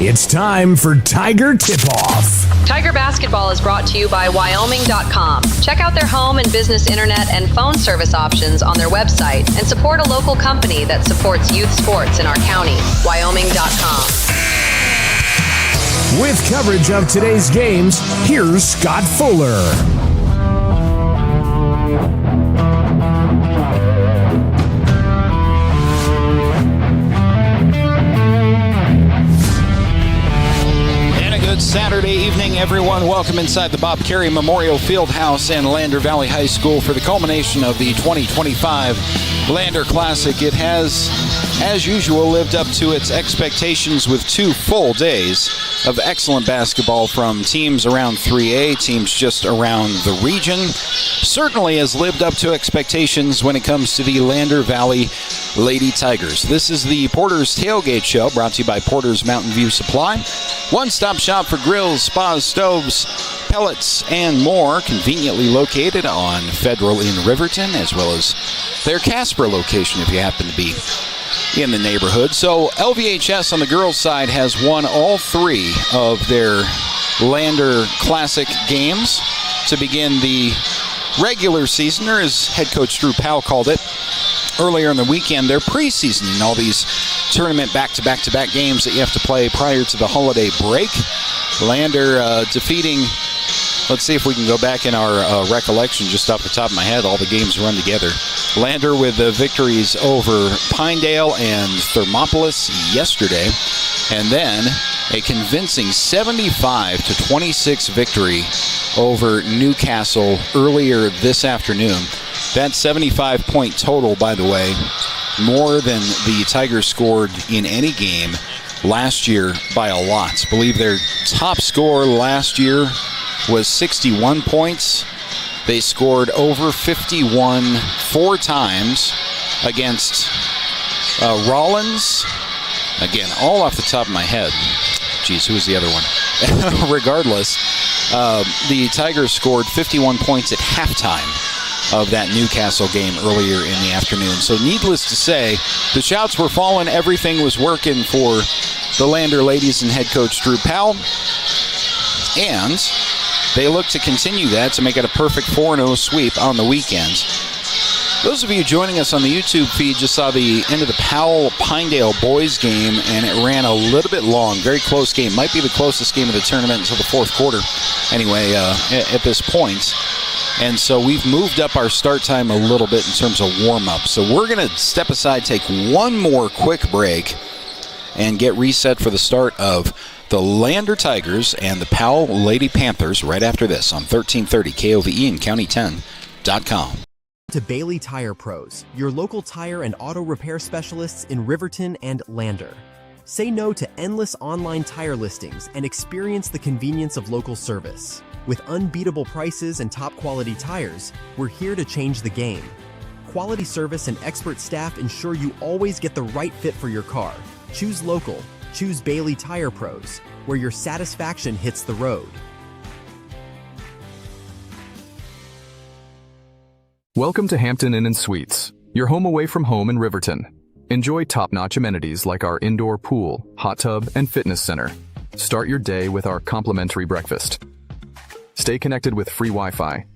It's time for Tiger Tip-Off. Tiger Basketball is brought to you by Wyoming.com. Check out their home and business internet and phone service options on their website and support a local company that supports youth sports in our county. Wyoming.com. With coverage of today's games, here's Scott Fuller. Saturday evening, everyone. Welcome inside the Bob Carey Memorial Fieldhouse and Lander Valley High School for the culmination of the 2025 Lander Classic. It has, as usual, lived up to its expectations with 2 full days of excellent basketball from teams around 3A, teams just around the region. Certainly has lived up to expectations when it comes to the Lander Valley Lady Tigers. This is the Porter's Tailgate Show, brought to you by Porter's Mountain View Supply. One-stop shop for grills, spas, stoves, pellets, and more, conveniently located on Federal in Riverton, as well as their Casper location if you happen to be in the neighborhood. So LVHS on the girls' side has won all 3 of their Lander Classic games to begin the regular season, or as head coach Drew Powell called it earlier in the weekend, they're preseasoning all these tournament back-to-back games that you have to play prior to the holiday break. Lander defeating, let's see if we can go back in our recollection just off the top of my head, all the games run together. Lander with the victories over Pinedale and Thermopolis yesterday, and then a convincing 75-26 victory over Newcastle earlier this afternoon. That 75-point total, by the way, more than the Tigers scored in any game last year by a lot. I believe their top score last year was 61 points. They scored over 51 4 times against Rawlins. Again, all off the top of my head. Geez, who was the other one? Regardless, the Tigers scored 51 points at halftime of that Newcastle game earlier in the afternoon. So needless to say, the shots were falling, everything was working for the Lander ladies and head coach Drew Powell. And they look to continue that to make it a perfect 4-0 sweep on the weekend. Those of you joining us on the YouTube feed just saw the end of the Powell-Pinedale boys game, and it ran a little bit long. Very close game. Might be the closest game of the tournament until the fourth quarter. Anyway, at this point. And so we've moved up our start time a little bit in terms of warm-up. So we're going to step aside, take one more quick break, and get reset for the start of the Lander Tigers and the Powell Lady Panthers right after this on 1330 KOVE and County10.com. To Bailey Tire Pros, your local tire and auto repair specialists in Riverton and Lander. Say no to endless online tire listings and experience the convenience of local service. With unbeatable prices and top quality tires, we're here to change the game. Quality service and expert staff ensure you always get the right fit for your car. Choose local. Choose Bailey Tire Pros, where your satisfaction hits the road. Welcome to Hampton Inn & Suites, your home away from home in Riverton. Enjoy top-notch amenities like our indoor pool, hot tub, and fitness center. Start your day with our complimentary breakfast. Stay connected with free Wi-Fi.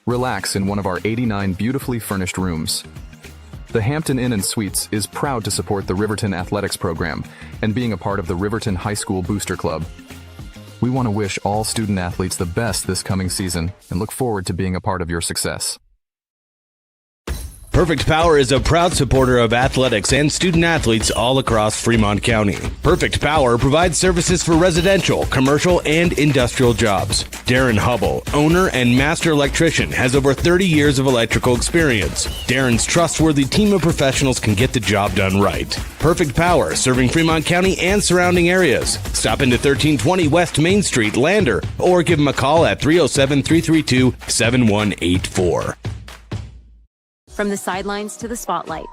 Relax in one of our 89 beautifully furnished rooms. The Hampton Inn & Suites is proud to support the Riverton Athletics Program and being a part of the Riverton High School Booster Club. We want to wish all student athletes the best this coming season and look forward to being a part of your success. Perfect Power is a proud supporter of athletics and student athletes all across Fremont County. Perfect Power provides services for residential, commercial, and industrial jobs. Darren Hubble, owner and master electrician, has over 30 years of electrical experience. Darren's trustworthy team of professionals can get the job done right. Perfect Power, serving Fremont County and surrounding areas. Stop into 1320 West Main Street, Lander, or give them a call at 307-332-7184. From the sidelines to the spotlight,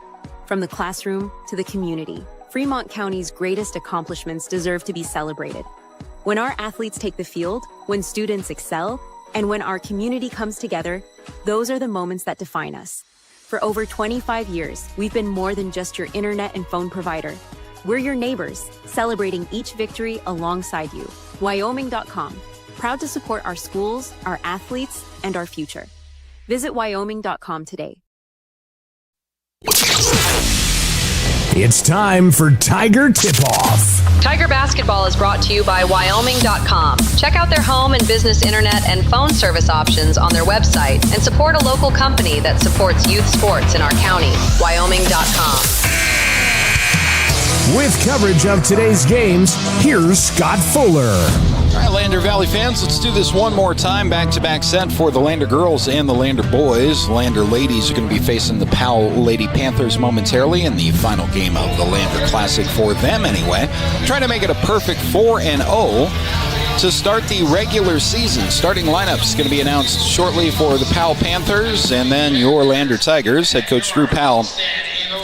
from the classroom to the community, Fremont County's greatest accomplishments deserve to be celebrated. When our athletes take the field, when students excel, and when our community comes together, those are the moments that define us. For over 25 years, we've been more than just your internet and phone provider. We're your neighbors, celebrating each victory alongside you. Wyoming.com, proud to support our schools, our athletes, and our future. Visit Wyoming.com today. It's time for Tiger Tip-Off. Tiger Basketball is brought to you by Wyoming.com. Check out their home and business internet and phone service options on their website and support a local company that supports youth sports in our county. Wyoming.com. With coverage of today's games, here's Scott Fuller. All right, Lander Valley fans, let's do this one more time. Back-to-back set for the Lander girls and the Lander boys. Lander ladies are going to be facing the Powell Lady Panthers momentarily in the final game of the Lander Classic for them anyway. Trying to make it a perfect 4-0 to start the regular season. Starting lineup is going to be announced shortly for the Powell Panthers and then your Lander Tigers. Head coach Drew Powell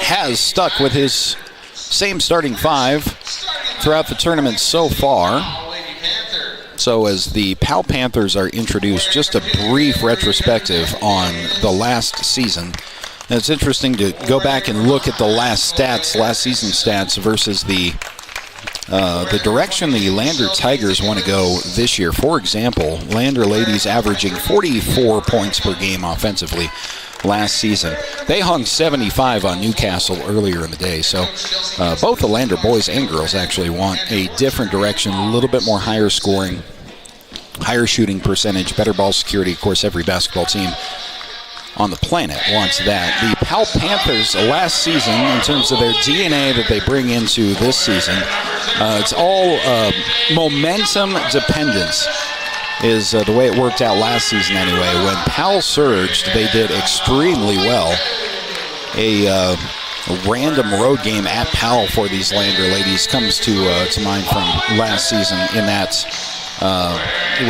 has stuck with his same starting five throughout the tournament so far. So as the Powell Panthers are introduced, just a brief retrospective on the last season. And it's interesting to go back and look at the last season stats versus the direction the Lander Tigers want to go this year. For example, Lander ladies averaging 44 points per game offensively last season. They hung 75 on Newcastle earlier in the day. So both the Lander boys and girls actually want a different direction, a little bit more higher scoring, higher shooting percentage, better ball security. Of course, every basketball team on the planet wants that. The Powell Panthers last season, in terms of their DNA that they bring into this season, it's all momentum dependence. Is the way it worked out last season anyway. When Powell surged, they did extremely well. A random road game at Powell for these Lander ladies comes to mind from last season in that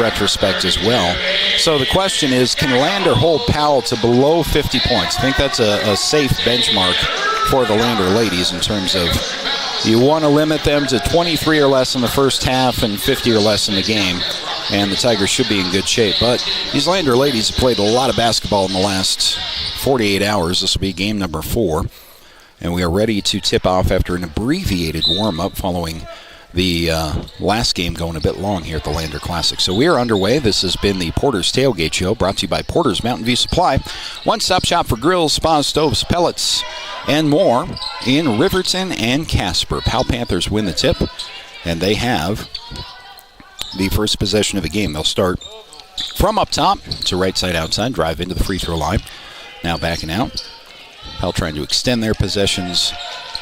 retrospect as well. So the question is, can Lander hold Powell to below 50 points? I think that's a safe benchmark for the Lander ladies in terms of you want to limit them to 23 or less in the first half and 50 or less in the game. And the Tigers should be in good shape. But these Lander ladies have played a lot of basketball in the last 48 hours. This will be game number 4. And we are ready to tip off after an abbreviated warm-up following the last game going a bit long here at the Lander Classic. So we are underway. This has been the Porter's Tailgate Show, brought to you by Porter's Mountain View Supply. One-stop shop for grills, spas, stoves, pellets, and more in Riverton and Casper. Powell Panthers win the tip, and they have the first possession of the game. They'll start from up top to right side outside, drive into the free throw line. Now backing out. Powell trying to extend their possessions,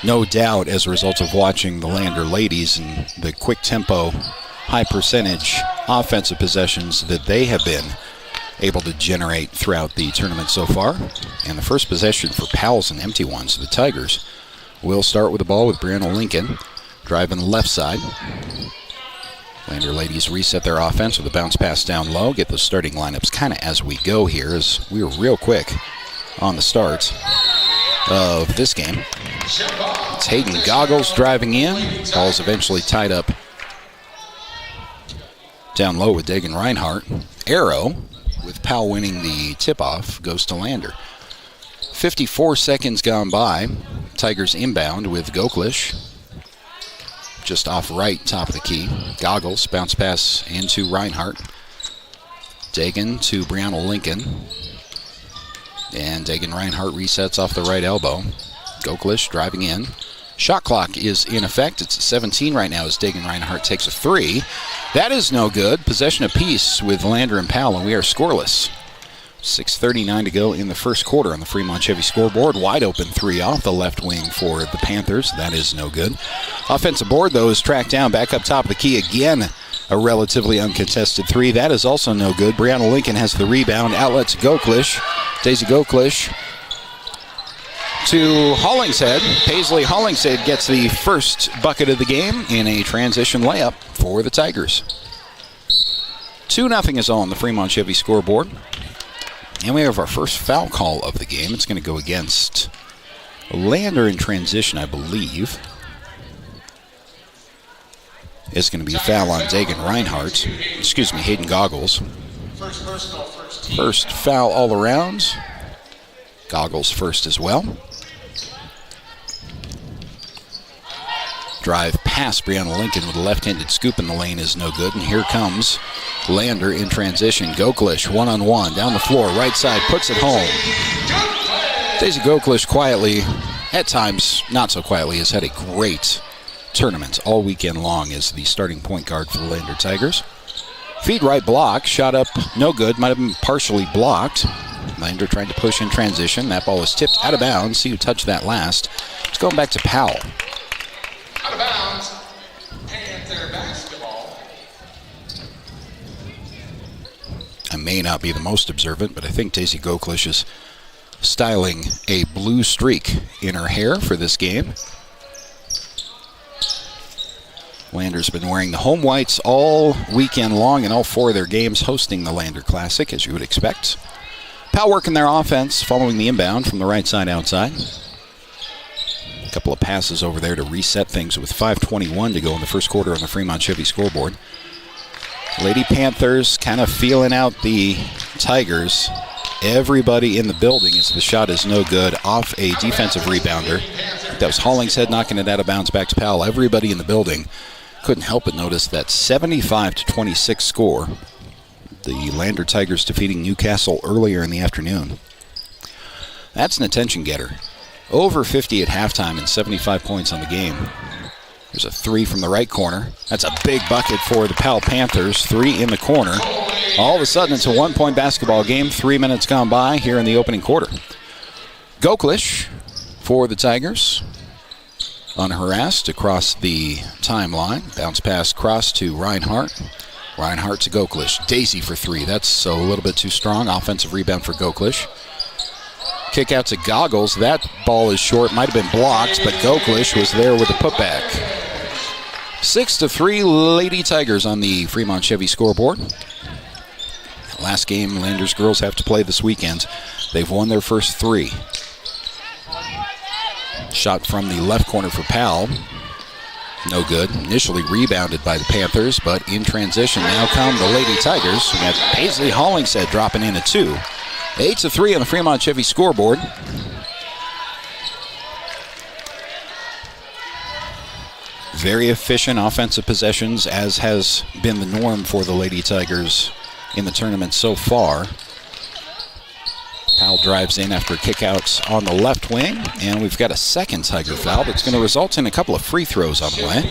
no doubt as a result of watching the Lander ladies and the quick tempo, high percentage offensive possessions that they have been able to generate throughout the tournament so far. And the first possession for Powell's an empty one, so the Tigers will start with the ball with Brianna Lincoln driving the left side. Lander ladies reset their offense with a bounce pass down low. Get the starting lineups kind of as we go here, as we were real quick on the start of this game. It's Hayden Goggles driving in. Ball is eventually tied up down low with Dagan Reinhardt. Arrow, with Powell winning the tip-off, goes to Lander. 54 seconds gone by. Tigers inbound with Goklish. Just off right, top of the key. Goggles, bounce pass into Reinhardt. Dagan to Brianna Lincoln. And Dagan Reinhardt resets off the right elbow. Goklish driving in. Shot clock is in effect. It's 17 right now as Dagan Reinhardt takes a three. That is no good. Possession apiece with Lander and Powell, and we are scoreless. 6:39 to go in the first quarter on the Fremont Chevy scoreboard. Wide open three off the left wing for the Panthers. That is no good. Offensive board, though, is tracked down. Back up top of the key again. A relatively uncontested three. That is also no good. Brianna Lincoln has the rebound. Outlet to Goklish. Daisy Goklish to Hollingshead. Paisley Hollingshead gets the first bucket of the game in a transition layup for the Tigers. 2-0 is on the Fremont Chevy scoreboard. And we have our first foul call of the game. It's going to go against Lander in transition, I believe. It's going to be a foul on Dagan Reinhardt. Hayden Goggles. First foul all around. Goggles first as well. Drive past Brianna Lincoln with a left-handed scoop in the lane is no good. And here comes Lander in transition. Goklish one-on-one down the floor, right side, puts it home. Daisy Goklish quietly, at times not so quietly, has had a great tournament all weekend long as the starting point guard for the Lander Tigers. Feed right block, shot up, no good, might have been partially blocked. Lander trying to push in transition. That ball is tipped out of bounds. See who touched that last. It's going back to Powell. Out of bounds, Panther basketball. I may not be the most observant, but I think Daisy Goklish is styling a blue streak in her hair for this game. Lander's been wearing the home whites all weekend long in all 4 of their games, hosting the Lander Classic, as you would expect. Powell working their offense, following the inbound from the right side outside. A couple of passes over there to reset things with 5:21 to go in the first quarter on the Fremont Chevy scoreboard. Lady Panthers kind of feeling out the Tigers. Everybody in the building as the shot is no good off a defensive rebounder. That was Hollingshead knocking it out of bounds back to Powell. Everybody in the building couldn't help but notice that 75-26 score. The Lander Tigers defeating Newcastle earlier in the afternoon. That's an attention getter. Over 50 at halftime and 75 points on the game. There's a 3 from the right corner. That's a big bucket for the Powell Panthers. 3 in the corner. All of a sudden, it's a 1-point basketball game. 3 minutes gone by here in the opening quarter. Goklish for the Tigers. Unharassed across the timeline. Bounce pass cross to Reinhardt. Reinhardt to Goklish. Daisy for 3. That's a little bit too strong. Offensive rebound for Goklish. Kick out to Goggles. That ball is short. Might have been blocked, but Goklish was there with a putback. 6-3 Lady Tigers on the Fremont Chevy scoreboard. Last game Landers girls have to play this weekend. They've won their first 3. Shot from the left corner for Powell. No good. Initially rebounded by the Panthers, but in transition now come the Lady Tigers. We got Paisley Hollingshead dropping in at 2. 8-3 on the Fremont Chevy scoreboard. Very efficient offensive possessions, as has been the norm for the Lady Tigers in the tournament so far. Powell drives in after kickouts on the left wing, and we've got a second Tiger foul that's going to result in a couple of free throws on the way.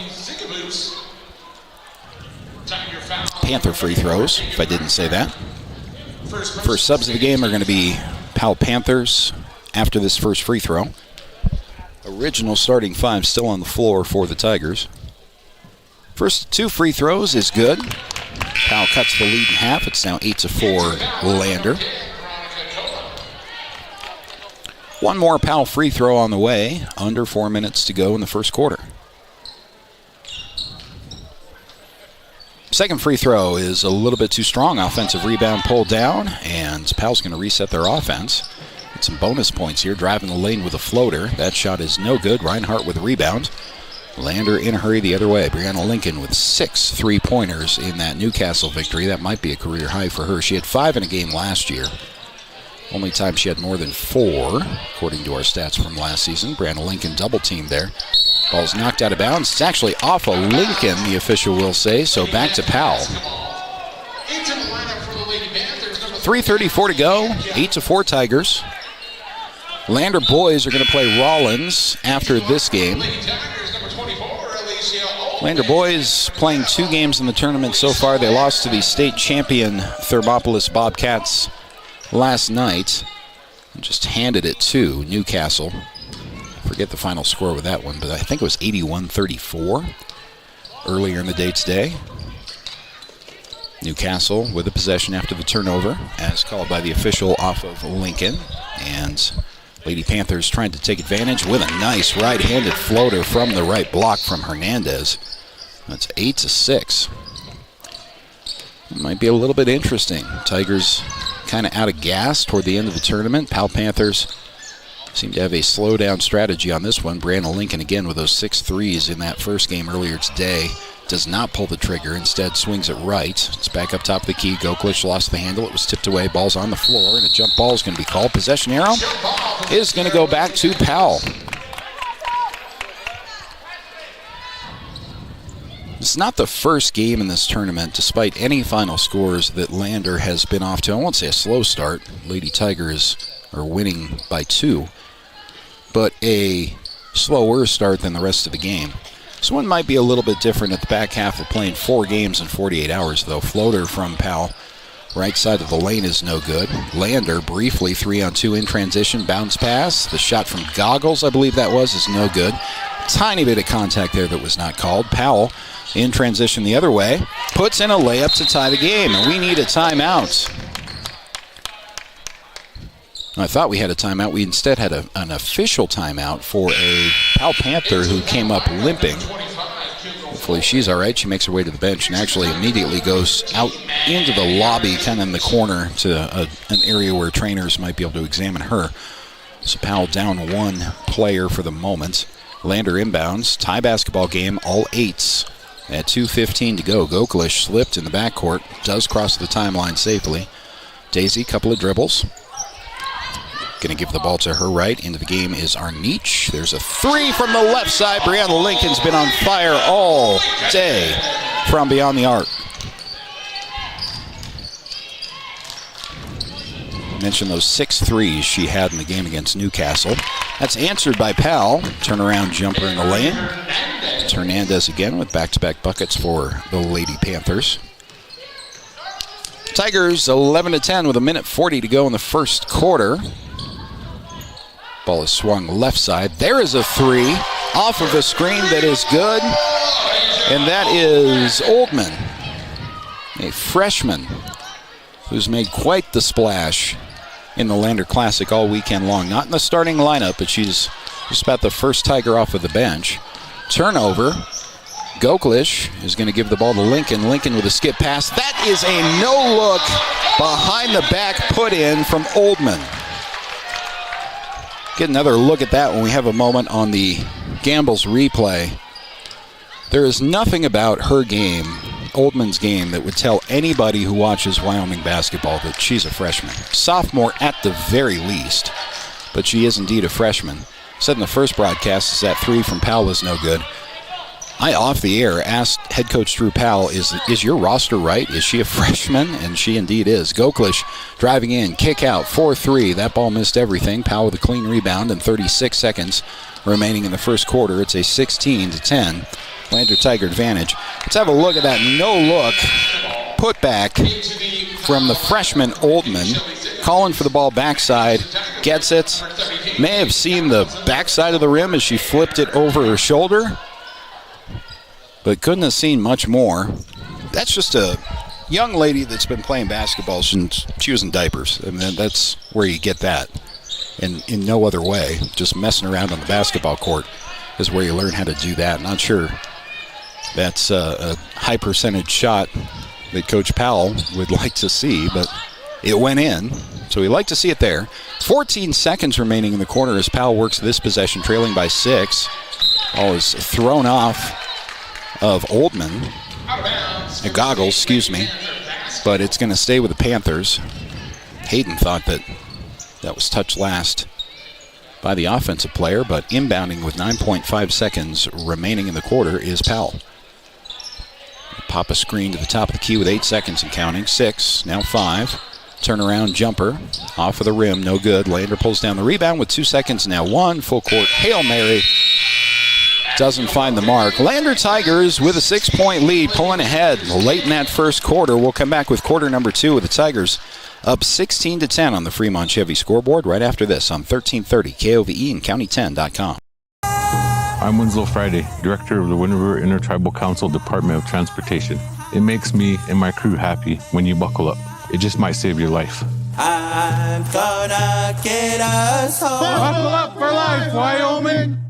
Panther free throws, if I didn't say that. First subs of the game are going to be Powell Panthers after this first free throw. Original starting 5 still on the floor for the Tigers. First 2 free throws is good. Powell cuts the lead in half. It's now 8-4 Lander. One more Powell free throw on the way. Under 4 minutes to go in the first quarter. Second free throw is a little bit too strong. Offensive rebound pulled down, and Powell's going to reset their offense. Get some bonus points here. Driving the lane with a floater. That shot is no good. Reinhardt with a rebound. Lander in a hurry the other way. Brianna Lincoln with 6 3-pointers in that Newcastle victory. That might be a career high for her. She had 5 in a game last year. Only time she had more than 4, according to our stats from last season. Brianna Lincoln double teamed there. Ball's knocked out of bounds. It's actually off of Lincoln, the official will say, so back to Powell. 3:34 to go, 8-4 Tigers. Lander boys are going to play Rawlins after this game. Lander boys playing 2 games in the tournament so far. They lost to the state champion Thermopolis Bobcats last night. Just handed it to Newcastle. Forget the final score with that one, but I think it was 81-34 earlier in the day today. Newcastle with the possession after the turnover, as called by the official off of Lincoln. And Lady Panthers trying to take advantage with a nice right-handed floater from the right block from Hernandez. That's 8-6. It might be a little bit interesting. Tigers kind of out of gas toward the end of the tournament. Powell Panthers seem to have a slow-down strategy on this one. Brianna Lincoln again with those 6 threes in that first game earlier today. Does not pull the trigger, instead swings it right. It's back up top of the key. Goklish lost the handle. It was tipped away. Ball's on the floor, and a jump ball is going to be called. Possession arrow is going to go back to Powell. It's not the first game in this tournament, despite any final scores, that Lander has been off to, I won't say a slow start. Lady Tigers are winning by 2, but a slower start than the rest of the game. This one might be a little bit different at the back half of playing 4 games in 48 hours, though. Floater from Powell. Right side of the lane is no good. Lander briefly 3-on-2 in transition. Bounce pass. The shot from Goggles, I believe that was, is no good. Tiny bit of contact there that was not called. Powell in transition the other way. Puts in a layup to tie the game, and we need a timeout. I thought we had a timeout. We instead had an official timeout for a Powell Panther who came up limping. Hopefully she's all right. She makes her way to the bench and actually immediately goes out into the lobby, kind of in the corner, to an area where trainers might be able to examine her. So Powell down 1 player for the moment. Lander inbounds. Tie basketball game, all 8s at 2:15 to go. Goklish slipped in the backcourt. Does cross the timeline safely. Daisy, couple of dribbles. Going to give the ball to her right. Into the game is Arnich. There's a 3 from the left side. Brianna Lincoln's been on fire all day from beyond the arc. I mentioned those 6 threes she had in the game against Newcastle. That's answered by Powell. Turnaround jumper in the lane. It's Hernandez again with back-to-back buckets for the Lady Panthers. Tigers 11-10 with 1:40 to go in the first quarter. Ball is swung left side. There is a 3 off of a screen that is good. And that is Oldman, a freshman who's made quite the splash in the Lander Classic all weekend long. Not in the starting lineup, but she's just about the first Tiger off of the bench. Turnover. Goklish is going to give the ball to Lincoln. Lincoln with a skip pass. That is a no-look behind the back put-in from Oldman. Get another look at that when we have a moment on the Gambles replay. There is nothing about her game, Oldman's game, that would tell anybody who watches Wyoming basketball that she's a freshman. Sophomore at the very least, but she is indeed a freshman. Said in the first broadcast that 3 from Powell is no good. I, off the air, asked head coach Drew Powell, is your roster right? Is she a freshman? And she indeed is. Goklish driving in, kick out, 4-3. That ball missed everything. Powell with a clean rebound and 36 seconds remaining in the first quarter. It's a 16-10 Lander Tiger advantage. Let's have a look at that no-look putback from the freshman Oldman. Calling for the ball backside, gets it. May have seen the backside of the rim as she flipped it over her shoulder, but couldn't have seen much more. That's just a young lady that's been playing basketball since she was in diapers. I mean, that's where you get that. And in no other way. Just messing around on the basketball court is where you learn how to do that. Not sure that's a high percentage shot that Coach Powell would like to see, but it went in. So we'd like to see it there. 14 seconds remaining in the quarter as Powell works this possession, trailing by 6. Ball is thrown off of Oldman, Goggles, excuse me, but it's going to stay with the Panthers. Hayden thought that was touched last by the offensive player, but inbounding with 9.5 seconds remaining in the quarter is Powell. Pop a screen to the top of the key with 8 seconds and counting. 6, now 5. Turnaround jumper off of the rim, no good. Lander pulls down the rebound with 2 seconds, now 1. Full court Hail Mary. Doesn't find the mark. Lander Tigers with a 6-point lead, pulling ahead late in that first quarter. We'll come back with quarter number 2 with the Tigers up 16-10 on the Fremont Chevy scoreboard right after this on 1330 KOVE and County10.com. I'm Winslow Friday, Director of the Wind River Intertribal Council Department of Transportation. It makes me and my crew happy when you buckle up. It just might save your life. I'm gonna get us home. Buckle up for life, Wyoming!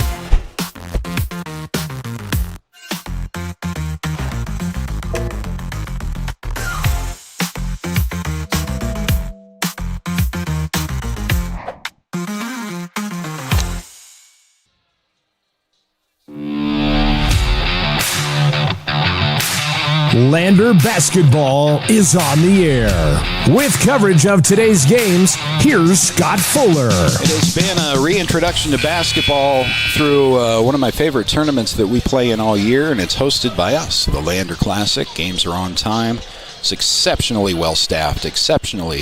Lander basketball is on the air. With coverage of today's games, here's Scott Fuller. It has been a reintroduction to basketball through one of my favorite tournaments that we play in all year, and it's hosted by us, the Lander Classic. Games are on time. It's exceptionally well-staffed, exceptionally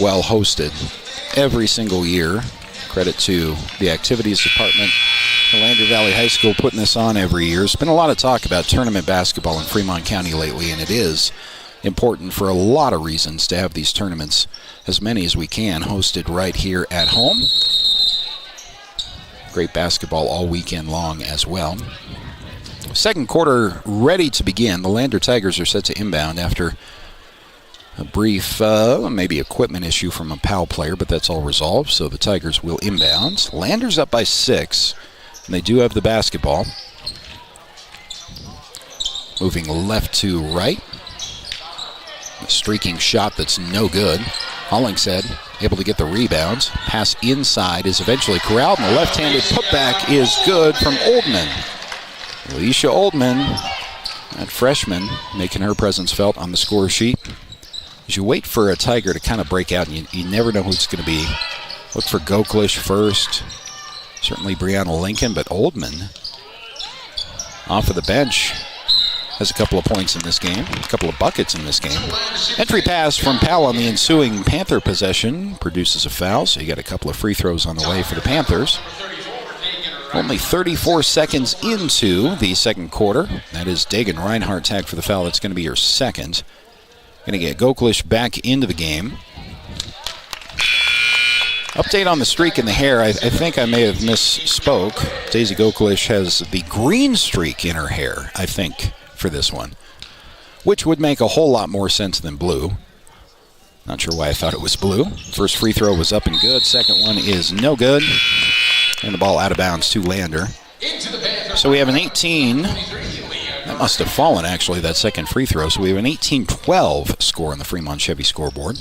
well-hosted every single year. Credit to the activities department at Lander Valley High School putting this on every year. There's been a lot of talk about tournament basketball in Fremont County lately, and it is important for a lot of reasons to have these tournaments, as many as we can, hosted right here at home. Great basketball all weekend long as well. Second quarter ready to begin. The Lander Tigers are set to inbound after a brief, maybe equipment issue from a Powell player, but that's all resolved, so the Tigers will inbound. Lander's up by 6, and they do have the basketball. Moving left to right. A streaking shot that's no good. Hollingshead able to get the rebound. Pass inside is eventually corralled, and the left-handed putback is good from Oldman. Alicia Oldman, that freshman, making her presence felt on the score sheet. As you wait for a Tiger to kind of break out, and you never know who it's going to be. Look for Goklish first. Certainly Brianna Lincoln, but Oldman off of the bench has a couple of points in this game, a couple of buckets in this game. Entry pass from Powell on the ensuing Panther possession produces a foul, so you got a couple of free throws on the way for the Panthers. Only 34 seconds into the second quarter. That is Dagan Reinhardt tagged for the foul. That's going to be her second. Going to get Goklish back into the game. Update on the streak in the hair. I think I may have misspoke. Daisy Goklish has the green streak in her hair, I think, for this one, which would make a whole lot more sense than blue. Not sure why I thought it was blue. First free throw was up and good. Second one is no good. And the ball out of bounds to Lander. So we have an 18. That must have fallen, actually, that second free throw. So we have an 18-12 score on the Fremont Chevy scoreboard.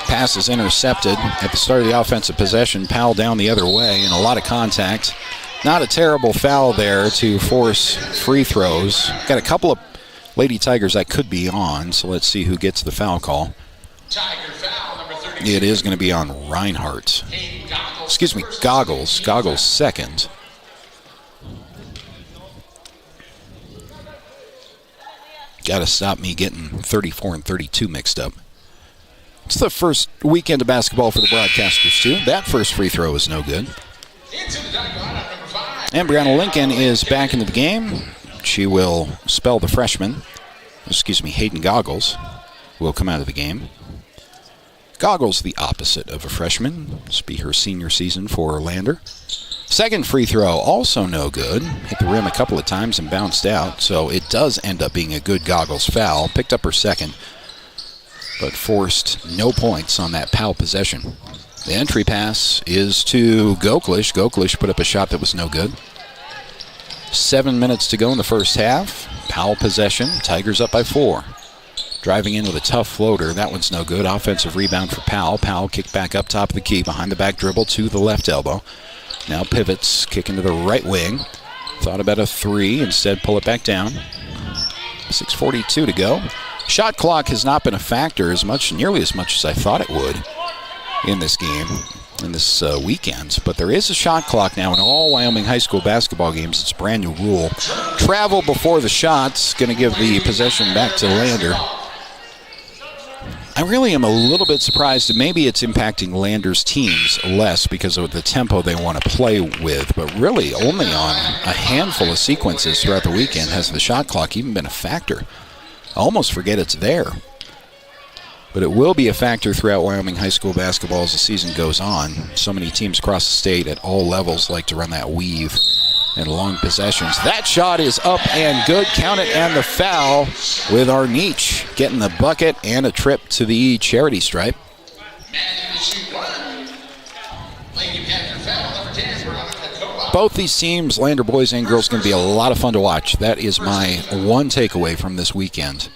Pass is intercepted at the start of the offensive possession. Powell down the other way, and a lot of contact. Not a terrible foul there to force free throws. Got a couple of Lady Tigers that could be on, so let's see who gets the foul call. It is going to be on Reinhardt. Excuse me, Goggles. Goggles second. Got to stop me getting 34 and 32 mixed up. It's the first weekend of basketball for the broadcasters, too. That first free throw is no good. And Brianna Lincoln is back into the game. She will spell the freshman. Hayden Goggles will come out of the game. Goggles the opposite of a freshman. This will be her senior season for Lander. Second free throw, also no good. Hit the rim a couple of times and bounced out, so it does end up being a good Goggles foul. Picked up her second, but forced no points on that Powell possession. The entry pass is to Goklish. Goklish put up a shot that was no good. 7 minutes to go in the first half. Powell possession. Tigers up by 4. Driving in with a tough floater. That one's no good. Offensive rebound for Powell. Powell kicked back up top of the key. Behind the back dribble to the left elbow. Now pivots. Kicking to the right wing. Thought about a 3. Instead pull it back down. 6:42 to go. Shot clock has not been a factor nearly as much as I thought it would in this game, in this weekend. But there is a shot clock now in all Wyoming high school basketball games. It's a brand new rule. Travel before the shot's going to give the possession back to Lander. I really am a little bit surprised, and maybe it's impacting Lander's teams less because of the tempo they want to play with, but really only on a handful of sequences throughout the weekend has the shot clock even been a factor. I almost forget it's there. But it will be a factor throughout Wyoming high school basketball as the season goes on. So many teams across the state at all levels like to run that weave and long possessions. That shot is up and good. Count it, and the foul with Arnich getting the bucket and a trip to the charity stripe. Both these teams, Lander boys and girls, going to be a lot of fun to watch. That is my one takeaway from this weekend.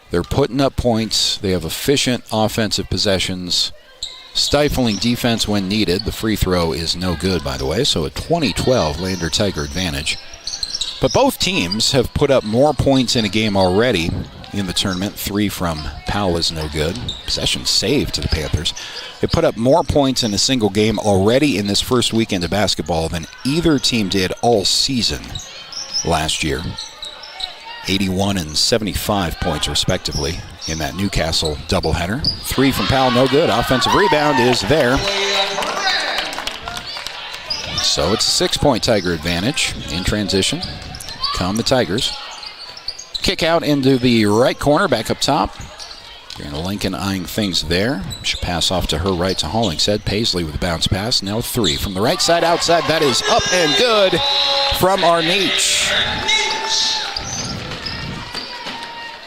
They're putting up points. They have efficient offensive possessions. Stifling defense when needed. The free throw is no good, by the way, so a 20-12 Lander Tiger advantage. But both teams have put up more points in a game already in the tournament. 3 from Powell is no good. Possession saved to the Panthers. They put up more points in a single game already in this first weekend of basketball than either team did all season last year. 81 and 75 points respectively in that Newcastle doubleheader. 3 from Powell, no good. Offensive rebound is there. So it's a 6-point Tiger advantage in transition. Come the Tigers. Kick out into the right corner, back up top. Lincoln eyeing things there. Should pass off to her right to Hollingshead. Paisley with a bounce pass. Now 3 from the right side outside. That is up and good from Arnich.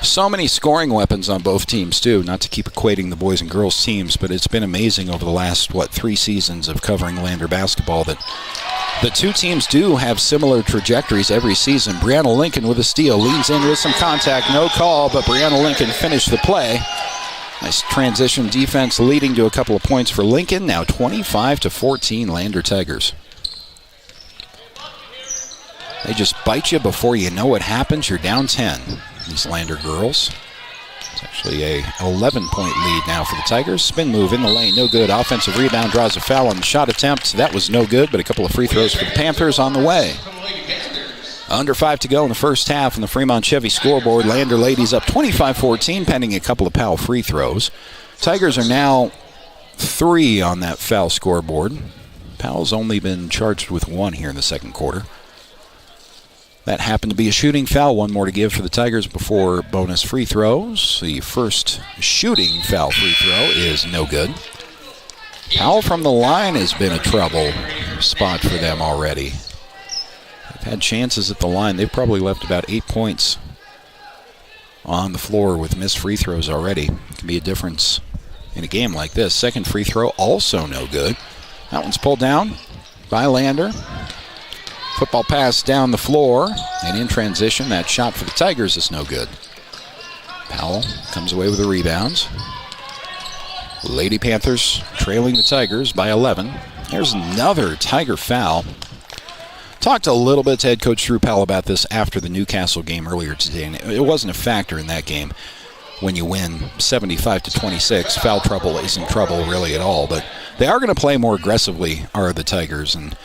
So many scoring weapons on both teams, too. Not to keep equating the boys and girls teams, but it's been amazing over the last, 3 seasons of covering Lander basketball that the two teams do have similar trajectories every season. Brianna Lincoln with a steal. Leans in with some contact. No call, but Brianna Lincoln finished the play. Nice transition defense leading to a couple of points for Lincoln. Now 25-14 Lander Tigers. They just bite you before you know what happens. You're down 10. These Lander girls. It's actually a 11-point lead now for the Tigers. Spin move in the lane, no good. Offensive rebound, draws a foul on the shot attempt. That was no good, but a couple of free throws for the Panthers on the way. Under 5 to go in the first half on the Fremont Chevy scoreboard. Lander ladies up 25-14, pending a couple of Powell free throws. Tigers are now 3 on that foul scoreboard. Powell's only been charged with 1 here in the second quarter. That happened to be a shooting foul. 1 more to give for the Tigers before bonus free throws. The first shooting foul free throw is no good. Powell from the line has been a trouble spot for them already. They've had chances at the line. They've probably left about 8 points on the floor with missed free throws already. It can be a difference in a game like this. Second free throw also no good. That one's pulled down by Lander. Football pass down the floor, and in transition, that shot for the Tigers is no good. Powell comes away with the rebounds. Lady Panthers trailing the Tigers by 11. There's another Tiger foul. Talked a little bit to head coach Drew Powell about this after the Newcastle game earlier today, and it wasn't a factor in that game. When you win 75-26, foul trouble isn't trouble really at all, but they are going to play more aggressively, are the Tigers, and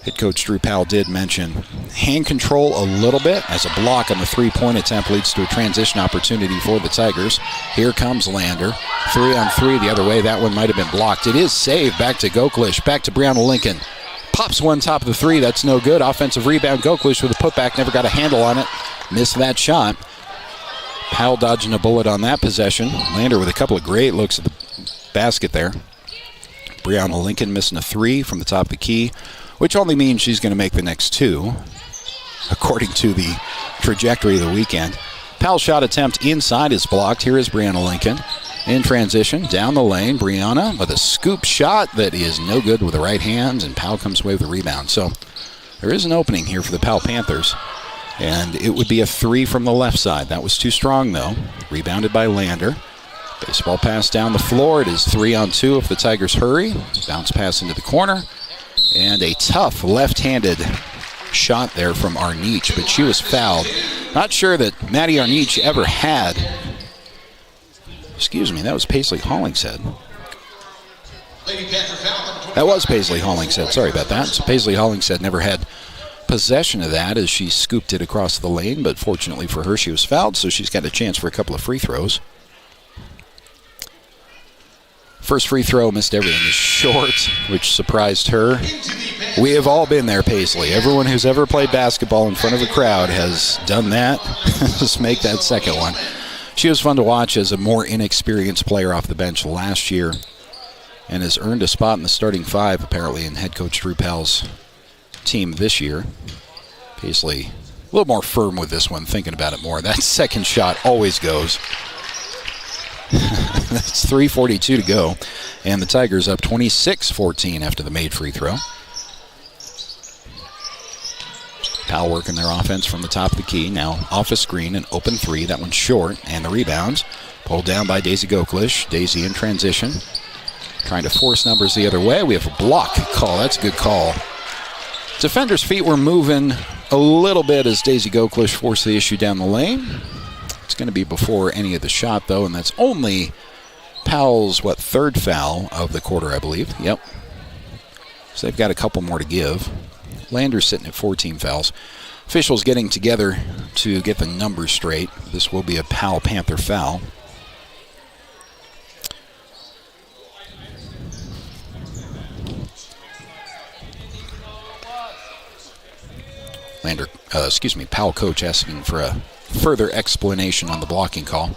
head coach Drew Powell did mention hand control a little bit as a block on the 3-point attempt leads to a transition opportunity for the Tigers. Here comes Lander. 3-on-3 the other way. That one might have been blocked. It is saved. Back to Goklish. Back to Brianna Lincoln. Pops one top of the 3. That's no good. Offensive rebound. Goklish with a putback. Never got a handle on it. Missed that shot. Powell dodging a bullet on that possession. Lander with a couple of great looks at the basket there. Brianna Lincoln missing a 3 from the top of the key, which only means she's going to make the next 2, according to the trajectory of the weekend. Powell's shot attempt inside is blocked. Here is Brianna Lincoln. In transition, down the lane, Brianna with a scoop shot that is no good with the right hand, and Powell comes away with the rebound. So there is an opening here for the Powell Panthers, and it would be a 3 from the left side. That was too strong, though. Rebounded by Lander. Baseball pass down the floor. It is 3-on-2 if the Tigers hurry. Bounce pass into the corner. And a tough left-handed shot there from Arnich, but she was fouled. Not sure that Maddie Arnich ever had. Excuse me, that was Paisley Hollingshead. That was Paisley Hollingshead. Sorry about that. So Paisley Hollingshead never had possession of that as she scooped it across the lane, but fortunately for her, she was fouled, so she's got a chance for a couple of free throws. First free throw, missed everything, is short, which surprised her. We have all been there, Paisley. Everyone who's ever played basketball in front of a crowd has done that. Just make that second one. She was fun to watch as a more inexperienced player off the bench last year and has earned a spot in the starting 5, apparently, in head coach Drew Powell's team this year. Paisley a little more firm with this one, thinking about it more. That second shot always goes. That's 3:42 to go, and the Tigers up 26-14 after the made free throw. Powell working their offense from the top of the key. Now off a screen, an open 3. That one's short, and the rebounds pulled down by Daisy Goklish. Daisy in transition, trying to force numbers the other way. We have a block call. That's a good call. Defenders' feet were moving a little bit as Daisy Goklish forced the issue down the lane. It's going to be before any of the shot, though, and that's only Powell's, third foul of the quarter, I believe. Yep. So they've got a couple more to give. Lander's sitting at 14 fouls. Officials getting together to get the numbers straight. This will be a Powell Panther foul. Powell coach asking for a further explanation on the blocking call.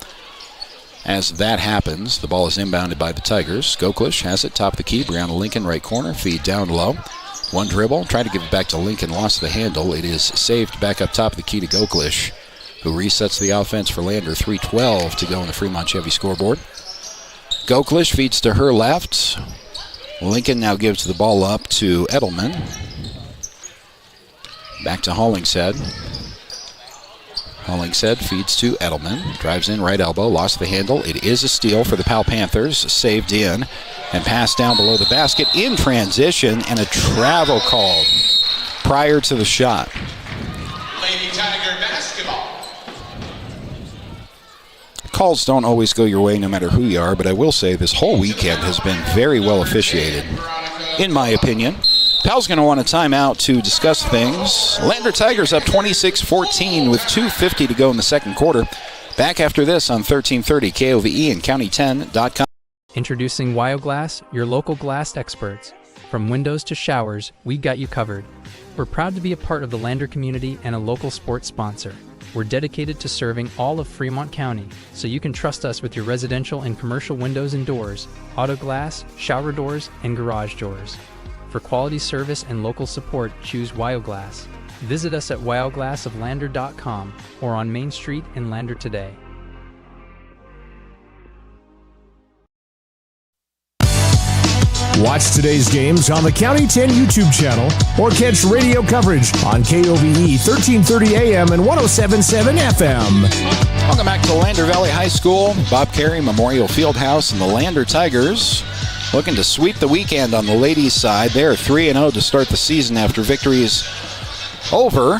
As that happens, the ball is inbounded by the Tigers. Goklish has it, top of the key. Brianna Lincoln, right corner, feed down low. One dribble, tried to give it back to Lincoln, lost the handle. It is saved back up top of the key to Goklish, who resets the offense for Lander. 3:12 to go on the Fremont Chevy scoreboard. Goklish feeds to her left. Lincoln now gives the ball up to Edelman. Back to Hollingshead. Hollingshead feeds to Edelman. Drives in right elbow, lost the handle. It is a steal for the Powell Panthers. Saved in and passed down below the basket in transition, and a travel called prior to the shot. Lady Tiger basketball. Calls don't always go your way no matter who you are, but I will say this whole weekend has been very well officiated, in my opinion. Powell's going to want a timeout to discuss things. Lander Tigers up 26-14 with 2:50 to go in the second quarter. Back after this on 1330 KOVE and County10.com. Introducing WyoGlass, your local glass experts. From windows to showers, we got you covered. We're proud to be a part of the Lander community and a local sports sponsor. We're dedicated to serving all of Fremont County, so you can trust us with your residential and commercial windows and doors, auto glass, shower doors, and garage doors. For quality service and local support, choose WyoGlass. Visit us at wyoglassoflander.com or on Main Street in Lander today. Watch today's games on the County 10 YouTube channel or catch radio coverage on KOVE 1330 AM and 107.7 FM. Welcome back to Lander Valley High School. Bob Carey Memorial Fieldhouse and the Lander Tigers looking to sweep the weekend on the ladies' side. They're 3-0 to start the season after victories over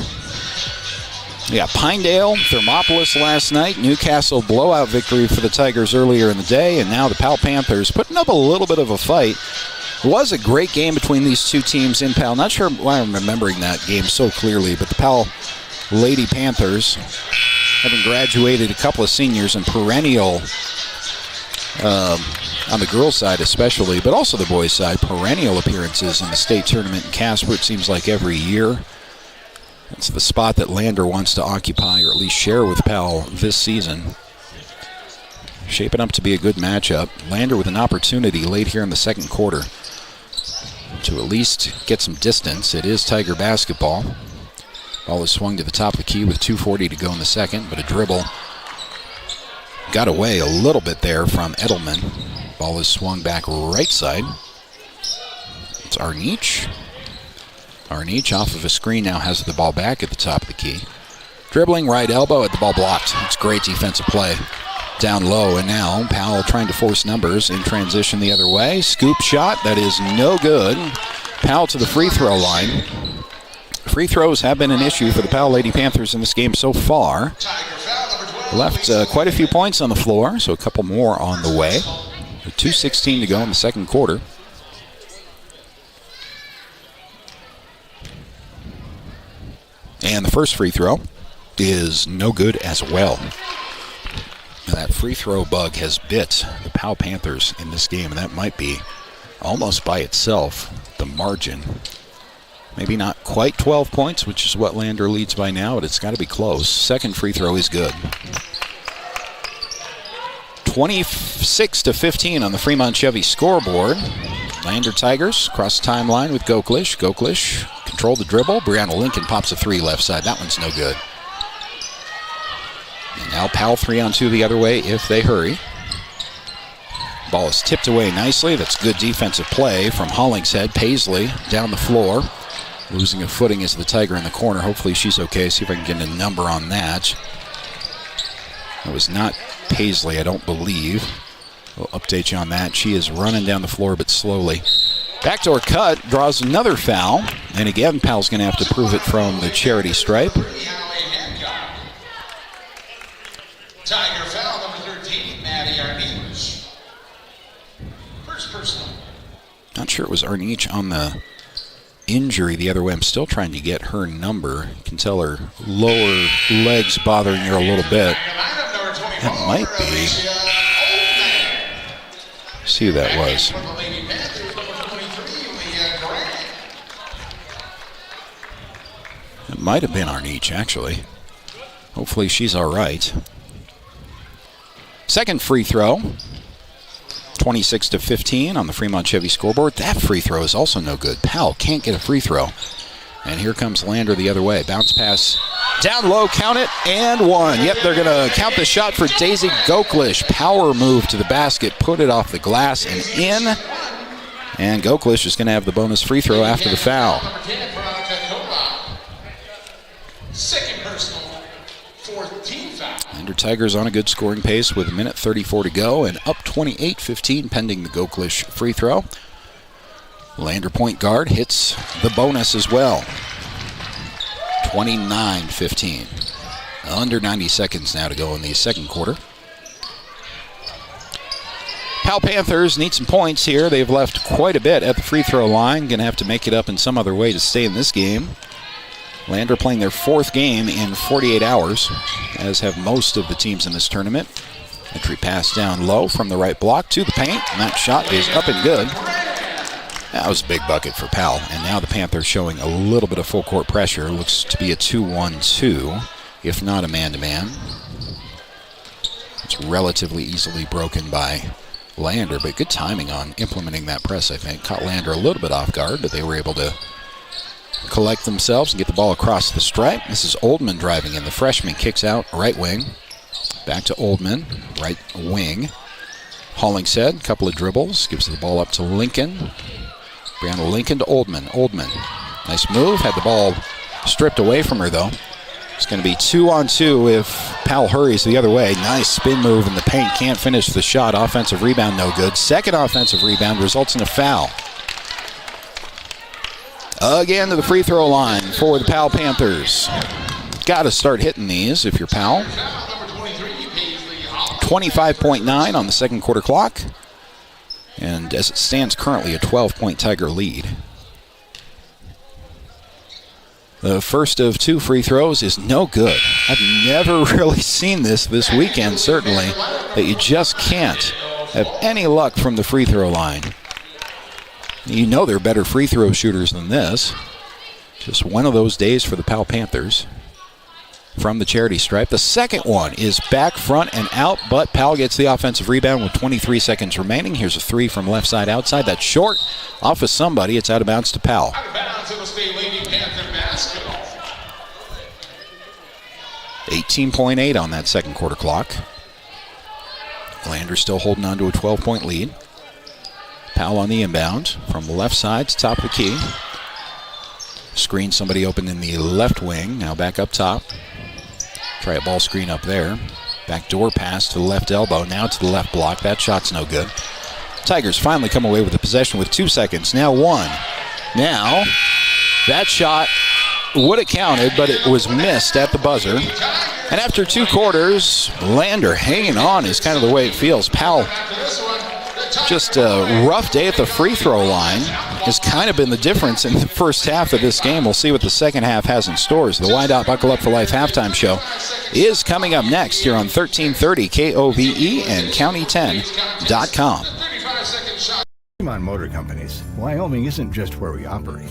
Pinedale, Thermopolis last night, Newcastle blowout victory for the Tigers earlier in the day, and now the Powell Panthers putting up a little bit of a fight. It was a great game between these two teams in Powell. Not sure why I'm remembering that game so clearly, but the Powell Lady Panthers, having graduated a couple of seniors and perennial, on the girls' side especially, but also the boys' side, perennial appearances in the state tournament in Casper, it seems like every year. It's the spot that Lander wants to occupy, or at least share with Powell this season. Shaping up to be a good matchup. Lander with an opportunity late here in the second quarter to at least get some distance. It is Tiger basketball. Ball is swung to the top of the key with 2:40 to go in the second, but a dribble got away a little bit there from Edelman. Ball is swung back right side. It's Arnich. Arnich off of a screen now has the ball back at the top of the key. Dribbling right elbow at the ball blocked. It's great defensive play. Down low, and now Powell trying to force numbers in transition the other way. Scoop shot, that is no good. Powell to the free throw line. Free throws have been an issue for the Powell Lady Panthers in this game so far. Left quite a few points on the floor, so a couple more on the way. 2:16 to go in the second quarter. And the first free throw is no good as well. And that free throw bug has bit the Powell Panthers in this game, and that might be almost by itself the margin. Maybe not quite 12 points, which is what Lander leads by now, but it's got to be close. Second free throw is good. 26-15 on the Fremont Chevy scoreboard. Lander Tigers cross the timeline with Goklish. Goklish control the dribble. Brianna Lincoln pops a three left side. That one's no good. And now Powell 3-on-2 the other way if they hurry. Ball is tipped away nicely. That's good defensive play from Hollingshead. Paisley down the floor. Losing a footing is the Tiger in the corner. Hopefully she's okay. See if I can get a number on that. That was not Paisley, I don't believe. We'll update you on that. She is running down the floor, but slowly. Backdoor cut draws another foul. And again, Powell's going to have to prove it from the charity stripe. Tiger foul, number 13, Maddie Arnich. First personal. Not sure it was Arnich on the injury the other way. I'm still trying to get her number. You can tell her lower legs bothering her a little bit. That might be. See who that was. It might have been Arnich, actually. Hopefully she's all right. Second free throw. 26-15 on the Fremont Chevy scoreboard. That free throw is also no good. Powell can't get a free throw. And here comes Lander the other way. Bounce pass down low, count it, and one. Yep, they're going to count the shot for Daisy Goklish. Power move to the basket, put it off the glass and in. And Goklish is going to have the bonus free throw after the foul. Second personal, 14 foul. Lander Tigers on a good scoring pace with 1:34 to go and up 28-15 pending the Goklish free throw. Lander point guard hits the bonus as well. 29-15. Under 90 seconds now to go in the second quarter. Powell Panthers need some points here. They've left quite a bit at the free throw line. Going to have to make it up in some other way to stay in this game. Lander playing their fourth game in 48 hours, as have most of the teams in this tournament. Entry pass down low from the right block to the paint, and that shot is up and good. That was a big bucket for Powell, and now the Panthers showing a little bit of full court pressure. Looks to be a 2-1-2, if not a man-to-man. It's relatively easily broken by Lander, but good timing on implementing that press, I think. Caught Lander a little bit off guard, but they were able to collect themselves and get the ball across the stripe. This is Oldman driving in. The freshman kicks out right wing. Back to Oldman, right wing. Hollingshead, couple of dribbles, gives the ball up to Lincoln. Brianna Lincoln to Oldman. Oldman, nice move, had the ball stripped away from her though. It's going to be 2-on-2 if Powell hurries the other way. Nice spin move in the paint, can't finish the shot. Offensive rebound, no good. Second offensive rebound results in a foul. Again to the free throw line for the Powell Panthers. Got to start hitting these if you're Powell. 25.9 on the second quarter clock. And as it stands currently, a 12-point Tiger lead. The first of two free throws is no good. I've never really seen this weekend, certainly, that you just can't have any luck from the free throw line. You know they're better free throw shooters than this. Just one of those days for the Powell Panthers. From the charity stripe. The second one is back, front, and out, but Powell gets the offensive rebound with 23 seconds remaining. Here's a three from left side outside. That's short. Off of somebody. It's out of bounds to Powell. Out of bounds, it'll stay Lady Panther basketball. 18.8 on that second quarter clock. Lander still holding on to a 12-point lead. Powell on the inbound from the left side to top of the key. Screen somebody open in the left wing. Now back up top. Try a ball screen up there. Backdoor pass to the left elbow. Now to the left block. That shot's no good. Tigers finally come away with the possession with 2 seconds. Now one. Now that shot would have counted, but it was missed at the buzzer. And after 2 quarters, Lander hanging on is kind of the way it feels. Powell, just a rough day at the free throw line, has kind of been the difference in the first half of this game. We'll see what the second half has in stores. The Wyandotte Buckle Up for Life halftime show is coming up next here on 1330 KOVE and County10.com. Fremont Motor Companies, Wyoming isn't just where we operate.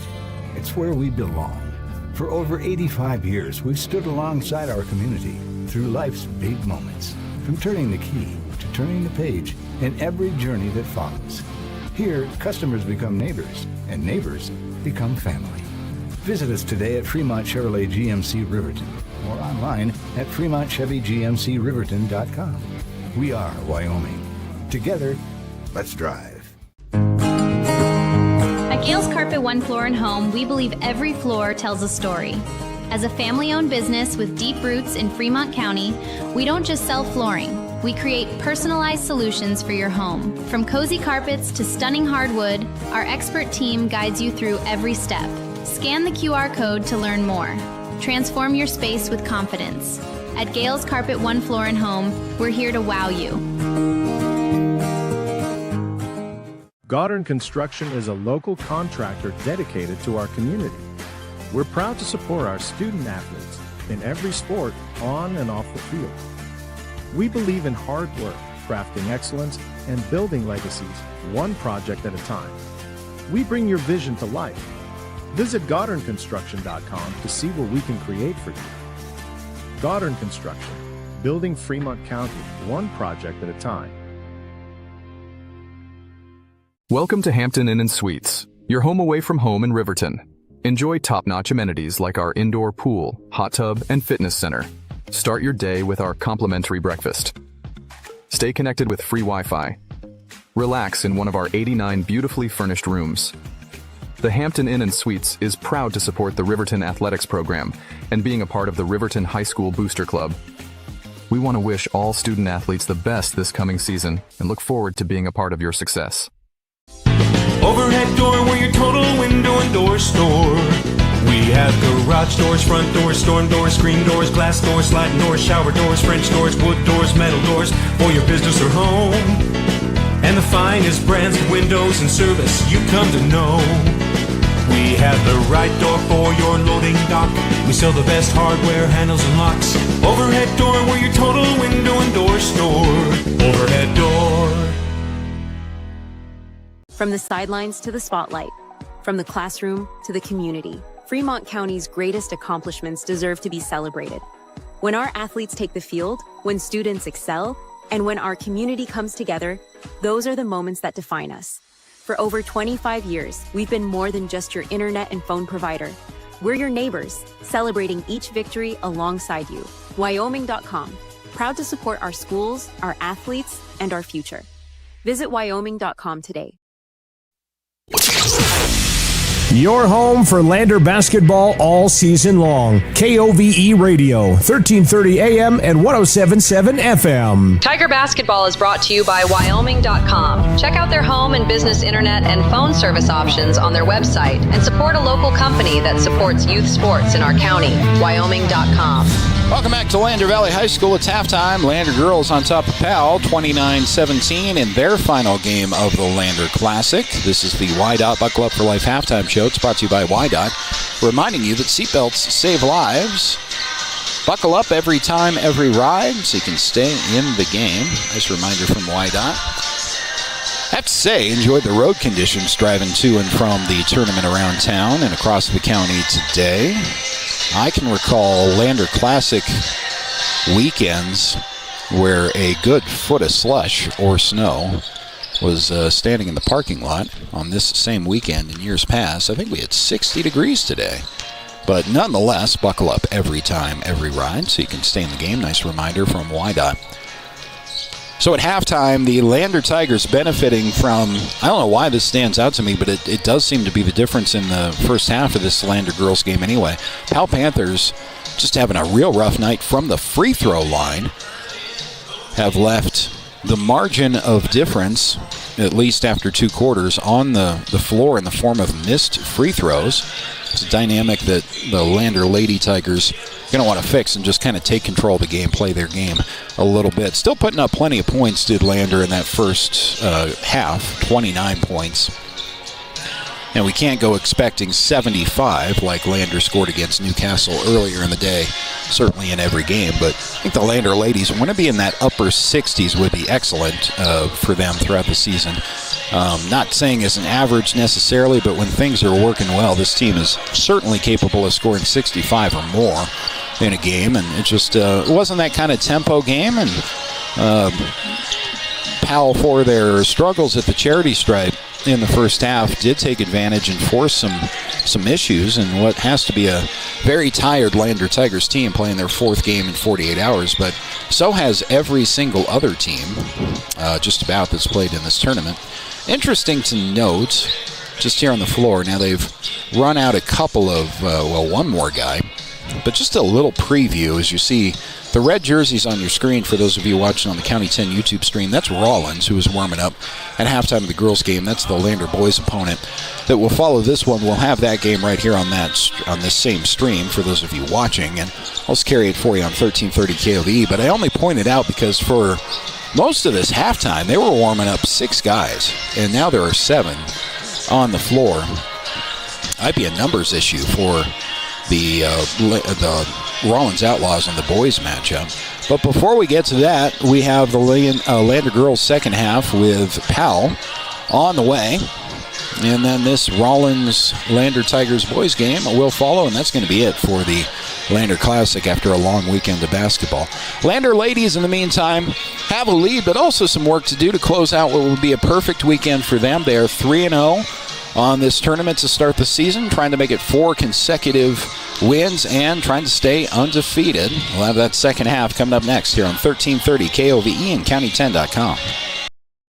It's where we belong. For over 85 years, we've stood alongside our community through life's big moments. From turning the key to turning the page in every journey that follows. Here, customers become neighbors, and neighbors become family. Visit us today at Fremont Chevrolet GMC Riverton or online at FremontChevyGMCRiverton.com. We are Wyoming. Together, let's drive. At Gales Carpet One Floor and Home, we believe every floor tells a story. As a family-owned business with deep roots in Fremont County, we don't just sell flooring. We create personalized solutions for your home. From cozy carpets to stunning hardwood, our expert team guides you through every step. Scan the QR code to learn more. Transform your space with confidence. At Gales Carpet One Floor and Home, we're here to wow you. Goddard Construction is a local contractor dedicated to our community. We're proud to support our student athletes in every sport, on and off the field. We believe in hard work, crafting excellence, and building legacies, one project at a time. We bring your vision to life. Visit GoddardConstruction.com to see what we can create for you. Goddard Construction, building Fremont County, one project at a time. Welcome to Hampton Inn & Suites, your home away from home in Riverton. Enjoy top-notch amenities like our indoor pool, hot tub, and fitness center. Start your day with our complimentary breakfast. Stay connected with free Wi-Fi. Relax in one of our 89 beautifully furnished rooms. The Hampton Inn & Suites is proud to support the Riverton Athletics program and being a part of the Riverton High School Booster Club. We want to wish all student athletes the best this coming season and look forward to being a part of your success. Overhead door, we're your total window and door store. We have garage doors, front doors, storm doors, screen doors, glass doors, sliding doors, shower doors, French doors, wood doors, metal doors for your business or home. And the finest brands of windows and service you come to know. We have the right door for your loading dock. We sell the best hardware, handles, and locks. Overhead door, we're your total window and door store. Overhead door. From the sidelines to the spotlight, from the classroom to the community, Fremont County's greatest accomplishments deserve to be celebrated. When our athletes take the field, when students excel, and when our community comes together, those are the moments that define us. For over 25 years, we've been more than just your internet and phone provider. We're your neighbors, celebrating each victory alongside you. Wyoming.com, proud to support our schools, our athletes, and our future. Visit Wyoming.com today. Your home for Lander basketball all season long. KOVE Radio, 1330 AM and 107.7 FM. Tiger Basketball is brought to you by Wyoming.com. Check out their home and business internet and phone service options on their website and support a local company that supports youth sports in our county. Wyoming.com. Welcome back to Lander Valley High School. It's halftime. Lander girls on top of Powell, 29-17 in their final game of the Lander Classic. This is the YDOT Buckle Up for Life halftime show. It's brought to you by YDOT, reminding you that seatbelts save lives. Buckle up every time, every ride, so you can stay in the game. Nice reminder from YDOT. I have to say, enjoyed the road conditions driving to and from the tournament around town and across the county today. I can recall Lander Classic weekends where a good foot of slush or snow was standing in the parking lot on this same weekend in years past. I think we had 60 degrees today. But nonetheless, buckle up every time, every ride, so you can stay in the game. Nice reminder from YDOT. So at halftime, the Lander Tigers benefiting from, I don't know why this stands out to me, but it does seem to be the difference in the first half of this Lander girls game anyway. Powell Panthers just having a real rough night from the free throw line. Have left the margin of difference, at least after two quarters, on the floor in the form of missed free throws. It's a dynamic that the Lander Lady Tigers are going to want to fix and just kind of take control of the game, play their game a little bit. Still putting up plenty of points, did Lander in that first half, 29 points. And we can't go expecting 75 like Lander scored against Newcastle earlier in the day, certainly in every game. But I think the Lander ladies want to be in that upper 60s would be excellent for them throughout the season. Not saying as an average necessarily, but when things are working well, this team is certainly capable of scoring 65 or more in a game. And it just it wasn't that kind of tempo game. And Powell, for their struggles at the charity stripe in the first half, did take advantage and force some issues in what has to be a very tired Lander Tigers team playing their fourth game in 48 hours, but so has every single other team just about that's played in this tournament. Interesting to note, just here on the floor, now they've run out a couple of, one more guy, but just a little preview as you see The red jerseys on your screen, for those of you watching on the County 10 YouTube stream, that's Rawlins, who is warming up at halftime of the girls' game. That's the Lander boys' opponent that will follow this one. We'll have that game right here on this same stream for those of you watching, and I'll just carry it for you on 1330 KOVE. But I only pointed out because for most of this halftime, they were warming up 6 guys, and now there are 7 on the floor. Might be a numbers issue for the Rawlins Outlaws on the boys matchup. But before we get to that, we have the Lander girls second half with Powell on the way. And then this Rawlins Lander Tigers boys game will follow, and that's going to be it for the Lander Classic after a long weekend of basketball. Lander ladies, in the meantime, have a lead, but also some work to do to close out what will be a perfect weekend for them. They are 3-0 on this tournament to start the season, trying to make it 4 consecutive wins and trying to stay undefeated. We'll have that second half coming up next here on 1330 KOVE and County10.com.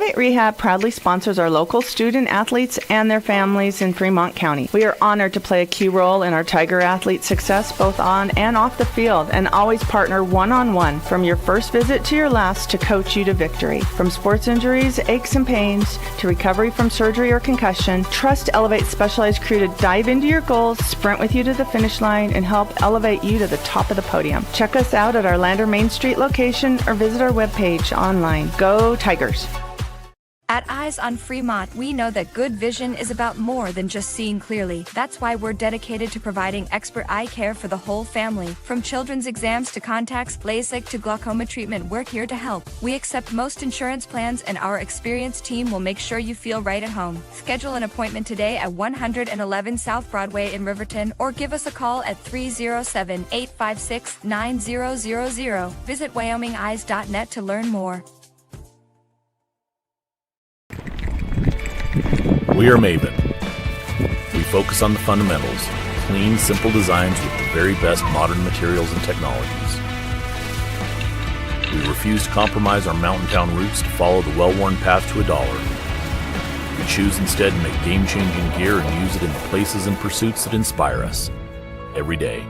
Elevate Rehab proudly sponsors our local student athletes and their families in Fremont County. We are honored to play a key role in our Tiger athletes' success both on and off the field, and always partner one-on-one from your first visit to your last to coach you to victory. From sports injuries, aches and pains, to recovery from surgery or concussion, trust Elevate's specialized crew to dive into your goals, sprint with you to the finish line, and help elevate you to the top of the podium. Check us out at our Lander Main Street location or visit our webpage online. Go Tigers! At Eyes on Fremont, we know that good vision is about more than just seeing clearly. That's why we're dedicated to providing expert eye care for the whole family. From children's exams to contacts, LASIK to glaucoma treatment, we're here to help. We accept most insurance plans, and our experienced team will make sure you feel right at home. Schedule an appointment today at 111 South Broadway in Riverton, or give us a call at 307-856-9000. Visit WyomingEyes.net to learn more. We are Maven. We focus on the fundamentals, clean, simple designs with the very best modern materials and technologies. We refuse to compromise our mountain town roots to follow the well-worn path to $1. We choose instead to make game-changing gear and use it in the places and pursuits that inspire us every day.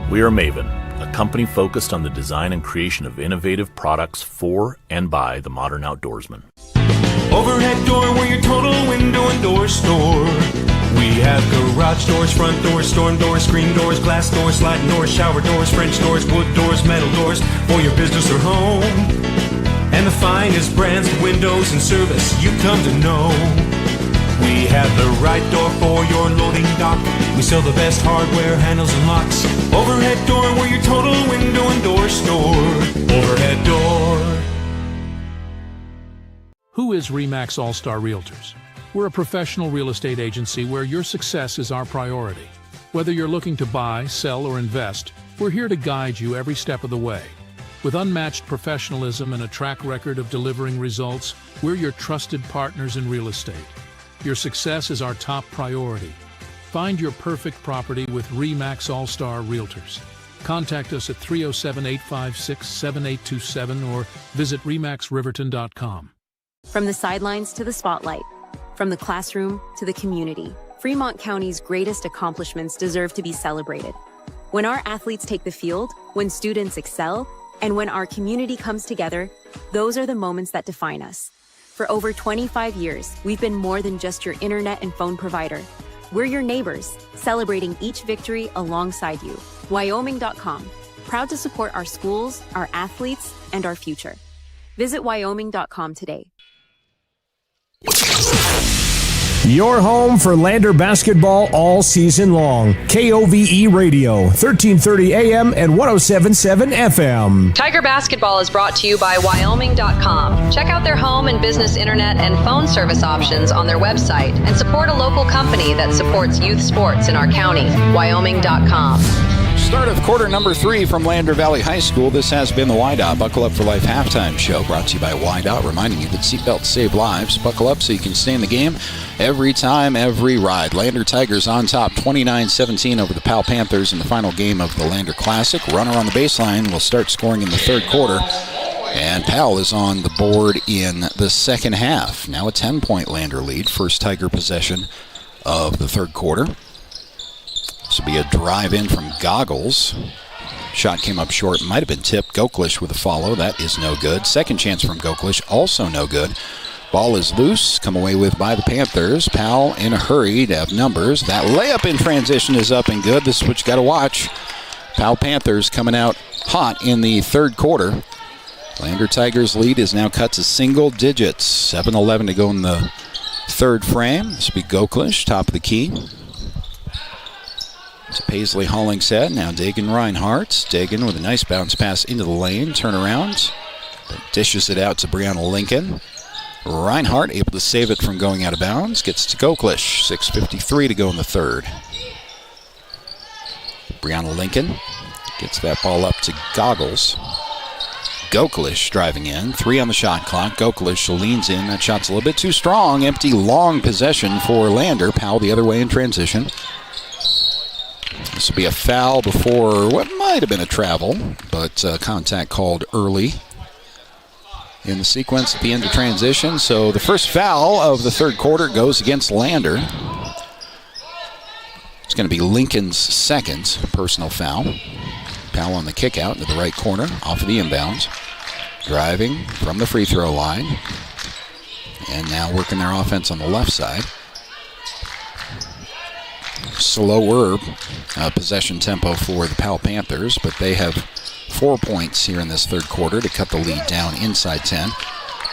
We are Maven, a company focused on the design and creation of innovative products for and by the modern outdoorsman. Overhead door, we're your total window and door store. We have garage doors, front doors, storm doors, screen doors, glass doors, sliding doors, shower doors, French doors, wood doors, metal doors for your business or home. And the finest brands of windows and service you come to know. We have the right door for your loading dock. We sell the best hardware, handles, and locks. Overhead door, we're your total window and door store. Overhead door. Who is RE/MAX All-Star Realtors? We're a professional real estate agency where your success is our priority. Whether you're looking to buy, sell, or invest, we're here to guide you every step of the way. With unmatched professionalism and a track record of delivering results, we're your trusted partners in real estate. Your success is our top priority. Find your perfect property with RE/MAX All-Star Realtors. Contact us at 307-856-7827 or visit remaxriverton.com. From the sidelines to the spotlight, from the classroom to the community, Fremont County's greatest accomplishments deserve to be celebrated. When our athletes take the field, when students excel, and when our community comes together, those are the moments that define us. For over 25 years, we've been more than just your internet and phone provider. We're your neighbors, celebrating each victory alongside you. Wyoming.com, proud to support our schools, our athletes, and our future. Visit Wyoming.com today. Your home for Lander basketball all season long. KOVE Radio, 1330 AM and 107.7 FM. Tiger basketball is brought to you by Wyoming.com. Check out their home and business internet and phone service options on their website and support a local company that supports youth sports in our county. Wyoming.com. Start of quarter number 3 from Lander Valley High School. This has been the WYDOT Buckle Up for Life halftime show, brought to you by WYDOT, reminding you that seatbelts save lives. Buckle up so you can stay in the game every time, every ride. Lander Tigers on top, 29-17 over the Powell Panthers in the final game of the Lander Classic. Runner on the baseline will start scoring in the third quarter, and Powell is on the board in the second half. Now a 10-point Lander lead, first Tiger possession of the third quarter. This will be a drive in from Goggles. Shot came up short. Might have been tipped. Goklish with a follow. That is no good. Second chance from Goklish. Also no good. Ball is loose. Come away with by the Panthers. Powell in a hurry to have numbers. That layup in transition is up and good. This is what you got to watch. Powell Panthers coming out hot in the third quarter. Lander Tigers' lead is now cut to single digits. 7:11 to go in the third frame. This will be Goklish, top of the key. To Paisley Hollingshead. Now Dagan Reinhardt. Dagan with a nice bounce pass into the lane. Turn around. Dishes it out to Brianna Lincoln. Reinhardt able to save it from going out of bounds. Gets to Goklish. 6:53 to go in the third. Brianna Lincoln gets that ball up to Goggles. Goklish driving in. 3 on the shot clock. Goklish leans in. That shot's a little bit too strong. Empty, long possession for Lander. Powell the other way in transition. This will be a foul before what might have been a travel, but contact called early in the sequence at the end of transition. So the first foul of the third quarter goes against Lander. It's going to be Lincoln's second personal foul. Powell on the kick out into the right corner, off of the inbound. Driving from the free throw line. And now working their offense on the left side. Slower possession tempo for the Powell Panthers, but they have 4 points here in this third quarter to cut the lead down inside 10.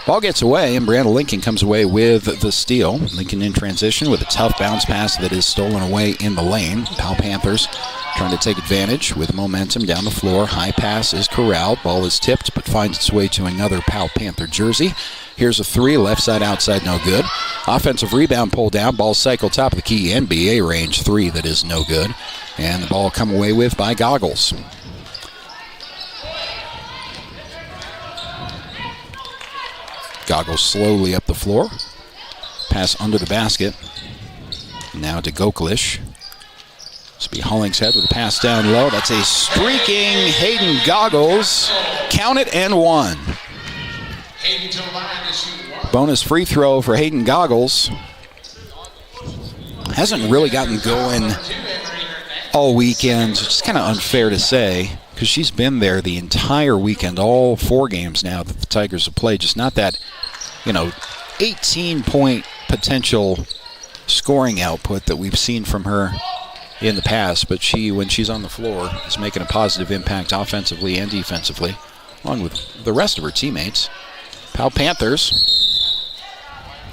Ball gets away, and Brianna Lincoln comes away with the steal. Lincoln in transition with a tough bounce pass that is stolen away in the lane. Powell Panthers trying to take advantage with momentum down the floor. High pass is corralled. Ball is tipped, but finds its way to another Powell Panther jersey. Here's a 3, left side, outside, no good. Offensive rebound pulled down. Ball cycle top of the key, NBA range 3 that is no good. And the ball come away with by Goggles. Goggles slowly up the floor. Pass under the basket. Now to Goklish. This will be Hollingshead with a pass down low. That's a streaking Hayden Goggles. Count it and 1. Bonus free throw for Hayden Goggles. Hasn't really gotten going all weekend. It's kind of unfair to say because she's been there the entire weekend, all 4 games now that the Tigers have played. Just not that, 18-point potential scoring output that we've seen from her in the past. But she, when she's on the floor, is making a positive impact offensively and defensively, along with the rest of her teammates. Powell Panthers,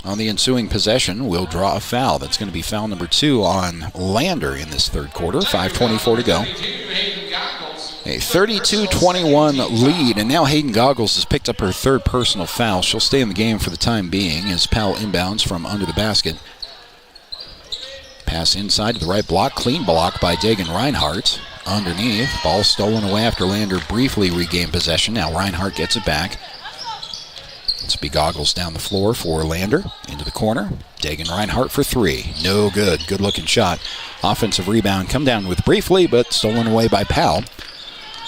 on the ensuing possession, will draw a foul. That's going to be foul number 2 on Lander in this third quarter. 5:24 to go. A 32-21 lead, and now Hayden Goggles has picked up her third personal foul. She'll stay in the game for the time being as Powell inbounds from under the basket. Pass inside to the right block. Clean block by Dagan Reinhardt. Underneath, ball stolen away after Lander briefly regained possession. Now Reinhardt gets it back. This will be Goggles down the floor for Lander. Into the corner. Dagan Reinhardt for 3. No good. Good looking shot. Offensive rebound come down with briefly, but stolen away by Powell.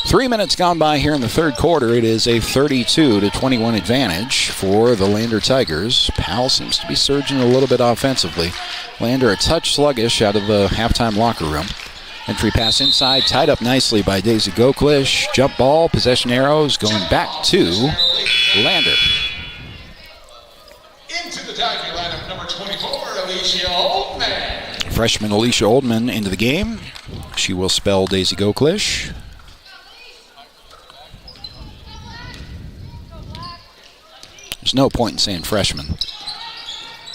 3 minutes gone by here in the third quarter. It is a 32-21 advantage for the Lander Tigers. Powell seems to be surging a little bit offensively. Lander a touch sluggish out of the halftime locker room. Entry pass inside, tied up nicely by Daisy Goklish. Jump ball, possession arrows going back to Lander. Into the Tiger lineup, number 24, Alicia Oldman. Freshman Alicia Oldman into the game. She will spell Daisy Goklish. There's no point in saying freshman,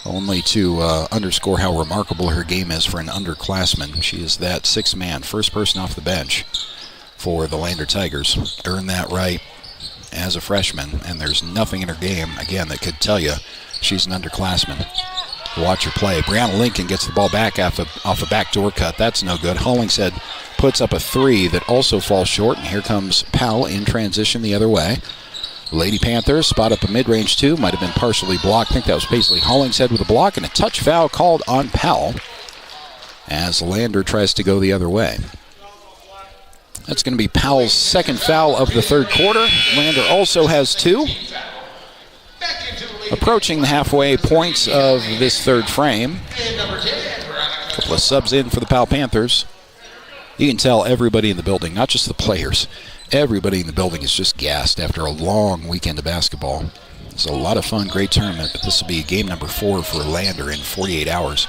only to underscore how remarkable her game is for an underclassman. She is that 6th man, first person off the bench for the Lander Tigers. Earned that right as a freshman, and there's nothing in her game, again, that could tell you she's an underclassman. Watch her play. Brianna Lincoln gets the ball back off a backdoor cut. That's no good. Hollingshead puts up a 3 that also falls short, and here comes Powell in transition the other way. Lady Panthers spot up a mid-range 2. Might have been partially blocked. I think that was Paisley Hollingshead with a block, and a touch foul called on Powell as Lander tries to go the other way. That's going to be Powell's second foul of the third quarter. Lander also has 2. Approaching the halfway points of this third frame. A couple of subs in for the Powell Panthers. You can tell everybody in the building, not just the players, everybody in the building is just gassed after a long weekend of basketball. It's a lot of fun, great tournament, but this will be game number 4 for Lander in 48 hours.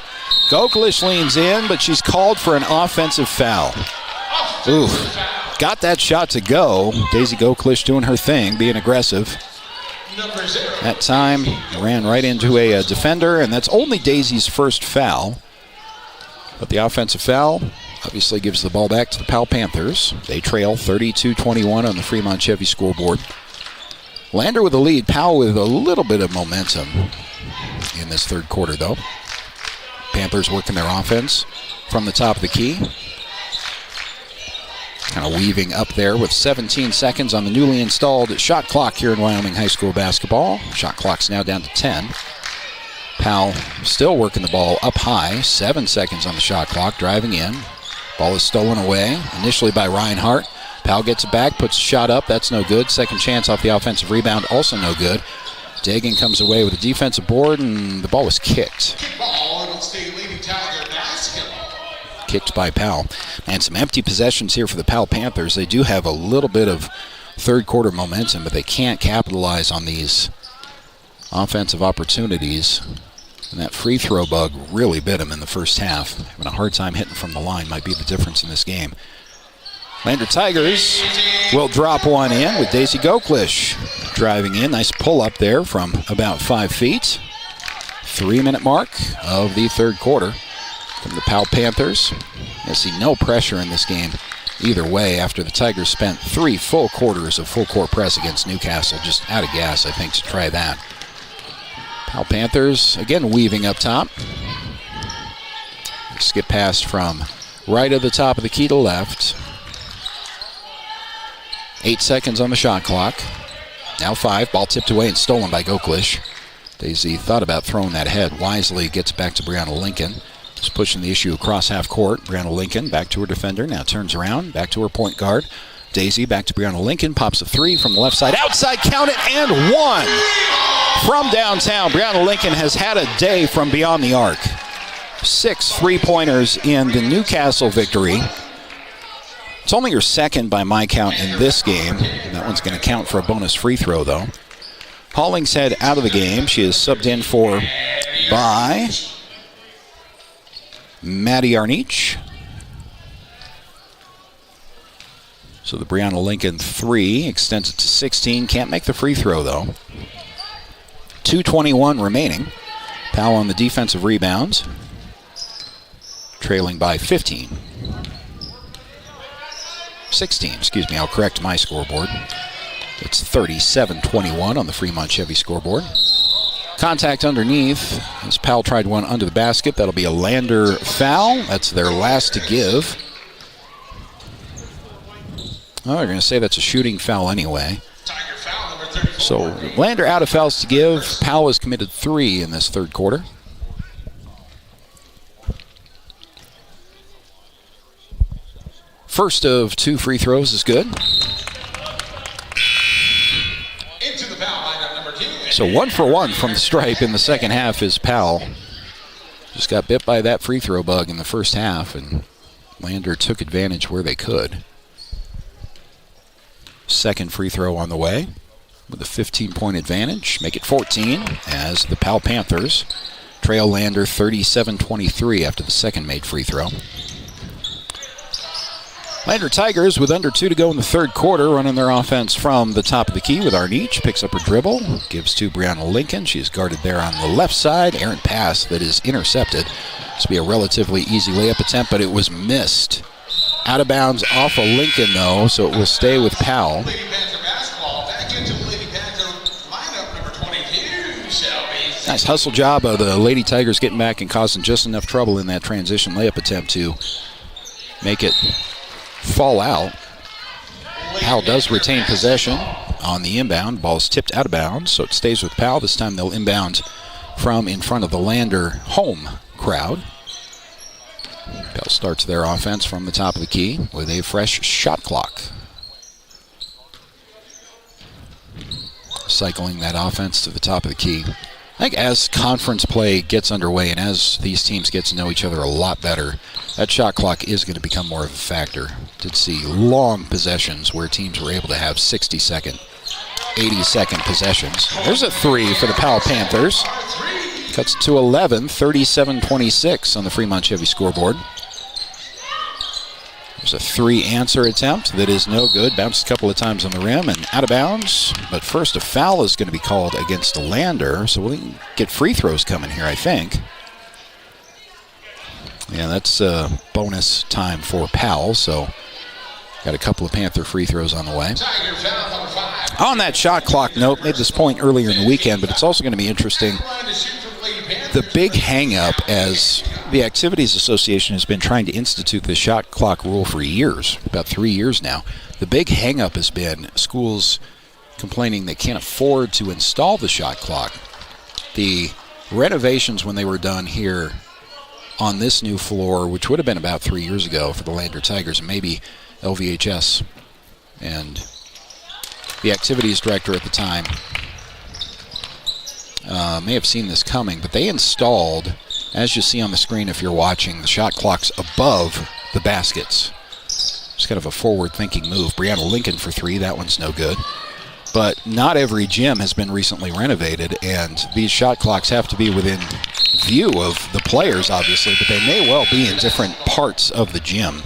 Goklish leans in, but she's called for an offensive foul. Ooh, got that shot to go. Daisy Goklish doing her thing, being aggressive. That time, ran right into a defender, and that's only Daisy's first foul. But the offensive foul obviously gives the ball back to the Powell Panthers. They trail 32-21 on the Fremont Chevy scoreboard. Lander with the lead, Powell with a little bit of momentum in this third quarter, though. Panthers working their offense from the top of the key. Kind of weaving up there with 17 seconds on the newly installed shot clock here in Wyoming High School basketball. Shot clock's now down to 10. Powell still working the ball up high. 7 seconds on the shot clock, driving in. Ball is stolen away, initially by Reinhardt. Powell gets it back, puts a shot up. That's no good. Second chance off the offensive rebound, also no good. Dagan comes away with a defensive board, and the ball was kicked. Kicked by Powell. And some empty possessions here for the Powell Panthers. They do have a little bit of third quarter momentum, but they can't capitalize on these offensive opportunities. And that free throw bug really bit him in the first half. Having a hard time hitting from the line might be the difference in this game. Lander Tigers will drop one in with Daisy Goklish driving in. Nice pull up there from about 5 feet. 3-minute mark of the third quarter from the Powell Panthers. You'll see no pressure in this game either way after the Tigers spent 3 full quarters of full court press against Newcastle. Just out of gas, I think, to try that. Powell Panthers, again, weaving up top. Skip pass from right of the top of the key to left. 8 seconds on the shot clock. Now 5. Ball tipped away and stolen by Goklish. Daisy thought about throwing that ahead. Wisely gets back to Brianna Lincoln. Just pushing the issue across half court. Brianna Lincoln back to her defender. Now turns around. Back to her point guard. Daisy back to Brianna Lincoln. Pops a 3 from the left side. Outside, count it, and 1. From downtown, Brianna Lincoln has had a day from beyond the arc. 6 3-pointers in the Newcastle victory. It's only her second by my count in this game. That one's going to count for a bonus free throw, though. Hollingshead out of the game. She is subbed in for by Maddie Arnich. So the Brianna Lincoln 3 extends it to 16. Can't make the free throw, though. 2:21 remaining. Powell on the defensive rebound. Trailing by 16, excuse me. I'll correct my scoreboard. It's 37-21 on the Fremont Chevy scoreboard. Contact underneath as Powell tried one under the basket. That'll be a Lander foul. That's their last to give. Oh, they're going to say that's a shooting foul anyway. So Lander out of fouls to give. Powell has committed 3 in this third quarter. First of 2 free throws is good. So 1 for 1 from the stripe in the second half is Powell. Just got bit by that free throw bug in the first half, and Lander took advantage where they could. Second free throw on the way with a 15-point advantage. Make it 14 as the Powell Panthers trail Lander 37-23 after the second made free throw. Lander Tigers with under 2 to go in the third quarter, running their offense from the top of the key with Arnich. Picks up her dribble, gives to Brianna Lincoln. She's guarded there on the left side. Errant pass that is intercepted. This will be a relatively easy layup attempt, but it was missed. Out of bounds off of Lincoln, though, so it will stay with Powell. Nice hustle job of the Lady Tigers getting back and causing just enough trouble in that transition layup attempt to make it fall out. Powell does retain possession on the inbound. Ball's tipped out of bounds, so it stays with Powell. This time they'll inbound from in front of the Lander home crowd. Powell starts their offense from the top of the key with a fresh shot clock. Cycling that offense to the top of the key I think as conference play gets underway and as these teams get to know each other a lot better, that shot clock is going to become more of a factor. Did see long possessions where teams were able to have 60-second, 80-second possessions. There's a 3 for the Powell Panthers. Cuts to 11, 37-26 on the Fremont Chevy scoreboard. There's a 3-answer attempt that is no good. Bounced a couple of times on the rim and out of bounds. But first, a foul is going to be called against Lander, so we'll get free throws coming here, I think. Yeah, that's bonus time for Powell, so got a couple of Panther free throws on the way. On that shot clock note, made this point earlier in the weekend, but it's also going to be interesting. The big hang-up, as the Activities Association has been trying to institute the shot clock rule for years, about 3 years now, the big hang-up has been schools complaining they can't afford to install the shot clock. The renovations when they were done here on this new floor, which would have been about 3 years ago for the Lander Tigers, and maybe LVHS and the activities director at the time may have seen this coming, but they installed, as you see on the screen if you're watching, the shot clocks above the baskets. It's kind of a forward-thinking move. Brianna Lincoln for 3, that one's no good. But not every gym has been recently renovated, and these shot clocks have to be within view of the players, obviously, but they may well be in different parts of the gym.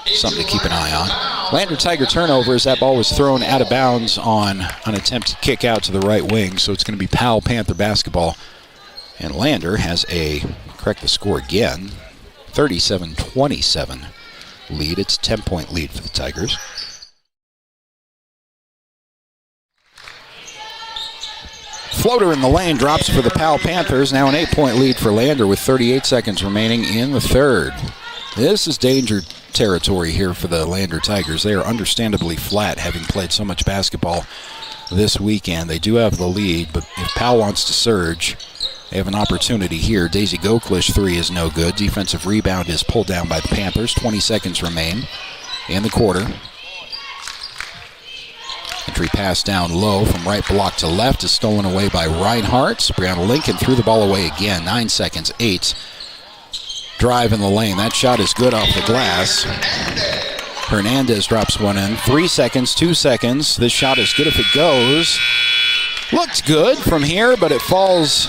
Something to keep an eye on. Lander Tiger turnover as that ball was thrown out of bounds on an attempt to kick out to the right wing, so it's going to be Powell Panther basketball. And Lander has correct the score again, 37-27 lead. It's a 10-point lead for the Tigers. Floater in the lane drops for the Powell Panthers. Now an 8-point lead for Lander with 38 seconds remaining in the third. This is danger territory here for the Lander Tigers. They are understandably flat, having played so much basketball this weekend. They do have the lead, but if Powell wants to surge, they have an opportunity here. Daisy Goklish 3 is no good. Defensive rebound is pulled down by the Panthers. 20 seconds remain in the quarter. Entry pass down low from right block to left is stolen away by Reinhardt. Brianna Lincoln threw the ball away again. 9 seconds, 8. Drive in the lane. That shot is good off the glass. Hernandez drops one in. 3 seconds, 2 seconds. This shot is good if it goes. Looks good from here, but it falls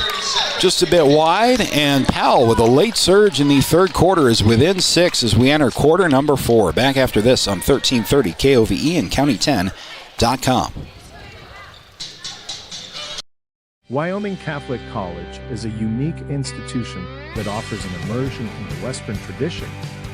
just a bit wide. And Powell with a late surge in the third quarter is within 6 as we enter quarter number 4. Back after this on 1330 KOVE and County10.com. Wyoming Catholic College is a unique institution that offers an immersion in the Western tradition,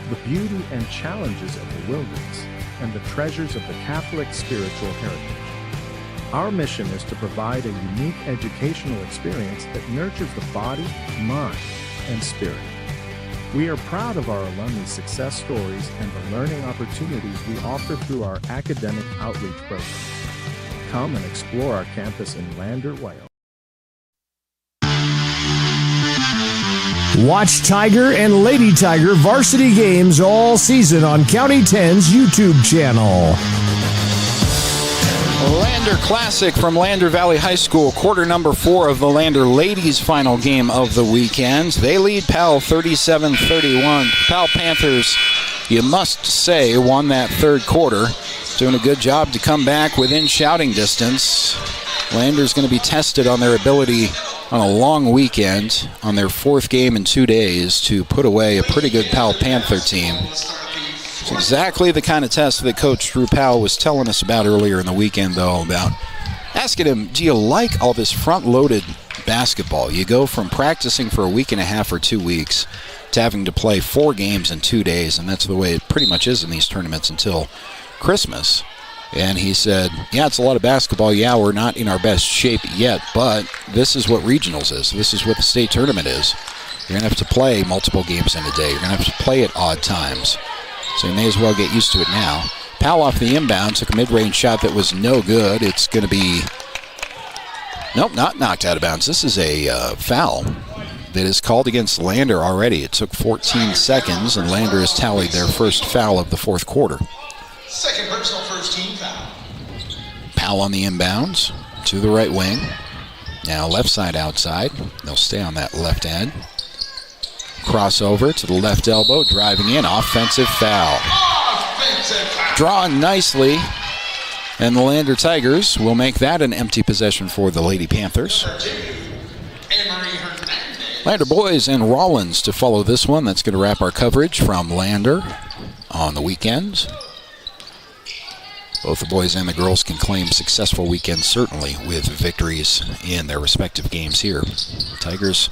the beauty and challenges of the wilderness, and the treasures of the Catholic spiritual heritage. Our mission is to provide a unique educational experience that nurtures the body, mind, and spirit. We are proud of our alumni success stories and the learning opportunities we offer through our academic outreach program. Come and explore our campus in Lander, Wyoming. Watch Tiger and Lady Tiger varsity games all season on County 10's YouTube channel. Lander Classic from Lander Valley High School, quarter number 4 of the Lander ladies' final game of the weekend. They lead Powell 37-31. Powell Panthers, you must say, won that third quarter. Doing a good job to come back within shouting distance. Lander's going to be tested on their ability on a long weekend, on their 4th game in 2 days, to put away a pretty good Powell Panther team. It's exactly the kind of test that Coach Drew Powell was telling us about earlier in the weekend, though, about asking him, do you like all this front-loaded basketball? You go from practicing for a week and a half or 2 weeks to having to play 4 games in 2 days, and that's the way it pretty much is in these tournaments until Christmas. And he said, yeah, it's a lot of basketball. Yeah, we're not in our best shape yet, but this is what regionals is. This is what the state tournament is. You're going to have to play multiple games in a day. You're going to have to play at odd times. So you may as well get used to it now. Powell off the inbound, took a mid-range shot that was no good. It's going to be, nope, not knocked out of bounds. This is a foul that is called against Lander already. It took 14 seconds, and Lander has tallied their first foul of the fourth quarter. Second personal, first team foul. Powell on the inbounds to the right wing. Now left side outside. They'll stay on that left end. Crossover to the left elbow, driving in, offensive foul. Drawn nicely, and the Lander Tigers will make that an empty possession for the Lady Panthers. Lander boys and Rawlins to follow this one. That's going to wrap our coverage from Lander on the weekends. Both the boys and the girls can claim successful weekends, certainly, with victories in their respective games here. Tigers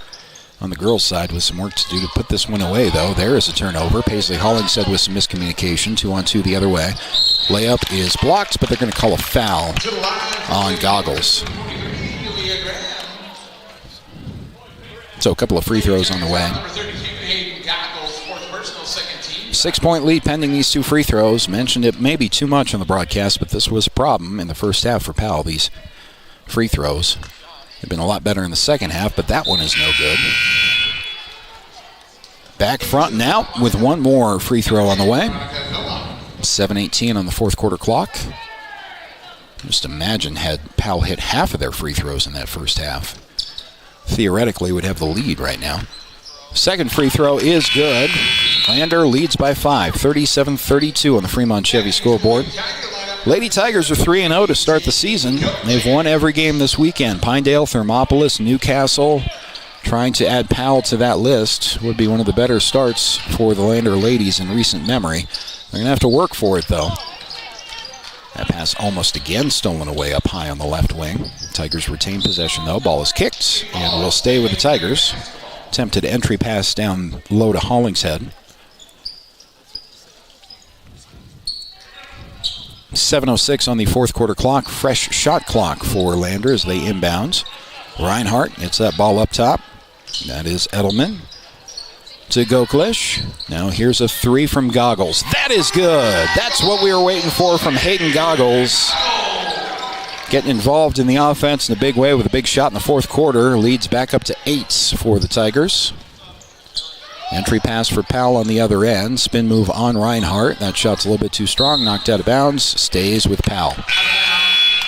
on the girls' side with some work to do to put this one away, though. There is a turnover. Paisley Hollingshead with some miscommunication. 2-on-2 the other way. Layup is blocked, but they're going to call a foul on Goggles. So a couple of free throws on the way. 6-point lead pending these two free throws. Mentioned it may be too much on the broadcast, but this was a problem in the first half for Powell. These free throws have been a lot better in the second half, but that one is no good. Back front now with one more free throw on the way. 7:18 on the fourth quarter clock. Just imagine had Powell hit half of their free throws in that first half. Theoretically would have the lead right now. Second free throw is good. Lander leads by 5, 37-32 on the Fremont Chevy scoreboard. Lady Tigers are 3-0 to start the season. They've won every game this weekend. Pinedale, Thermopolis, Newcastle. Trying to add Powell to that list would be one of the better starts for the Lander ladies in recent memory. They're going to have to work for it, though. That pass almost again stolen away up high on the left wing. Tigers retain possession, though. Ball is kicked and will stay with the Tigers. Attempted entry pass down low to Hollingshead. 7:06 on the fourth quarter clock. Fresh shot clock for Lander as they inbound. Reinhardt gets that ball up top. That is Edelman to Goklish. Now here's a three from Goggles. That is good. That's what we were waiting for from Hayden Goggles. Getting involved in the offense in a big way with a big shot in the fourth quarter. Leads back up to 8 for the Tigers. Entry pass for Powell on the other end. Spin move on Reinhardt. That shot's a little bit too strong. Knocked out of bounds. Stays with Powell.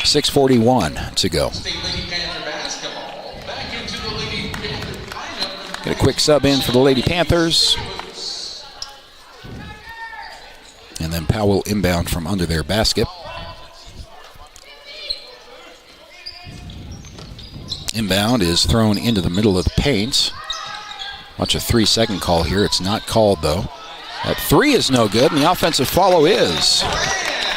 6:41 to go. Get a quick sub in for the Lady Panthers. And then Powell inbound from under their basket. Inbound is thrown into the middle of the paint. Watch a 3-second call here. It's not called, though. That three is no good, and the offensive follow is.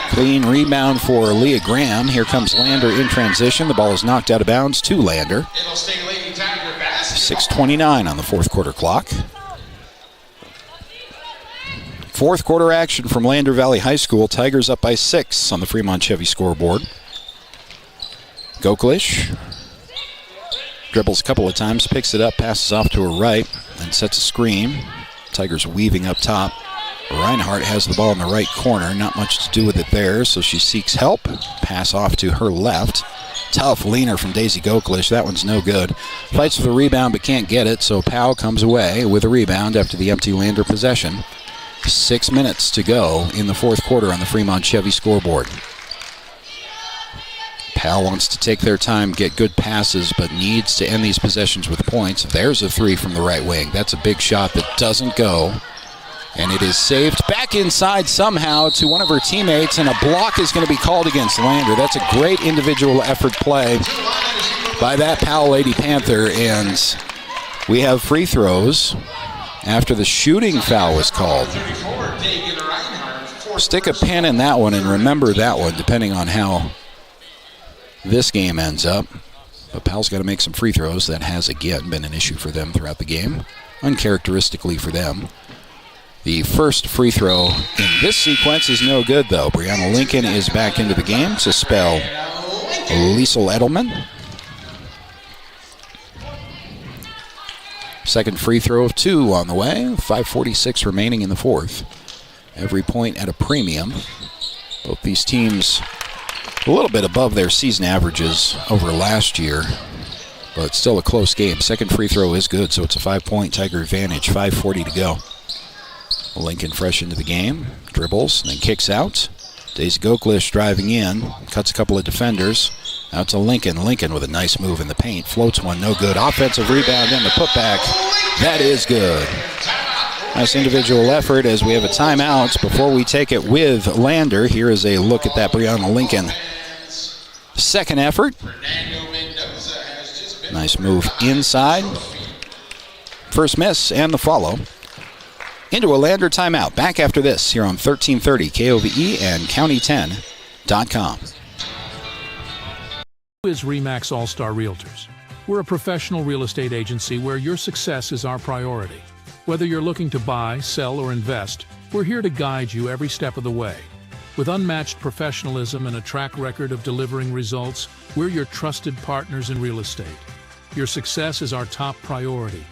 Clean rebound for Leah Graham. Here comes Lander in transition. The ball is knocked out of bounds to Lander. 6:29 on the fourth quarter clock. Fourth quarter action from Lander Valley High School. Tigers up by 6 on the Fremont Chevy scoreboard. Goklish dribbles a couple of times, picks it up, passes off to her right, and sets a screen. Tigers weaving up top. Reinhardt has the ball in the right corner. Not much to do with it there, so she seeks help. Pass off to her left. Tough leaner from Daisy Goklish. That one's no good. Fights for the rebound but can't get it, so Powell comes away with a rebound after the empty Lander possession. 6 minutes to go in the fourth quarter on the Fremont Chevy scoreboard. Powell wants to take their time, get good passes, but needs to end these possessions with points. There's a three from the right wing. That's a big shot that doesn't go. And it is saved back inside somehow to one of her teammates, and a block is going to be called against Lander. That's a great individual effort play by that Powell Lady Panther, and we have free throws after the shooting foul was called. Stick a pin in that one and remember that one, depending on how this game ends up. But Powell's got to make some free throws. That has, again, been an issue for them throughout the game, uncharacteristically for them. The first free throw in this sequence is no good, though. Brianna Lincoln is back into the game to spell Liesel Edelman. Second free throw of 2 on the way. 5:46 remaining in the fourth. Every point at a premium. Both these teams a little bit above their season averages over last year, but still a close game. Second free throw is good, so it's a 5-point Tiger advantage. 5:40 to go. Lincoln fresh into the game, dribbles, then kicks out. Daisy Goklish driving in, cuts a couple of defenders. Out to Lincoln. Lincoln with a nice move in the paint. Floats one, no good. Offensive rebound and the putback. That is good. Nice individual effort as we have a timeout. Before we take it with Lander, here is a look at that Brianna Lincoln second effort. Nice move inside. First miss and the follow. Into a Lander timeout. Back after this here on 1330 KOVE and County10.com. Is RE/MAX All-Star Realtors. We're a professional real estate agency where your success is our priority. Whether you're looking to buy, sell, or invest, we're here to guide you every step of the way. With unmatched professionalism and a track record of delivering results, we're your trusted partners in real estate. Your success is our top priority.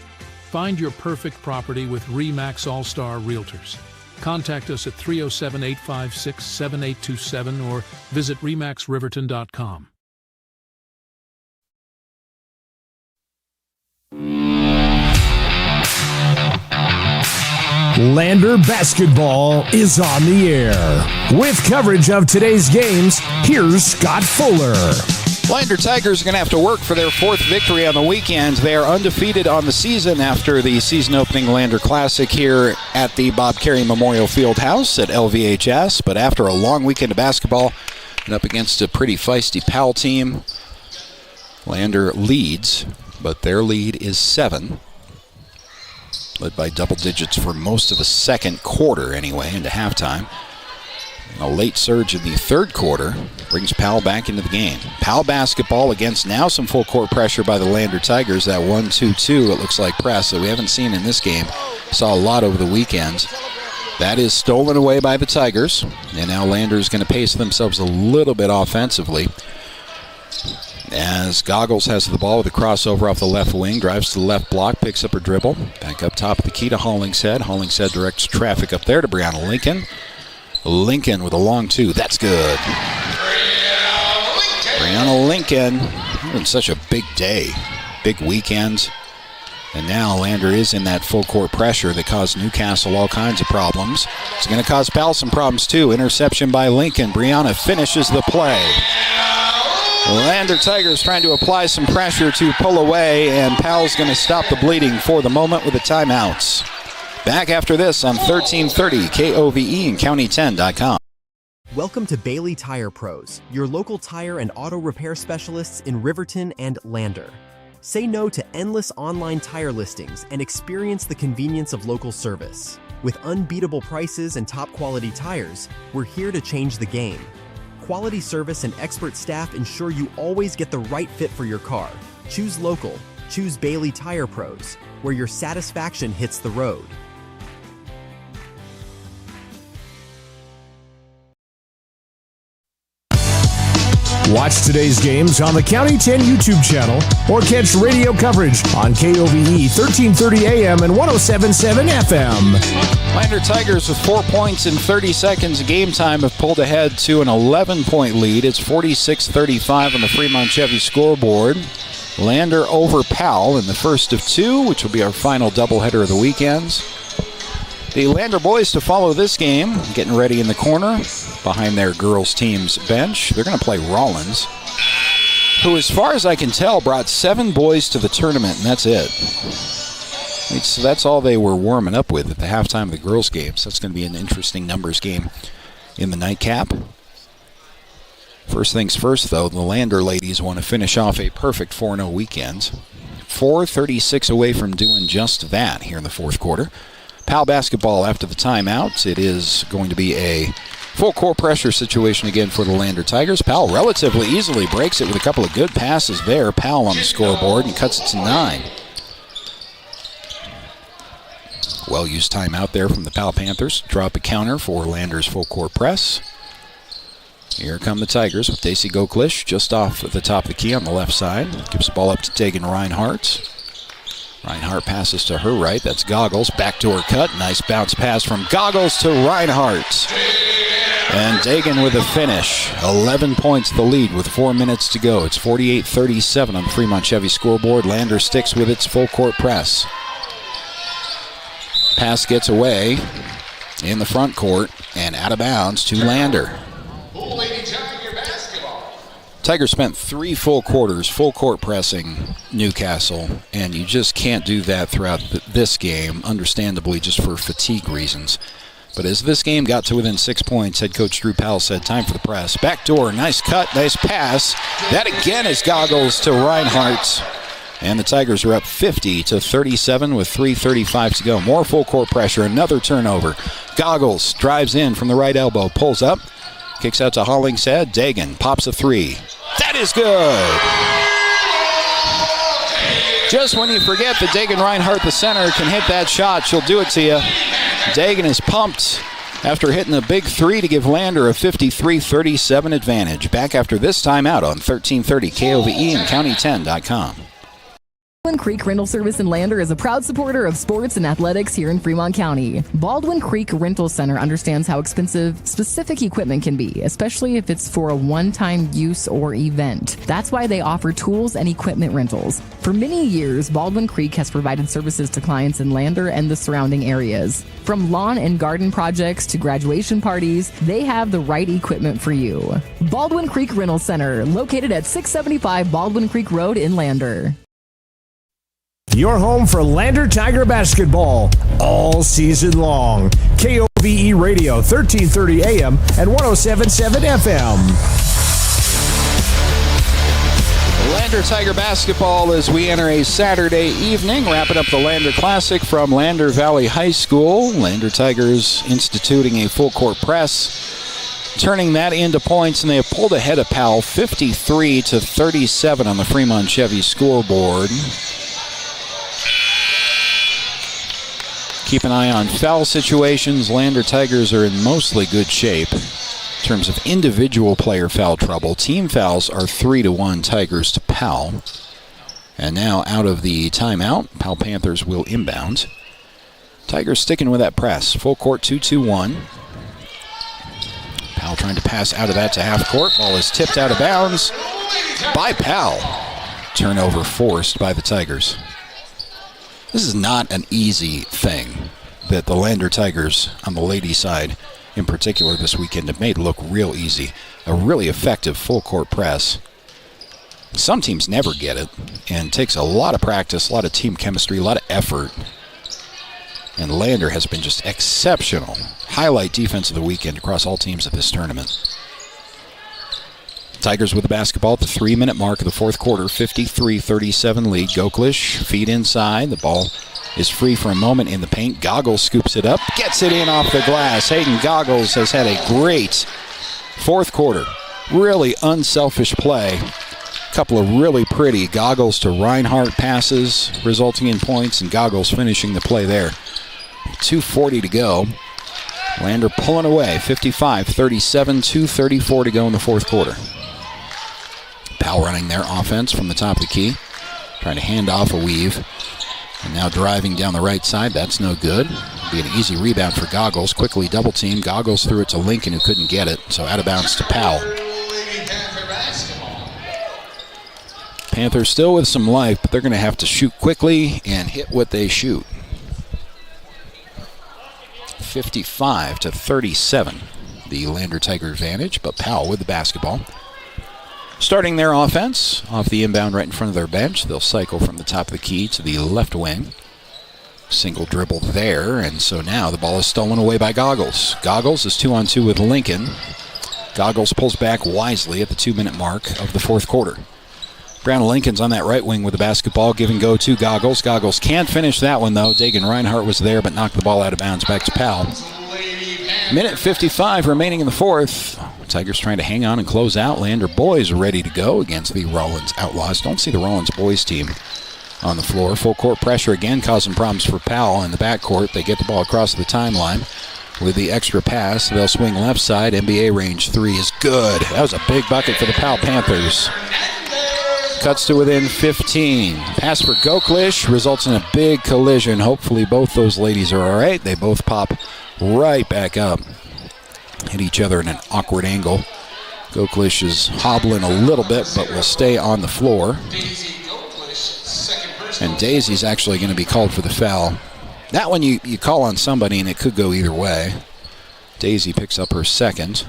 Find your perfect property with RE/MAX All-Star Realtors. Contact us at 307-856-7827 or visit remaxriverton.com. Lander basketball is on the air. With coverage of today's games, here's Scott Fuller. Lander Tigers are going to have to work for their fourth victory on the weekend. They are undefeated on the season after the season-opening Lander Classic here at the Bob Carey Memorial Fieldhouse at LVHS. But after a long weekend of basketball and up against a pretty feisty Powell team, Lander leads, but their lead is 7. Led by double digits for most of the second quarter anyway, into halftime. A late surge in the third quarter brings Powell back into the game. Powell basketball against now some full court pressure by the Lander Tigers. That 1-2-2, it looks like press that we haven't seen in this game. Saw a lot over the weekend. That is stolen away by the Tigers. And now Lander's going to pace themselves a little bit offensively. As Goggles has the ball with a crossover off the left wing, drives to the left block, picks up her dribble. Back up top of the key to Hollingshead. Hollingshead directs traffic up there to Brianna Lincoln. Lincoln with a long two. That's good. Brianna Lincoln having such a big day, big weekend. And now Lander is in that full court pressure that caused Newcastle all kinds of problems. It's going to cause Powell some problems too. Interception by Lincoln. Brianna finishes the play. Lander Tigers trying to apply some pressure to pull away, and Powell's going to stop the bleeding for the moment with the timeouts. Back after this on 1330 KOVE and County10.com. Welcome to Bailey Tire Pros, your local tire and auto repair specialists in Riverton and Lander. Say no to endless online tire listings and experience the convenience of local service. With unbeatable prices and top quality tires, we're here to change the game. Quality service and expert staff ensure you always get the right fit for your car. Choose local. Choose Bailey Tire Pros, where your satisfaction hits the road. Watch today's games on the County 10 YouTube channel or catch radio coverage on KOVE 1330 AM and 107.7 FM. Lander Tigers with 4 points in 30 seconds of game time have pulled ahead to an 11-point lead. It's 46-35 on the Fremont Chevy scoreboard. Lander over Powell in the first of two, which will be our final doubleheader of the weekends. The Lander boys to follow this game, getting ready in the corner behind their girls' team's bench. They're going to play Rawlins, who, as far as I can tell, brought 7 boys to the tournament, and that's it. So that's all they were warming up with at the halftime of the girls' games. That's going to be an interesting numbers game in the nightcap. First things first, though, the Lander ladies want to finish off a perfect 4-0 weekend. 4:36 away from doing just that here in the fourth quarter. Powell basketball after the timeout. It is going to be a full court pressure situation again for the Lander Tigers. Powell relatively easily breaks it with a couple of good passes there. Powell on the scoreboard and cuts it to 9. Well-used timeout there from the Powell Panthers. Drop a counter for Lander's full court press. Here come the Tigers with Daisy Goklish just off the top of the key on the left side. Gives the ball up to Tegan Reinhardt. Reinhardt passes to her right. That's Goggles. Backdoor cut. Nice bounce pass from Goggles to Reinhardt. And Dagan with a finish. 11 points the lead with 4 minutes to go. It's 48-37 on the Fremont Chevy scoreboard. Lander sticks with its full court press. Pass gets away in the front court and out of bounds to Lander. Tigers spent 3 full quarters, full court pressing Newcastle, and you just can't do that throughout this game, understandably just for fatigue reasons. But as this game got to within 6 points, head coach Drew Powell said, time for the press. Backdoor, nice cut, nice pass. That again is Goggles to Reinhardt. And the Tigers are up 50-37 with 3:35 to go. More full court pressure, another turnover. Goggles drives in from the right elbow, pulls up, kicks out to Hollingshead. Dagan pops a 3. That is good. Just when you forget that Dagan Reinhardt, the center, can hit that shot, she'll do it to you. Dagan is pumped after hitting a big 3 to give Lander a 53-37 advantage. Back after this timeout on 1330 KOVE and County10.com. Baldwin Creek Rental Service in Lander is a proud supporter of sports and athletics here in Fremont County. Baldwin Creek Rental Center understands how expensive specific equipment can be, especially if it's for a one-time use or event. That's why they offer tools and equipment rentals. For many years, Baldwin Creek has provided services to clients in Lander and the surrounding areas. From lawn and garden projects to graduation parties, they have the right equipment for you. Baldwin Creek Rental Center, located at 675 Baldwin Creek Road in Lander. Your home for Lander Tiger basketball all season long. KOVE Radio, 1330 AM and 107.7 FM. Lander Tiger basketball as we enter a Saturday evening, wrapping up the Lander Classic from Lander Valley High School. Lander Tigers instituting a full court press, turning that into points, and they have pulled ahead of Powell 53-37 on the Fremont Chevy scoreboard. Keep an eye on foul situations. Lander Tigers are in mostly good shape in terms of individual player foul trouble. Team fouls are 3-1 Tigers to Powell. And now out of the timeout, Powell Panthers will inbound. Tigers sticking with that press. Full court 2-2-1. Powell trying to pass out of that to half court. Ball is tipped out of bounds by Powell. Turnover forced by the Tigers. This is not an easy thing that the Lander Tigers on the ladies' side in particular this weekend have made look real easy. A really effective full court press. Some teams never get it, and it takes a lot of practice, a lot of team chemistry, a lot of effort. And Lander has been just exceptional. Highlight defense of the weekend across all teams at this tournament. Tigers with the basketball at the 3-minute mark of the fourth quarter, 53-37 lead. Goklish, feet inside. The ball is free for a moment in the paint. Goggles scoops it up, gets it in off the glass. Hayden Goggles has had a great fourth quarter. Really unselfish play. A couple of really pretty Goggles to Reinhardt passes, resulting in points, and Goggles finishing the play there. 2:40 to go. Lander pulling away, 55-37, 2:34 to go in the fourth quarter. Powell running their offense from the top of the key, trying to hand off a weave. And now driving down the right side, that's no good. It'll be an easy rebound for Goggles. Quickly double team. Goggles threw it to Lincoln, who couldn't get it. So out of bounds to Powell. Panthers still with some life, but they're going to have to shoot quickly and hit what they shoot. 55-37, the Lander Tiger advantage, but Powell with the basketball. Starting their offense off the inbound right in front of their bench. They'll cycle from the top of the key to the left wing. Single dribble there, and so now the ball is stolen away by Goggles. Goggles is 2-on-2 with Lincoln. Goggles pulls back wisely at the 2-minute mark of the fourth quarter. Brown Lincoln's on that right wing with the basketball. Give and go to Goggles. Goggles can't finish that one, though. Dagan Reinhardt was there, but knocked the ball out of bounds back to Powell. Minute 55 remaining in the fourth. Tigers trying to hang on and close out. Lander boys ready to go against the Rawlins Outlaws. Don't see the Rawlins boys team on the floor. Full court pressure again causing problems for Powell in the backcourt. They get the ball across the timeline with the extra pass. They'll swing left side. NBA range 3 is good. That was a big bucket for the Powell Panthers. Cuts to within 15. Pass for Goklish results in a big collision. Hopefully both those ladies are all right. They both pop right back up. Hit each other in an awkward angle. Goklish is hobbling a little bit, but will stay on the floor. And Daisy's actually going to be called for the foul. That one you call on somebody and it could go either way. Daisy picks up her second.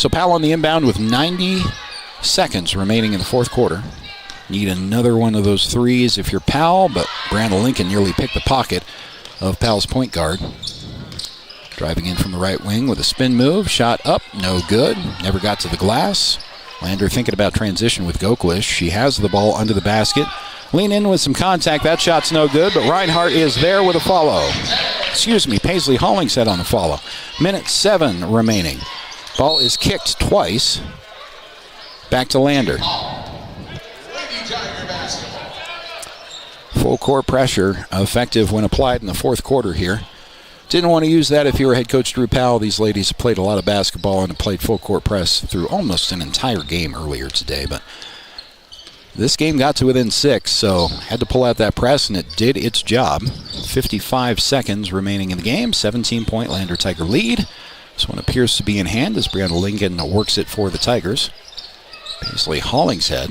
So Powell on the inbound with 90 seconds remaining in the fourth quarter. Need another one of those threes if you're Powell, but Brandon Lincoln nearly picked the pocket of Powell's point guard. Driving in from the right wing with a spin move. Shot up, no good. Never got to the glass. Lander thinking about transition with Goklish. She has the ball under the basket. Lean in with some contact. That shot's no good, but Reinhardt is there with a follow. Paisley Hollingshead on the follow. Minute 7 remaining. Ball is kicked twice. Back to Lander. Full court pressure, effective when applied in the fourth quarter here. Didn't want to use that if you were head coach Drew Powell. These ladies have played a lot of basketball and have played full court press through almost an entire game earlier today. But this game got to within 6, so had to pull out that press, and it did its job. 55 seconds remaining in the game. 17-point Lander Tiger lead. This one appears to be in hand as Brianna Lincoln works it for the Tigers. Paisley Hollingshead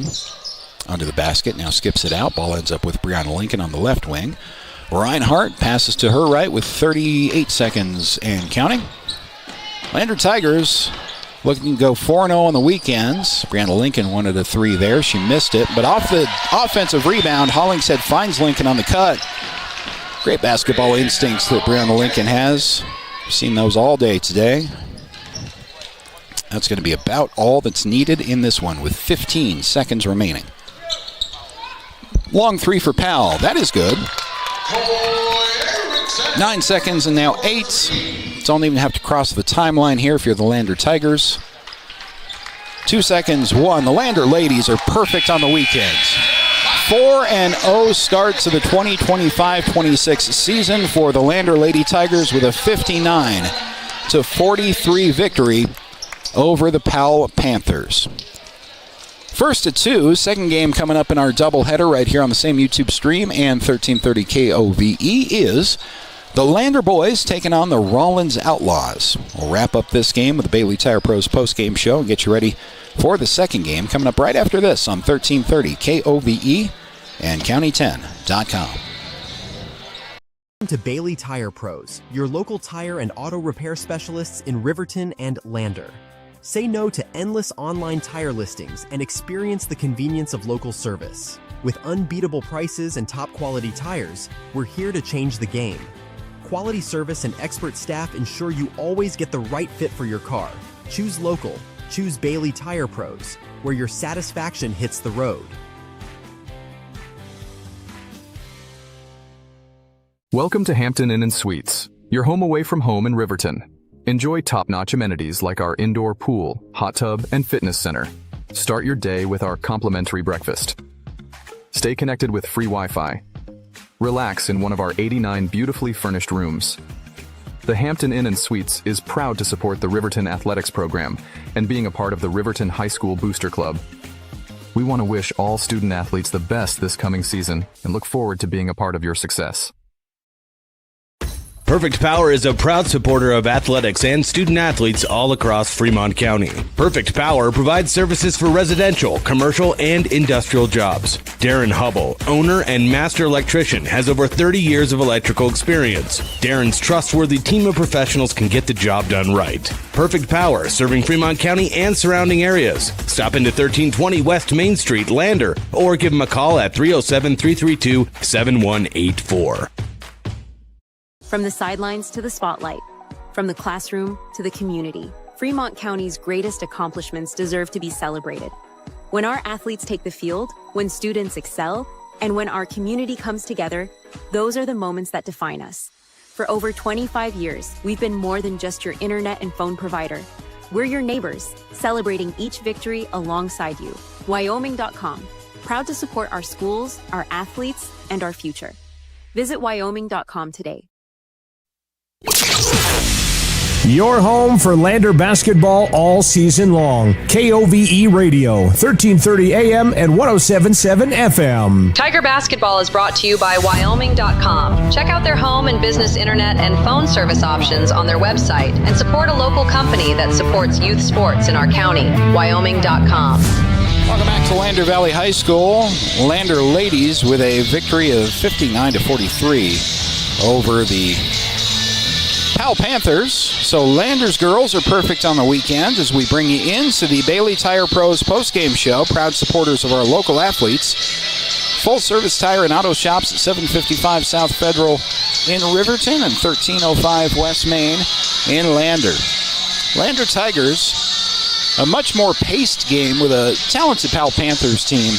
under the basket, now skips it out. Ball ends up with Brianna Lincoln on the left wing. Reinhardt passes to her right with 38 seconds and counting. Lander Tigers looking to go 4-0 on the weekends. Brianna Lincoln wanted a 3 there. She missed it, but off the offensive rebound, Hollingshead finds Lincoln on the cut. Great basketball instincts that Brianna Lincoln has. We've seen those all day today. That's going to be about all that's needed in this one with 15 seconds remaining. Long 3 for Powell. That is good. 9 seconds and now 8. Don't even have to cross the timeline here if you're the Lander Tigers. 2 seconds, 1. The Lander ladies are perfect on the weekends. 4-0 start to the 2025-26 season for the Lander Lady Tigers with a 59-43 victory over the Powell Panthers. First at 2, second game coming up in our doubleheader right here on the same YouTube stream and 1330 KOVE is the Lander boys taking on the Rawlins Outlaws. We'll wrap up this game with the Bailey Tire Pros post-game show and get you ready for the second game coming up right after this on 1330 KOVE and county10.com. To Bailey Tire Pros, your local tire and auto repair specialists in Riverton and Lander. Say no to endless online tire listings and experience the convenience of local service. With unbeatable prices and top quality tires, we're here to change the game. Quality service and expert staff ensure you always get the right fit for your car. Choose local. Choose Bailey Tire Pros, where your satisfaction hits the road. Welcome to Hampton Inn & Suites, your home away from home in Riverton. Enjoy top-notch amenities like our indoor pool, hot tub, and fitness center. Start your day with our complimentary breakfast. Stay connected with free Wi-Fi. Relax in one of our 89 beautifully furnished rooms. The Hampton Inn & Suites is proud to support the Riverton Athletics Program and being a part of the Riverton High School Booster Club. We want to wish all student athletes the best this coming season and look forward to being a part of your success. Perfect Power is a proud supporter of athletics and student athletes all across Fremont County. Perfect Power provides services for residential, commercial, and industrial jobs. Darren Hubble, owner and master electrician, has over 30 years of electrical experience. Darren's trustworthy team of professionals can get the job done right. Perfect Power, serving Fremont County and surrounding areas. Stop into 1320 West Main Street, Lander, or give him a call at 307-332-7184. From the sidelines to the spotlight, from the classroom to the community, Fremont County's greatest accomplishments deserve to be celebrated. When our athletes take the field, when students excel, and when our community comes together, those are the moments that define us. For over 25 years, we've been more than just your internet and phone provider. We're your neighbors, celebrating each victory alongside you. Wyoming.com, proud to support our schools, our athletes, and our future. Visit Wyoming.com today. Your home for Lander basketball all season long. KOVE Radio, 1330 AM and 107.7 FM. Tiger Basketball is brought to you by Wyoming.com. Check out their home and business internet and phone service options on their website and support a local company that supports youth sports in our county. Wyoming.com. Welcome back to Lander Valley High School. Lander ladies with a victory of 59-43 over the Powell Panthers. So Landers girls are perfect on the weekend as we bring you into the Bailey Tire Pros postgame show. Proud supporters of our local athletes. Full-service tire and auto shops at 755 South Federal in Riverton and 1305 West Main in Lander. Lander Tigers, a much more paced game with a talented Powell Panthers team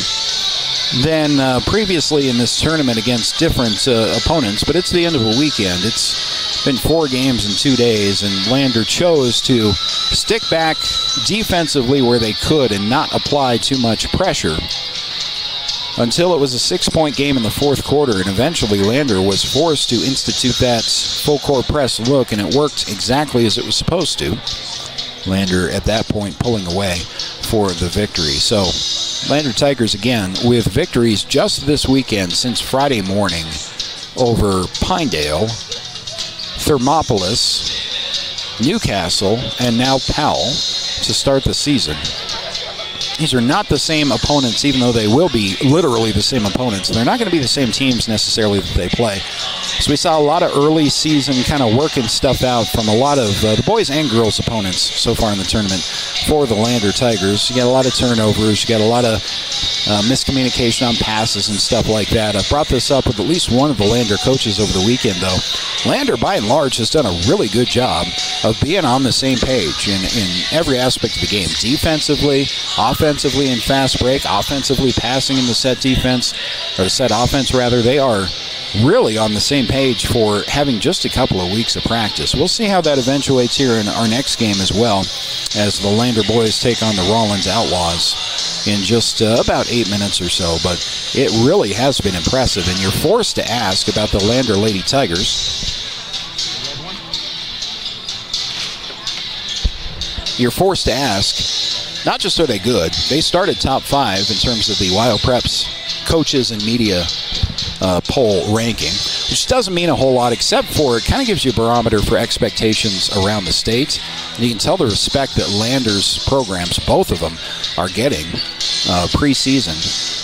than previously in this tournament against different opponents, but it's the end of a weekend. It's been 4 games in 2 days, and Lander chose to stick back defensively where they could and not apply too much pressure until it was a 6-point game in the fourth quarter, and eventually Lander was forced to institute that full-court press look, and it worked exactly as it was supposed to. Lander at that point pulling away for the victory. So Lander Tigers again with victories just this weekend since Friday morning over Pinedale, Thermopolis, Newcastle, and now Powell to start the season. These are not the same opponents, even though they will be literally the same opponents. They're not going to be the same teams necessarily that they play. So we saw a lot of early season kind of working stuff out from a lot of the boys and girls opponents so far in the tournament for the Lander Tigers. You got a lot of turnovers. You got a lot of miscommunication on passes and stuff like that. I brought this up with at least one of the Lander coaches over the weekend, though. Lander, by and large, has done a really good job of being on the same page in every aspect of the game. Defensively, offensively in fast break, offensively passing in the set defense, or set offense rather. They are really on the same page for having just a couple of weeks of practice. We'll see how that eventuates here in our next game as well, as the Lander boys take on the Rawlins Outlaws in just about 8 minutes or so. But it really has been impressive, and you're forced to ask about the Lander Lady Tigers. You're forced to ask, not just are they good, they started top 5 in terms of the WyoPreps coaches and media poll ranking, which doesn't mean a whole lot, except for it kind of gives you a barometer for expectations around the state. And you can tell the respect that Lander's programs, both of them, are getting preseason,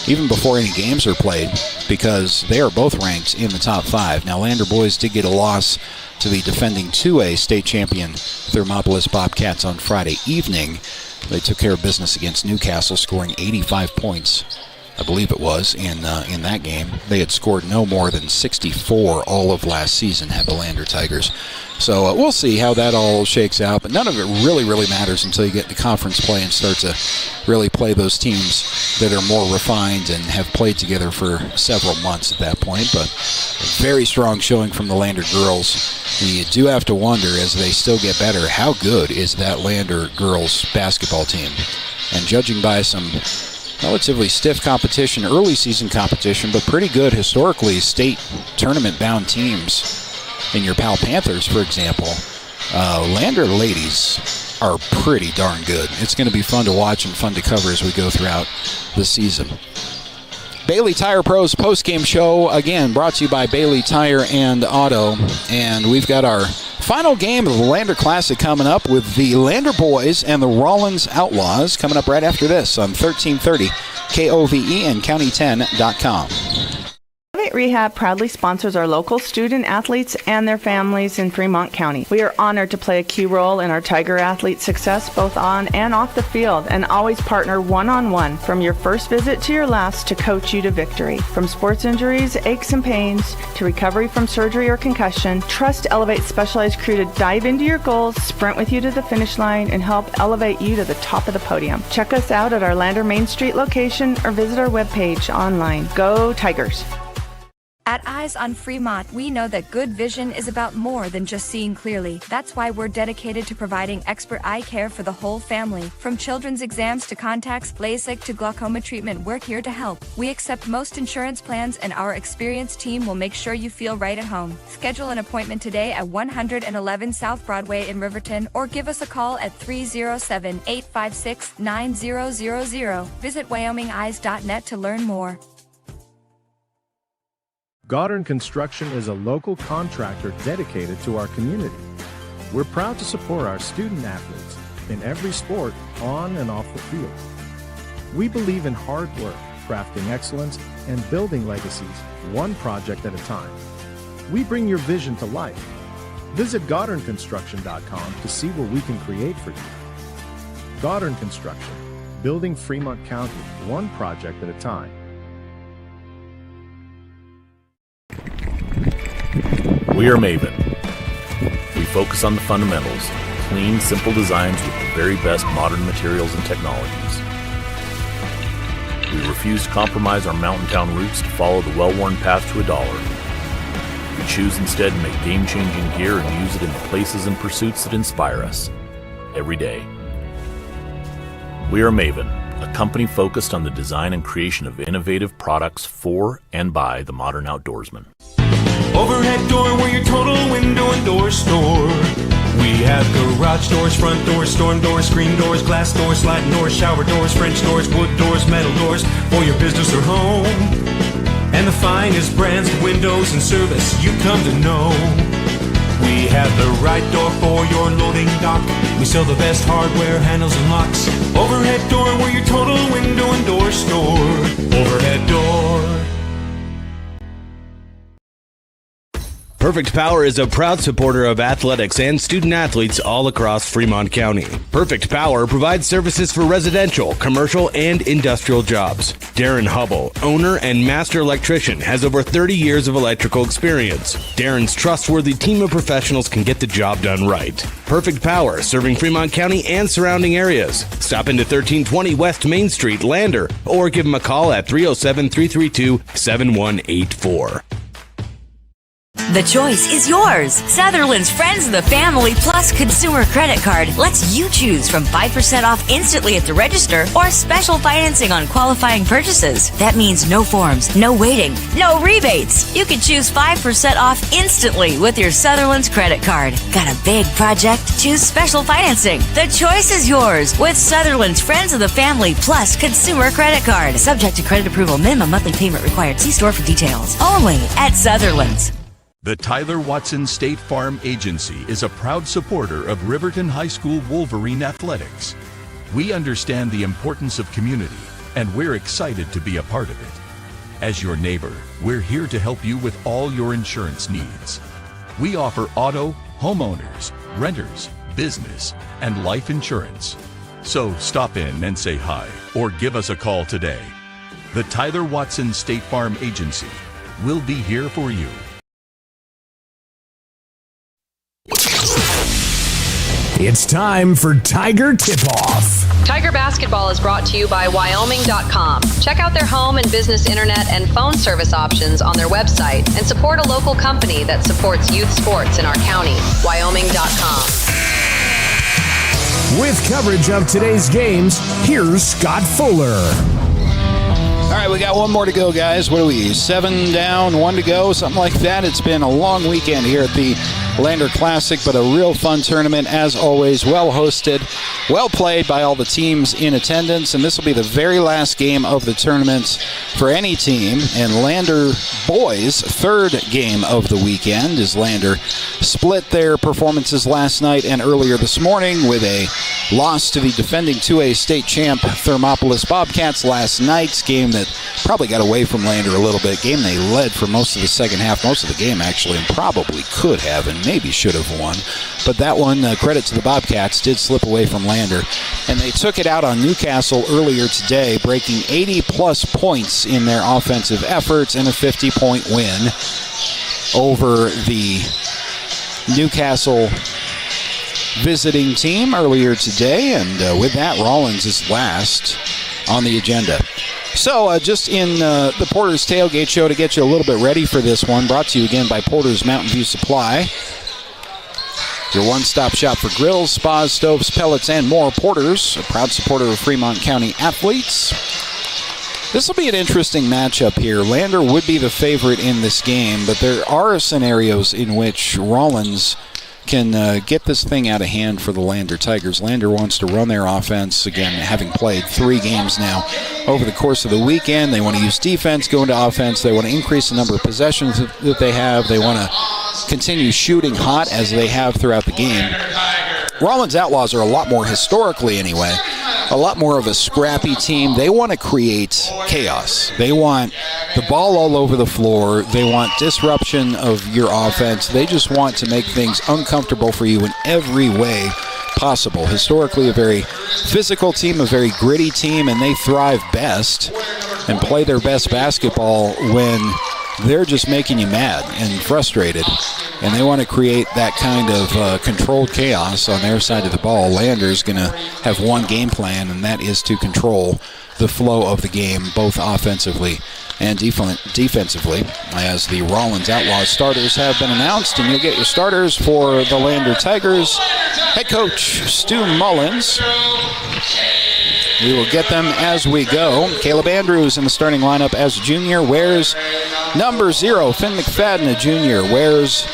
even before any games are played, because they are both ranked in the top 5. Now, Lander boys did get a loss to the defending 2A state champion Thermopolis Bobcats on Friday evening. They took care of business against Newcastle, scoring 85 points, I believe it was, in that game. They had scored no more than 64 all of last season, had the Lander Tigers. So we'll see how that all shakes out, but none of it really matters until you get to conference play and start to really play those teams that are more refined and have played together for several months at that point. But a very strong showing from the Lander girls. And you do have to wonder, as they still get better, how good is that Lander girls basketball team? And judging by some relatively stiff competition, early season competition, but pretty good historically state tournament-bound teams in your Powell Panthers, for example, Lander ladies are pretty darn good. It's going to be fun to watch and fun to cover as we go throughout the season. Bailey Tire Pros postgame show, again, brought to you by Bailey Tire and Auto. And we've got our final game of the Lander Classic coming up with the Lander boys and the Rawlins Outlaws coming up right after this on 1330 KOVE and County10.com. Rehab proudly sponsors our local student athletes and their families in Fremont County. We are honored to play a key role in our Tiger athletes' success both on and off the field, and always partner one-on-one from your first visit to your last to coach you to victory. From sports injuries, aches and pains, to recovery from surgery or concussion, Trust Elevate's specialized crew to dive into your goals, sprint with you to the finish line, and help elevate you to the top of the podium. Check us out at our Lander Main Street location or visit our webpage online. Go Tigers! At Eyes on Fremont, we know that good vision is about more than just seeing clearly. That's why we're dedicated to providing expert eye care for the whole family. From children's exams to contacts, LASIK to glaucoma treatment, we're here to help. We accept most insurance plans, and our experienced team will make sure you feel right at home. Schedule an appointment today at 111 South Broadway in Riverton, or give us a call at 307-856-9000. Visit WyomingEyes.net to learn more. Goddard Construction is a local contractor dedicated to our community. We're proud to support our student athletes in every sport on and off the field. We believe in hard work, crafting excellence, and building legacies one project at a time. We bring your vision to life. Visit GoddardConstruction.com to see what we can create for you. Goddard Construction, building Fremont County, one project at a time. We are Maven. We focus on the fundamentals, clean, simple designs with the very best modern materials and technologies. We refuse to compromise our mountain town roots to follow the well-worn path to $1. We choose instead to make game-changing gear and use it in the places and pursuits that inspire us every day. We are Maven, a company focused on the design and creation of innovative products for and by the modern outdoorsman. Overhead door, we're your total window and door store. We have garage doors, front doors, storm doors, screen doors, glass doors, sliding doors, shower doors, French doors, wood doors, metal doors for your business or home. And the finest brands of windows and service you come to know. We have the right door for your loading dock. We sell the best hardware, handles, and locks. Overhead door, we're your total window and door store. Overhead door. Perfect Power is a proud supporter of athletics and student athletes all across Fremont County. Perfect Power provides services for residential, commercial, and industrial jobs. Darren Hubble, owner and master electrician, has over 30 years of electrical experience. Darren's trustworthy team of professionals can get the job done right. Perfect Power, serving Fremont County and surrounding areas. Stop into 1320 West Main Street, Lander, or give them a call at 307-332-7184. The choice is yours. Sutherland's Friends of the Family Plus Consumer Credit Card lets you choose from 5% off instantly at the register or special financing on qualifying purchases. That means no forms, no waiting, no rebates. You can choose 5% off instantly with your Sutherland's credit card. Got a big project? Choose special financing. The choice is yours with Sutherland's Friends of the Family Plus Consumer Credit Card. Subject to credit approval. Minimum monthly payment required. See store for details. Only at Sutherland's. The Tyler Watson State Farm Agency is a proud supporter of Riverton High School Wolverine athletics. We understand the importance of community, and we're excited to be a part of it. As your neighbor, we're here to help you with all your insurance needs. We offer auto, homeowners, renters, business, and life insurance. So stop in and say hi, or give us a call today. The Tyler Watson State Farm Agency will be here for you. It's time for Tiger Tip-Off. Tiger Basketball is brought to you by Wyoming.com. Check out their home and business internet and phone service options on their website and support a local company that supports youth sports in our county. Wyoming.com. With coverage of today's games, here's Scott Fuller. All right, we got one more to go, guys. What are we, 7 down, 1 to go, something like that? It's been a long weekend here at the Lander Classic, but a real fun tournament, as always, well hosted, well played by all the teams in attendance, and this will be the very last game of the tournament for any team, and Lander boys' third game of the weekend as Lander split their performances last night and earlier this morning with a loss to the defending 2A state champ Thermopolis Bobcats last night's game that probably got away from Lander a little bit. Game they led for most of the second half, most of the game actually, and probably could have and maybe should have won. But that one, credit to the Bobcats, did slip away from Lander. And they took it out on Newcastle earlier today, breaking 80-plus points in their offensive efforts and a 50-point win over the Newcastle visiting team earlier today. And with that, Rawlins is last on the agenda. So just in the Porter's Tailgate Show to get you a little bit ready for this one, brought to you again by Porter's Mountain View Supply. Your one-stop shop for grills, spas, stoves, pellets, and more. Porter's, a proud supporter of Fremont County athletes. This will be an interesting matchup here. Lander would be the favorite in this game, but there are scenarios in which Rawlins can get this thing out of hand for the Lander Tigers. Lander wants to run their offense, again, having played 3 games now over the course of the weekend. They want to use defense, go into offense. They want to increase the number of possessions that they have. They want to continue shooting hot as they have throughout the game. Rawlins Outlaws are a lot more, historically anyway, a lot more of a scrappy team. They want to create chaos. They want the ball all over the floor. They want disruption of your offense. They just want to make things uncomfortable for you in every way possible. Historically, a very physical team, a very gritty team, and they thrive best and play their best basketball when they're just making you mad and frustrated. And they want to create that kind of controlled chaos on their side of the ball. Lander's going to have one game plan, and that is to control the flow of the game, both offensively and defensively, as the Rawlins Outlaws starters have been announced. And you'll get your starters for the Lander Tigers. Head coach Stu Mullins. We will get them as we go. Caleb Andrews in the starting lineup as a junior. Wears number 0. Finn McFadden, a junior, wears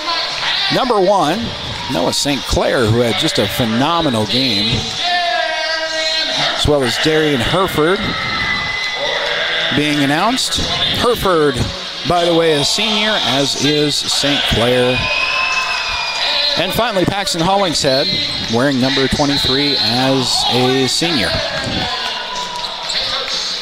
number 1. Noah St. Clair, who had just a phenomenal game. As well as Darian Herford being announced. Herford, by the way, a senior, as is St. Clair. And finally, Paxton Hollingshead, wearing number 23 as a senior.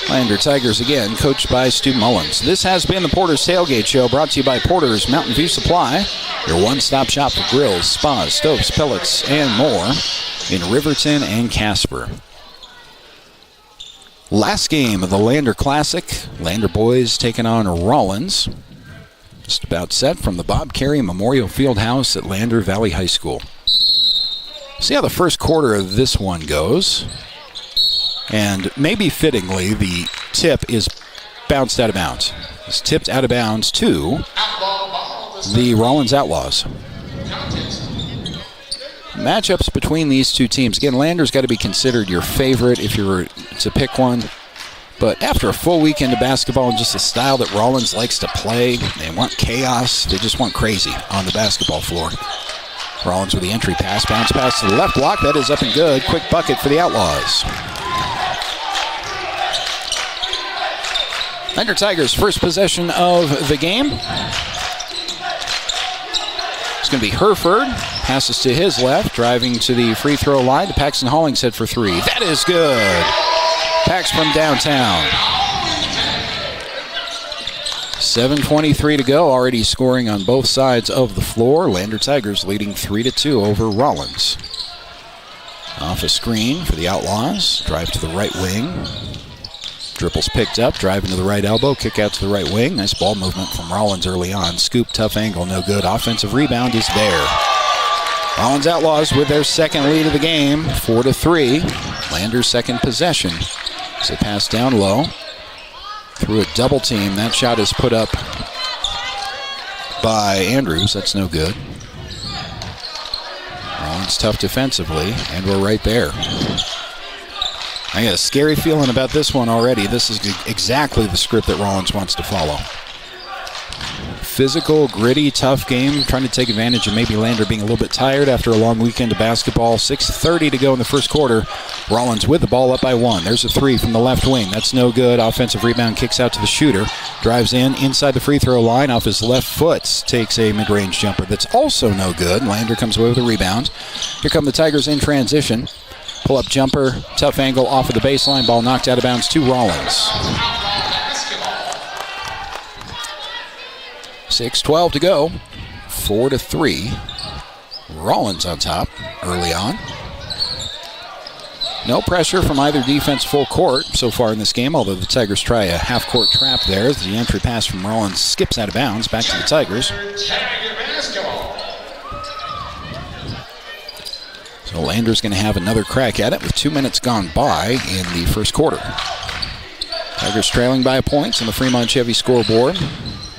Lander Tigers again, coached by Stu Mullins. This has been the Porter's Tailgate Show, brought to you by Porter's Mountain View Supply, your one-stop shop for grills, spas, stoves, pellets, and more in Riverton and Casper. Last game of the Lander Classic. Lander boys taking on Rawlins. Just about set from the Bob Carey Memorial Fieldhouse at Lander Valley High School. See how the first quarter of this one goes. And maybe fittingly, the tip is bounced out of bounds. It's tipped out of bounds to the Rawlins Outlaws. Matchups between these two teams. Again, Lander's got to be considered your favorite if you were to pick one. But after a full weekend of basketball and just the style that Rawlins likes to play, they want chaos. They just want crazy on the basketball floor. Rawlins with the entry pass. Bounce pass to the left block. That is up and good. Quick bucket for the Outlaws. Lander Tigers' first possession of the game. It's going to be Herford. Passes to his left, driving to the free throw line to Paxton Hollingshead for 3. That is good. Pax from downtown. 7:23 to go. Already scoring on both sides of the floor. Lander Tigers leading 3-2 over Rawlins. Off a screen for the Outlaws. Drive to the right wing. Dribbles picked up, driving to the right elbow, kick out to the right wing. Nice ball movement from Rawlins early on. Scoop, tough angle, no good. Offensive rebound is there. Rawlins Outlaws with their second lead of the game, 4-3. Lander's second possession. As they pass down low through a double team. That shot is put up by Andrews. That's no good. Rawlins tough defensively, and we're right there. I got a scary feeling about this one already. This is exactly the script that Rawlins wants to follow. Physical, gritty, tough game, trying to take advantage of maybe Lander being a little bit tired after a long weekend of basketball. 6:30 to go in the first quarter. Rawlins with the ball up by 1. There's a 3 from the left wing. That's no good. Offensive rebound, kicks out to the shooter. Drives in inside the free throw line off his left foot. Takes a mid-range jumper that's also no good. Lander comes away with a rebound. Here come the Tigers in transition. Pull-up jumper, tough angle off of the baseline. Ball knocked out of bounds to Rawlins. 6:12 to go. 4-3. Rawlins on top early on. No pressure from either defense full court so far in this game, although the Tigers try a half-court trap there. The entry pass from Rawlins skips out of bounds. Back to the Tigers. So Lander's going to have another crack at it with 2 minutes gone by in the first quarter. Tigers trailing by a point on the Fremont Chevy scoreboard.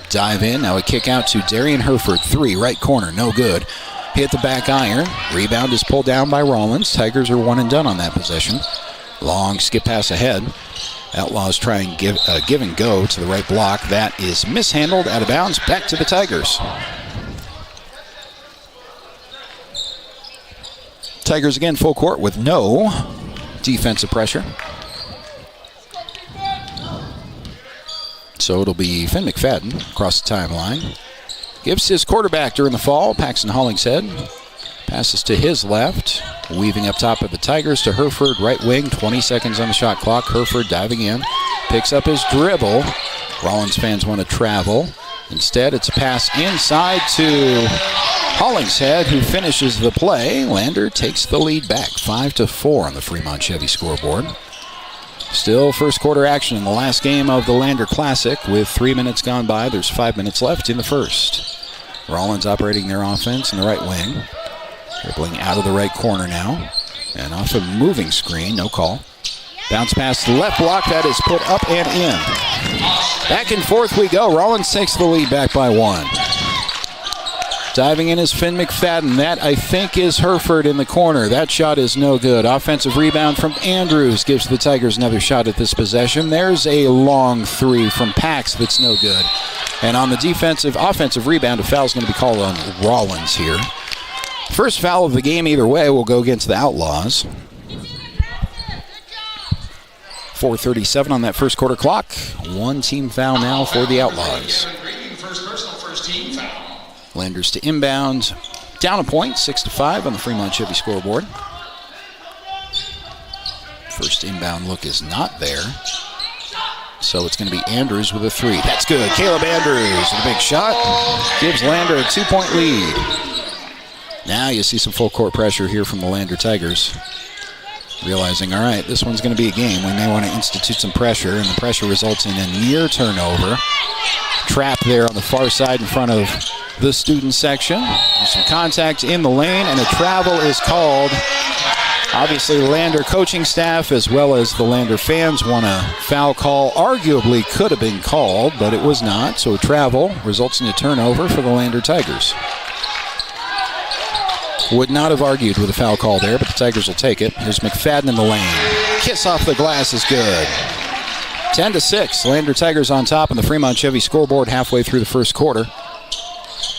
Dive in, now a kick out to Darian Herford. 3, right corner, no good. Hit the back iron. Rebound is pulled down by Rawlins. Tigers are one and done on that possession. Long skip pass ahead. Outlaws try and give and go to the right block. That is mishandled, out of bounds, back to the Tigers. Tigers again full court with no defensive pressure. So it'll be Finn McFadden across the timeline. Gives his quarterback during the fall, Paxton Hollingshead. Passes to his left. Weaving up top of the Tigers to Hereford, right wing. 20 seconds on the shot clock. Hereford diving in. Picks up his dribble. Rawlins fans want to travel. Instead, it's a pass inside to Hollingshead, who finishes the play. Lander takes the lead back, 5-4 on the Fremont Chevy scoreboard. Still first quarter action in the last game of the Lander Classic. With 3 minutes gone by, there's 5 minutes left in the first. Rawlins operating their offense in the right wing. Dribbling out of the right corner now. And off a moving screen, no call. Bounce pass to the left block, that is put up and in. Back and forth we go. Rawlins takes the lead back by 1. Diving in is Finn McFadden. That, I think, is Hereford in the corner. That shot is no good. Offensive rebound from Andrews gives the Tigers another shot at this possession. There's a long three from Pax that's no good. And on the offensive rebound, a foul is going to be called on Rawlins here. First foul of the game either way will go against the Outlaws. 4:37 on that first quarter clock. One team foul now for the Outlaws. Landers to inbound. Down a point, 6-5 on the Fremont Chevy scoreboard. First inbound look is not there. So it's going to be Andrews with a three. That's good. Caleb Andrews with a big shot. Gives Lander a 2-point lead. Now you see some full court pressure here from the Lander Tigers. Realizing, all right, this one's going to be a game. We may want to institute some pressure, and the pressure results in a near turnover. Trap there on the far side in front of the student section. There's some contact in the lane, and a travel is called. Obviously, the Lander coaching staff as well as the Lander fans want a foul call. Arguably could have been called, but it was not. So a travel results in a turnover for the Lander Tigers. Would not have argued with a foul call there, but the Tigers will take it. Here's McFadden in the lane. Kiss off the glass is good. 10-6. Lander Tigers on top on the Fremont Chevy scoreboard halfway through the first quarter.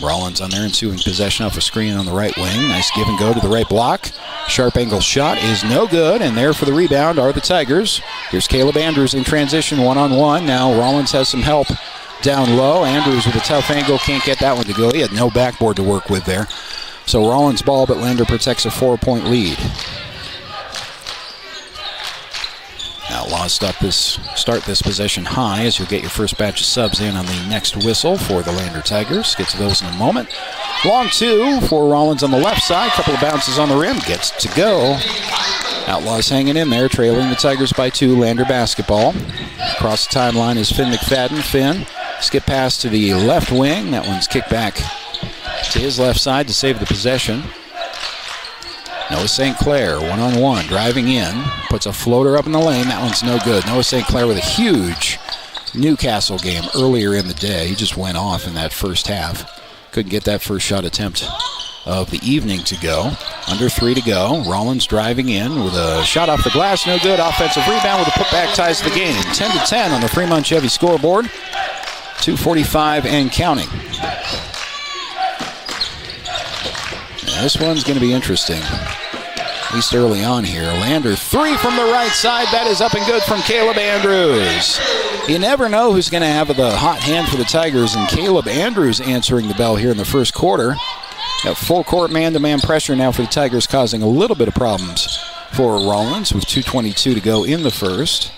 Rollins on their ensuing possession off a screen on the right wing. Nice give and go to the right block. Sharp angle shot is no good, and there for the rebound are the Tigers. Here's Caleb Andrews in transition, one-on-one. Now Rollins has some help down low. Andrews with a tough angle, can't get that one to go. He had no backboard to work with there. So Rollins ball, but Lander protects a 4-point lead. Outlaws start this possession high as you'll get your first batch of subs in on the next whistle for the Lander Tigers. Get to those in a moment. Long two for Rollins on the left side. Couple of bounces on the rim. Gets to go. Outlaws hanging in there, trailing the Tigers by 2. Lander basketball. Across the timeline is Finn McFadden. Finn, skip pass to the left wing. That one's kicked back to his left side to save the possession. Noah St. Clair, one-on-one, driving in. Puts a floater up in the lane. That one's no good. Noah St. Clair with a huge Newcastle game earlier in the day. He just went off in that first half. Couldn't get that first shot attempt of the evening to go. Under 3 to go. Rollins driving in with a shot off the glass. No good. Offensive rebound with a putback ties the game. 10-10 on the Fremont Chevy scoreboard. 2:45 and counting. This one's going to be interesting, at least early on here. Lander, 3 from the right side. That is up and good from Caleb Andrews. You never know who's going to have the hot hand for the Tigers, and Caleb Andrews answering the bell here in the first quarter. Got full court man-to-man pressure now for the Tigers, causing a little bit of problems for Rawlins with 2:22 to go in the first.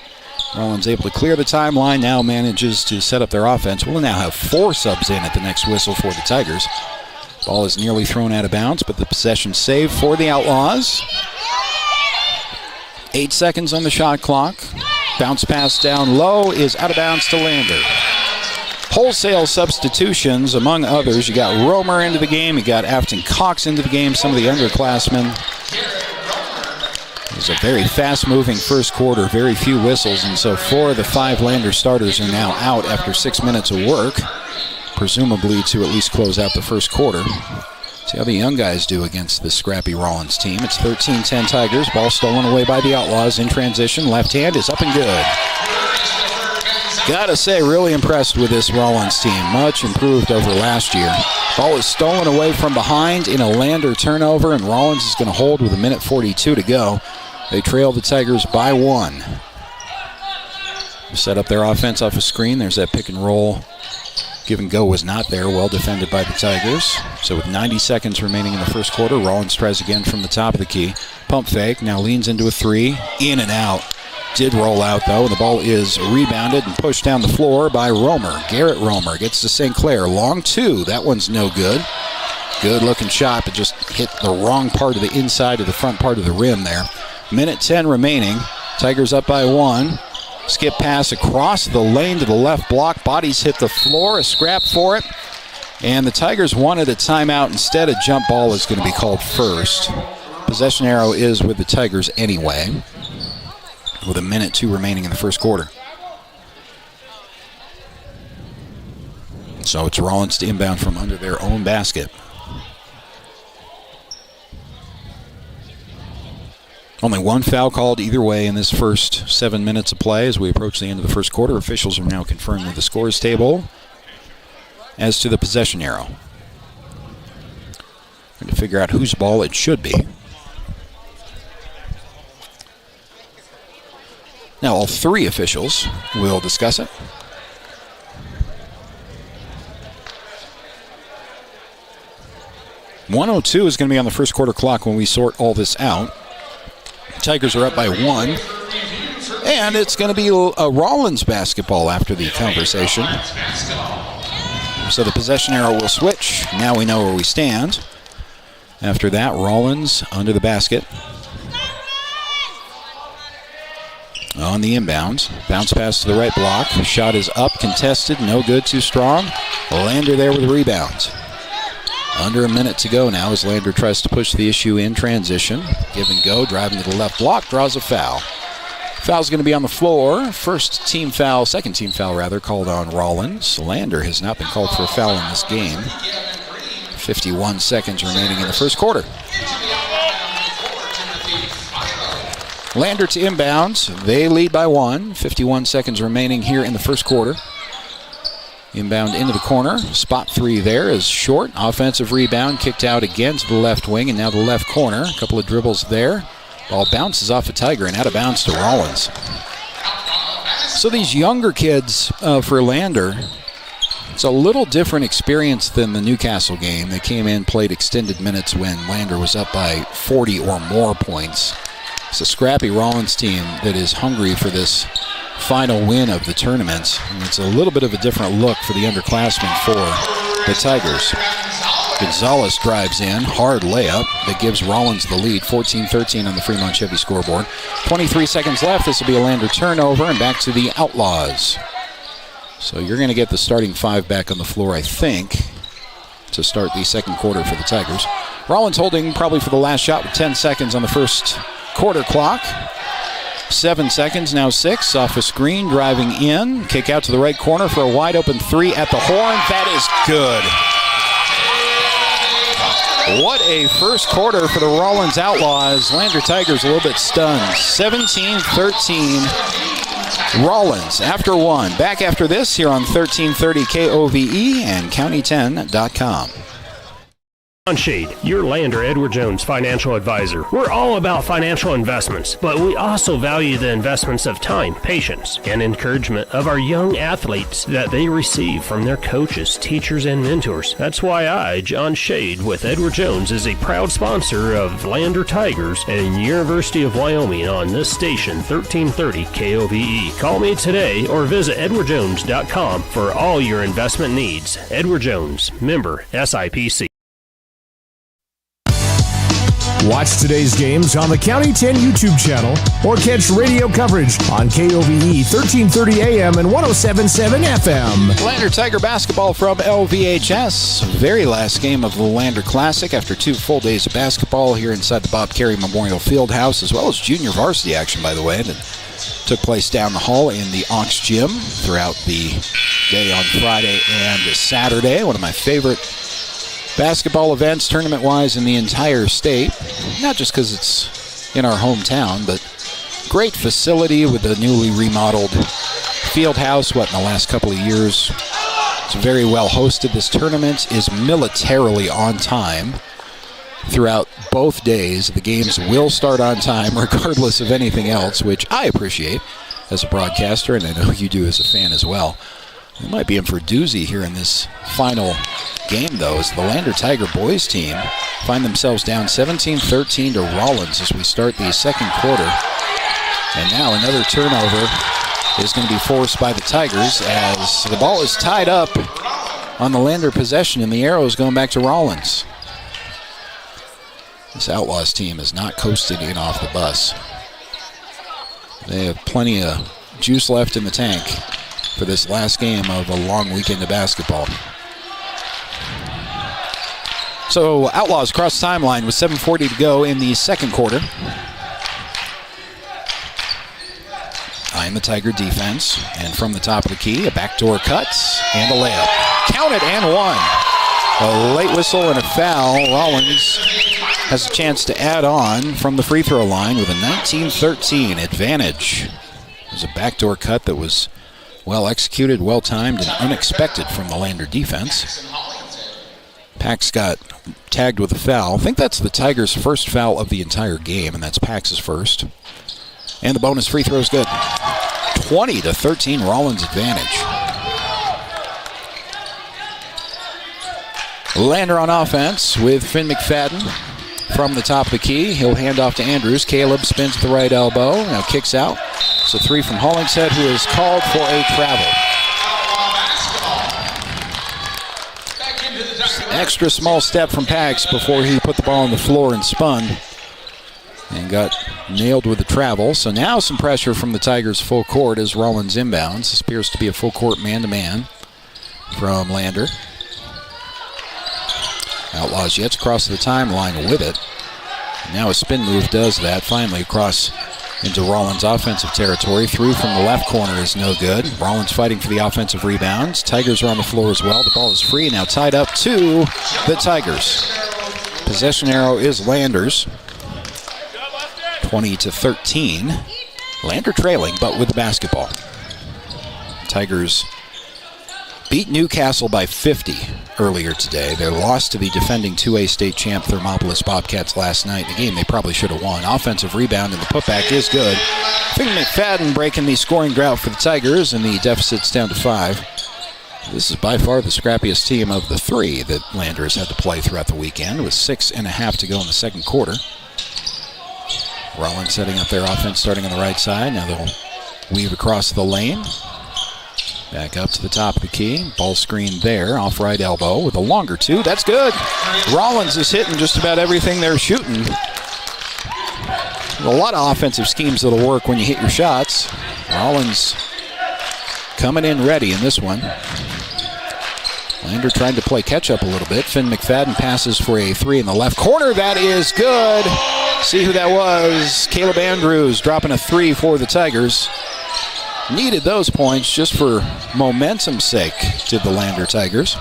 Rawlins able to clear the timeline, now manages to set up their offense. We'll now have 4 subs in at the next whistle for the Tigers. Ball is nearly thrown out of bounds, but the possession saved for the Outlaws. 8 seconds on the shot clock. Bounce pass down low is out of bounds to Lander. Wholesale substitutions, among others. You got Romer into the game. You got Afton Cox into the game. Some of the underclassmen. It was a very fast-moving first quarter. Very few whistles, and so 4 of the 5 Lander starters are now out after 6 minutes of work, presumably to at least close out the first quarter. See how the young guys do against this scrappy Rawlins team. It's 13-10 Tigers. Ball stolen away by the Outlaws in transition. Left hand is up and good. Gotta say, really impressed with this Rawlins team. Much improved over last year. Ball is stolen away from behind in a Lander turnover, and Rawlins is going to hold with 1:42 to go. They trail the Tigers by 1. Set up their offense off a screen. There's that pick and roll Give and go was not there, well defended by the Tigers. So with 90 seconds remaining in the first quarter, Rawlins tries again from the top of the key. Pump fake, now leans into a three, in and out. Did roll out though, and the ball is rebounded and pushed down the floor by Romer. Garrett Romer gets to St. Clair, long two, that one's no good. Good looking shot, but just hit the wrong part of the inside of the front part of the rim there. Minute 10 remaining, Tigers up by 1. Skip pass across the lane to the left block. Bodies hit the floor. A scrap for it. And the Tigers wanted a timeout. Instead, a jump ball is going to be called first. Possession arrow is with the Tigers anyway, with a minute 2 remaining in the first quarter. So it's Rawlins to inbound from under their own basket. Only one foul called either way in this first 7 minutes of play as we approach the end of the first quarter. Officials are now confirmed with the scores table as to the possession arrow. Trying to figure out whose ball it should be. Now all 3 officials will discuss it. .102 is going to be on the first quarter clock when we sort all this out. Tigers are up by 1. And it's going to be a Rawlins basketball after the conversation. So the possession arrow will switch. Now we know where we stand. After that, Rawlins under the basket. On the inbound. Bounce pass to the right block. Shot is up, contested, no good, too strong. Lander there with a rebound. Under a minute to go now as Lander tries to push the issue in transition. Give and go, driving to the left block, draws a foul. Foul's going to be on the floor. Second team foul rather, called on Rawlins. Lander has not been called for a foul in this game. 51 seconds remaining in the first quarter. Lander to inbound. They lead by 1. 51 seconds remaining here in the first quarter. Inbound into the corner. Spot 3 there is short. Offensive rebound kicked out again to the left wing and now the left corner. A couple of dribbles there. Ball bounces off a Tiger and out of bounds to Rawlins. So these younger kids for Lander, it's a little different experience than the Newcastle game. They came in, played extended minutes when Lander was up by 40 or more points. It's a scrappy Rawlins team that is hungry for this final win of the tournament. And it's a little bit of a different look for the underclassmen for the Tigers. Gonzalez drives in, hard layup that gives Rawlins the lead, 14-13 on the Fremont Chevy scoreboard. 23 seconds left. This will be a Lander turnover and back to the Outlaws. So you're going to get the starting 5 back on the floor, I think, to start the second quarter for the Tigers. Rawlins holding probably for the last shot with 10 seconds on the first quarter clock. 7 seconds, now 6, off a screen, driving in. Kick out to the right corner for a wide open 3 at the horn. That is good. What a first quarter for the Rawlins Outlaws. Lander Tigers a little bit stunned. 17-13 Rawlins after 1. Back after this here on 1330 KOVE and County10.com. Shade, your Lander Edward Jones financial advisor. We're all about financial investments, but we also value the investments of time, patience, and encouragement of our young athletes that they receive from their coaches, teachers, and mentors. That's why I, John Shade, with Edward Jones, is a proud sponsor of Lander Tigers and University of Wyoming on this station, 1330 KOVE. Call me today or visit edwardjones.com for all your investment needs. Edward Jones, member SIPC. Watch today's games on the County 10 YouTube channel or catch radio coverage on KOVE 1330 AM and 107.7 FM. Lander Tiger basketball from LVHS. Very last game of the Lander Classic after 2 full days of basketball here inside the Bob Carey Memorial Fieldhouse, as well as junior varsity action, by the way, that took place down the hall in the Ox Gym throughout the day on Friday and Saturday. One of my favorite basketball events, tournament-wise, in the entire state. Not just because it's in our hometown, but great facility with the newly remodeled field house, in the last couple of years. It's very well hosted. This tournament is militarily on time throughout both days. The games will start on time regardless of anything else, which I appreciate as a broadcaster, and I know you do as a fan as well. They might be in for a doozy here in this final game, though, as the Lander Tiger boys team find themselves down 17-13 to Rawlins as we start the second quarter. And now another turnover is going to be forced by the Tigers as the ball is tied up on the Lander possession, and the arrow is going back to Rawlins. This Outlaws team is not coasted in off the bus. They have plenty of juice left in the tank for this last game of a long weekend of basketball. So Outlaws cross timeline with 7:40 to go in the second quarter. Eyeing the Tiger defense, and from the top of the key, a backdoor cut and a layup. Counted and one. A late whistle and a foul. Rawlins has a chance to add on from the free throw line with a 19-13 advantage. It was a backdoor cut that was well executed, well timed, and unexpected from the Lander defense. Pax got tagged with a foul. I think that's the Tigers' first foul of the entire game, and that's Pax's first. And the bonus free throw is good. 20-13 Rawlins advantage. Lander on offense with Finn McFadden from the top of the key. He'll hand off to Andrews. Caleb spins at the right elbow. Now kicks out. It's a three from Hollingshead, who is called for a travel. Extra small step from Pax before he put the ball on the floor and spun and got nailed with the travel. So now some pressure from the Tigers full court as Rawlins inbounds. This appears to be a full court man-to-man from Lander. Outlaws Jets across the timeline with it. Now a spin move does that. Finally across into Rawlins' offensive territory. Through from the left corner is no good. Rawlins fighting for the offensive rebounds. Tigers are on the floor as well. The ball is free, now tied up to the Tigers. Possession arrow is Landers. 20-13. Lander trailing, but with the basketball. Tigers beat Newcastle by 50 earlier today. They lost to the defending 2A state champ Thermopolis Bobcats last night. A game they probably should have won. Offensive rebound and the putback is good. Finn McFadden breaking the scoring drought for the Tigers, and the deficit's down to 5. This is by far the scrappiest team of the three that Lander has had to play throughout the weekend, with 6.5 to go in the second quarter. Rawlins setting up their offense, starting on the right side. Now they'll weave across the lane. Back up to the top of the key. Ball screen there, off right elbow with a longer two. That's good. Rawlins is hitting just about everything they're shooting. A lot of offensive schemes that'll work when you hit your shots. Rawlins coming in ready in this one. Lander trying to play catch up a little bit. Finn McFadden passes for a three in the left corner. That is good. See who that was. Caleb Andrews dropping a three for the Tigers. Needed those points just for momentum's sake, did the Lander Tigers.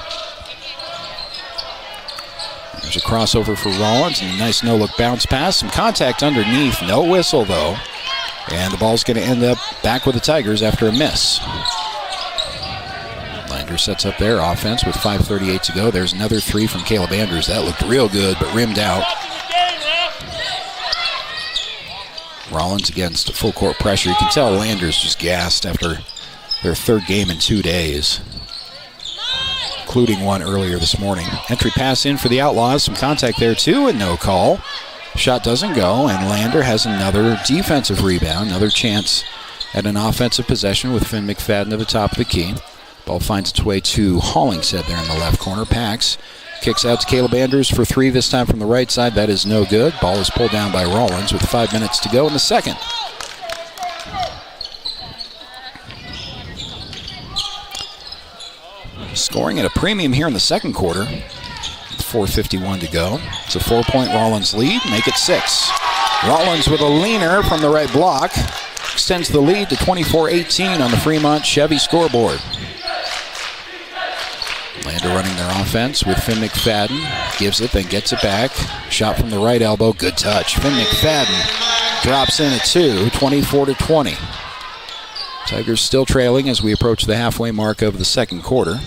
There's a crossover for Rawlins and a nice no-look bounce pass. Some contact underneath, no whistle though. And the ball's going to end up back with the Tigers after a miss. Lander sets up their offense with 5:38 to go. There's another three from Caleb Andrews. That looked real good, but rimmed out. Rawlins against full court pressure. You can tell Lander's just gassed after their third game in 2 days, including one earlier this morning. Entry pass in for the Outlaws. Some contact there too, and no call. Shot doesn't go, and Lander has another defensive rebound, another chance at an offensive possession with Finn McFadden to the top of the key. Ball finds its way to Hollingshead there in the left corner. Pax kicks out to Caleb Andrews for three, this time from the right side. That is no good. Ball is pulled down by Rawlins with 5 minutes to go in the second. Scoring at a premium here in the second quarter. 4:51 to go. It's a 4-point Rawlins lead. Make it 6. Rawlins with a leaner from the right block. Extends the lead to 24-18 on the Fremont Chevy scoreboard. Lander running their offense with Finn McFadden. Gives it, then gets it back. Shot from the right elbow. Good touch. Finn McFadden drops in at 2, 24-20. Tigers still trailing as we approach the halfway mark of the second quarter.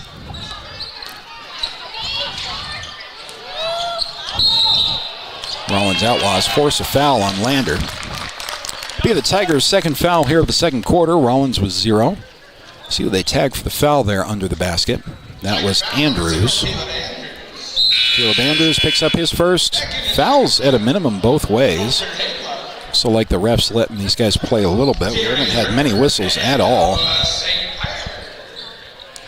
Rawlins Outlaws force a foul on Lander. Be the Tigers' second foul here of the second quarter. Rawlins was 0. See who they tagged for the foul there under the basket. That was Andrews. Caleb Andrews picks up his first. Fouls at a minimum both ways. So like the refs letting these guys play a little bit. We haven't had many whistles at all.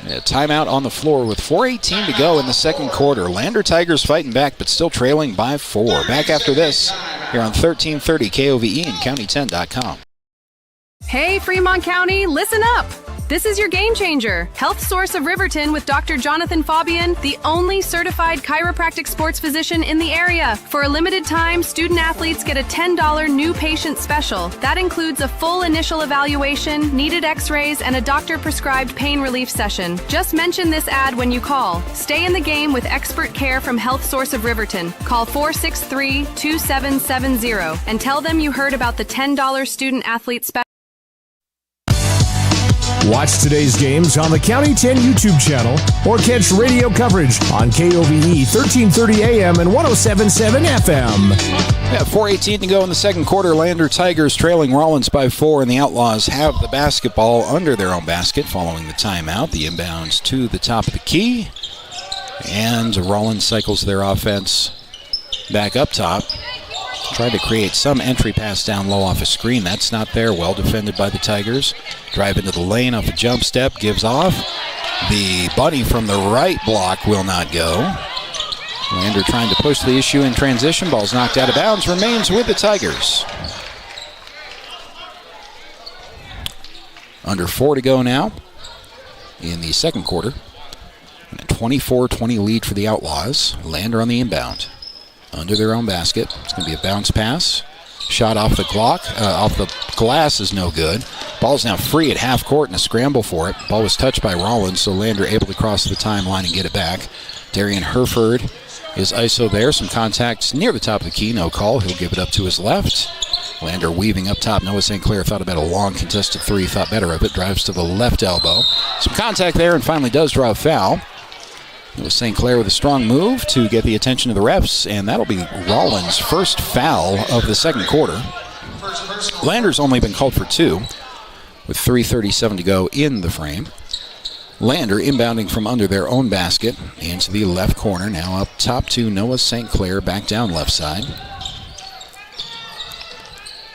Yeah, timeout on the floor with 4:18 to go in the second quarter. Lander Tigers fighting back, but still trailing by 4. Back after this here on 1330 KOVE and County10.com. Hey, Fremont County, listen up. This is your game changer, Health Source of Riverton with Dr. Jonathan Fabian, the only certified chiropractic sports physician in the area. For a limited time, student athletes get a $10 new patient special. That includes a full initial evaluation, needed x-rays, and a doctor-prescribed pain relief session. Just mention this ad when you call. Stay in the game with expert care from Health Source of Riverton. Call 463-2770 and tell them you heard about the $10 student athlete special. Watch today's games on the County 10 YouTube channel or catch radio coverage on KOVE 1330 AM and 107.7 FM. Yeah, 4:18 to go in the second quarter. Lander Tigers trailing Rawlins by 4, and the Outlaws have the basketball under their own basket following the timeout. The inbounds to the top of the key, and Rawlins cycles their offense back up top. Tried to create some entry pass down low off a screen. That's not there. Well defended by the Tigers. Drive into the lane off a jump step. Gives off. The bunny from the right block will not go. Lander trying to push the issue in transition. Ball's knocked out of bounds. Remains with the Tigers. Under 4 to go now in the second quarter. And a 24-20 lead for the Outlaws. Lander on the inbound. Under their own basket. It's going to be a bounce pass. Shot off the glass is no good. Ball's now free at half court and a scramble for it. Ball was touched by Rawlins, so Lander able to cross the timeline and get it back. Darian Herford is ISO there. Some contacts near the top of the key. No call. He'll give it up to his left. Lander weaving up top. Noah St. Clair thought about a long contested three. Thought better of it. Drives to the left elbow. Some contact there and finally does draw a foul. It was St. Clair with a strong move to get the attention of the refs, and that'll be Rawlins' first foul of the second quarter. Lander's only been called for 2, with 3:37 to go in the frame. Lander inbounding from under their own basket into the left corner. Now up top to Noah St. Clair, back down left side.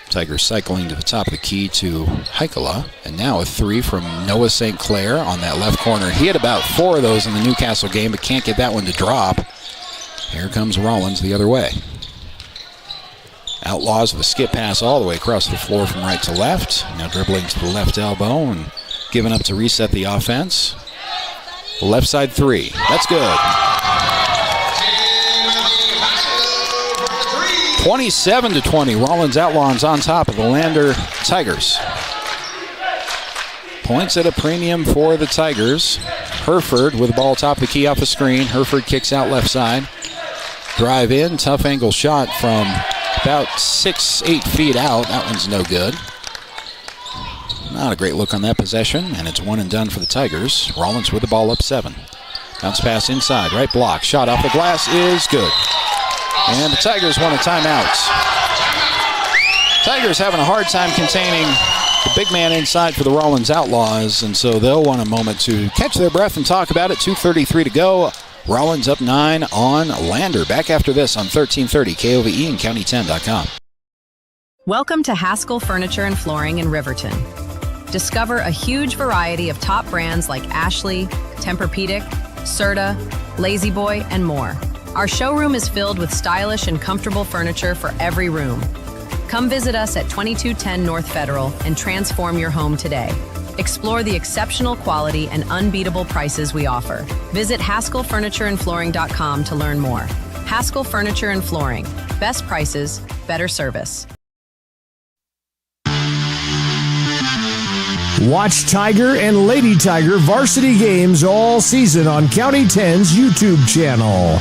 Tigers cycling to the top of the key to Heikala. And now a 3 from Noah St. Clair on that left corner. He had about 4 of those in the Newcastle game, but can't get that one to drop. Here comes Rawlins the other way. Outlaws with a skip pass all the way across the floor from right to left. Now dribbling to the left elbow and giving up to reset the offense. Left side 3. That's good. 27-20. Rawlins Outlaws on top of the Lander Tigers. Points at a premium for the Tigers. Herford with the ball top of the key off a screen. Herford kicks out left side. Drive in. Tough angle shot from about 6-8 feet out. That one's no good. Not a great look on that possession, and it's one and done for the Tigers. Rawlins with the ball up 7. Bounce pass inside. Right block. Shot off the glass is good. And the Tigers want a timeout. Tigers having a hard time containing the big man inside for the Rawlins Outlaws, and so they'll want a moment to catch their breath and talk about it. 2:33 to go. Rawlins up 9 on Lander. Back after this on 1330 KOVE and County10.com. Welcome to Haskell Furniture and Flooring in Riverton. Discover a huge variety of top brands like Ashley, Tempur-Pedic, Serta, Lazy Boy, and more. Our showroom is filled with stylish and comfortable furniture for every room. Come visit us at 2210 North Federal and transform your home today. Explore the exceptional quality and unbeatable prices we offer. Visit HaskellFurnitureandFlooring.com to learn more. Haskell Furniture and Flooring. Best prices, better service. Watch Tiger and Lady Tiger varsity games all season on County 10's YouTube channel.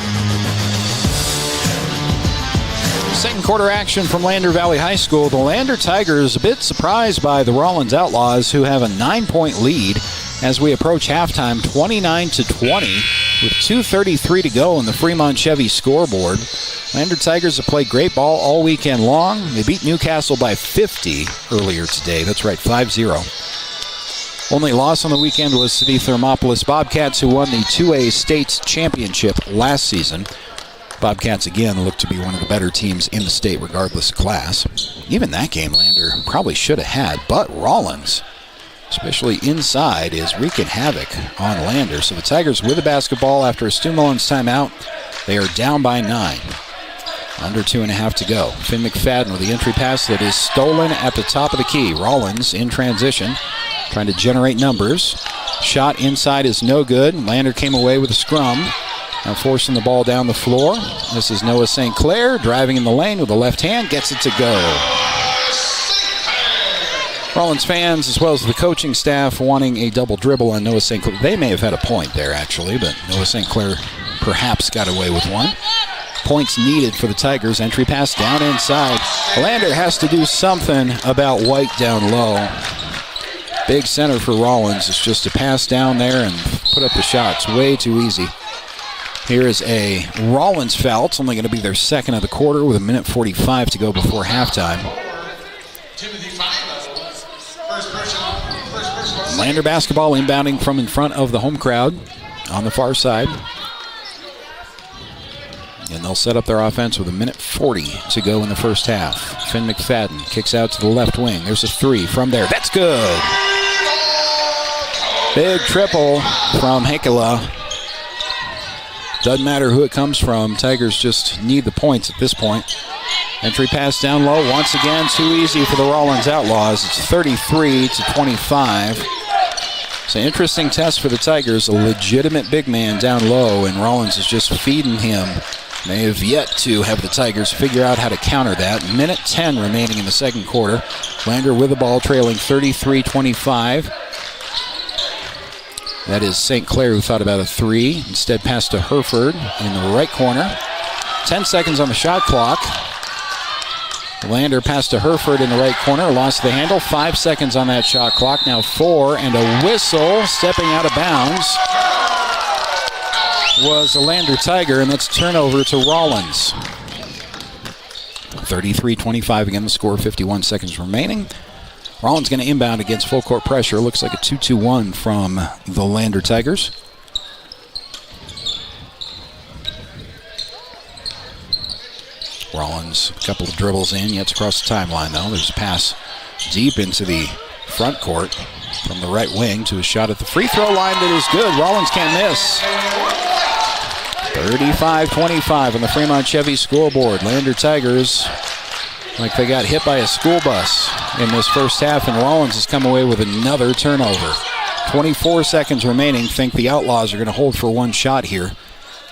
Second quarter action from Lander Valley High School. The Lander Tigers a bit surprised by the Rawlins Outlaws, who have a 9-point lead as we approach halftime, 29-20, with 2:33 to go on the Fremont Chevy scoreboard. Lander Tigers have played great ball all weekend long. They beat Newcastle by 50 earlier today. That's right, 5-0. Only loss on the weekend was to the Thermopolis Bobcats, who won the 2A States Championship last season. Bobcats, again, look to be one of the better teams in the state, regardless of class. Even that game, Lander probably should have had, but Rawlins, especially inside, is wreaking havoc on Lander. So the Tigers with the basketball after a Stu Mullins timeout. They are down by 9. Under 2.5 to go. Finn McFadden with the entry pass that is stolen at the top of the key. Rawlins in transition, trying to generate numbers. Shot inside is no good. Lander came away with a scrum. Now forcing the ball down the floor. This is Noah St. Clair driving in the lane with the left hand. Gets it to go. Rawlins fans, as well as the coaching staff, wanting a double dribble on Noah St. Clair. They may have had a point there, actually, but Noah St. Clair perhaps got away with one. Points needed for the Tigers. Entry pass down inside. Lander has to do something about White down low. Big center for Rawlins. It's just a pass down there and put up the shots. Way too easy. Here is a Rawlins foul. It's only going to be their second of the quarter with 1:45 to go before halftime. Lander basketball inbounding from in front of the home crowd on the far side. And they'll set up their offense with 1:40 to go in the first half. Finn McFadden kicks out to the left wing. There's a three from there. That's good. Big triple from Heikkila. Doesn't matter who it comes from. Tigers just need the points at this point. Entry pass down low. Once again, too easy for the Rawlins Outlaws. It's 33-25. It's an interesting test for the Tigers. A legitimate big man down low, and Rawlins is just feeding him. They have yet to have the Tigers figure out how to counter that. 1:10 remaining in the second quarter. Lander with the ball, trailing 33-25. That is St. Clair, who thought about a three. Instead passed to Hereford in the right corner. 10 seconds on the shot clock. Lander passed to Hereford in the right corner. Lost the handle. 5 seconds on that shot clock. Now 4 and a whistle. Stepping out of bounds was a Lander Tiger, and that's turnover to Rawlins. 33-25 again, the score, 51 seconds remaining. Rawlins going to inbound against full court pressure. Looks like a 2-2-1 from the Lander Tigers. Rawlins, a couple of dribbles in, gets across the timeline though. There's a pass deep into the front court from the right wing to a shot at the free throw line that is good. Rawlins can't miss. 35-25 on the Fremont Chevy scoreboard. Lander Tigers, like they got hit by a school bus in this first half, and Rawlins has come away with another turnover. 24 seconds remaining. Think the Outlaws are going to hold for one shot here.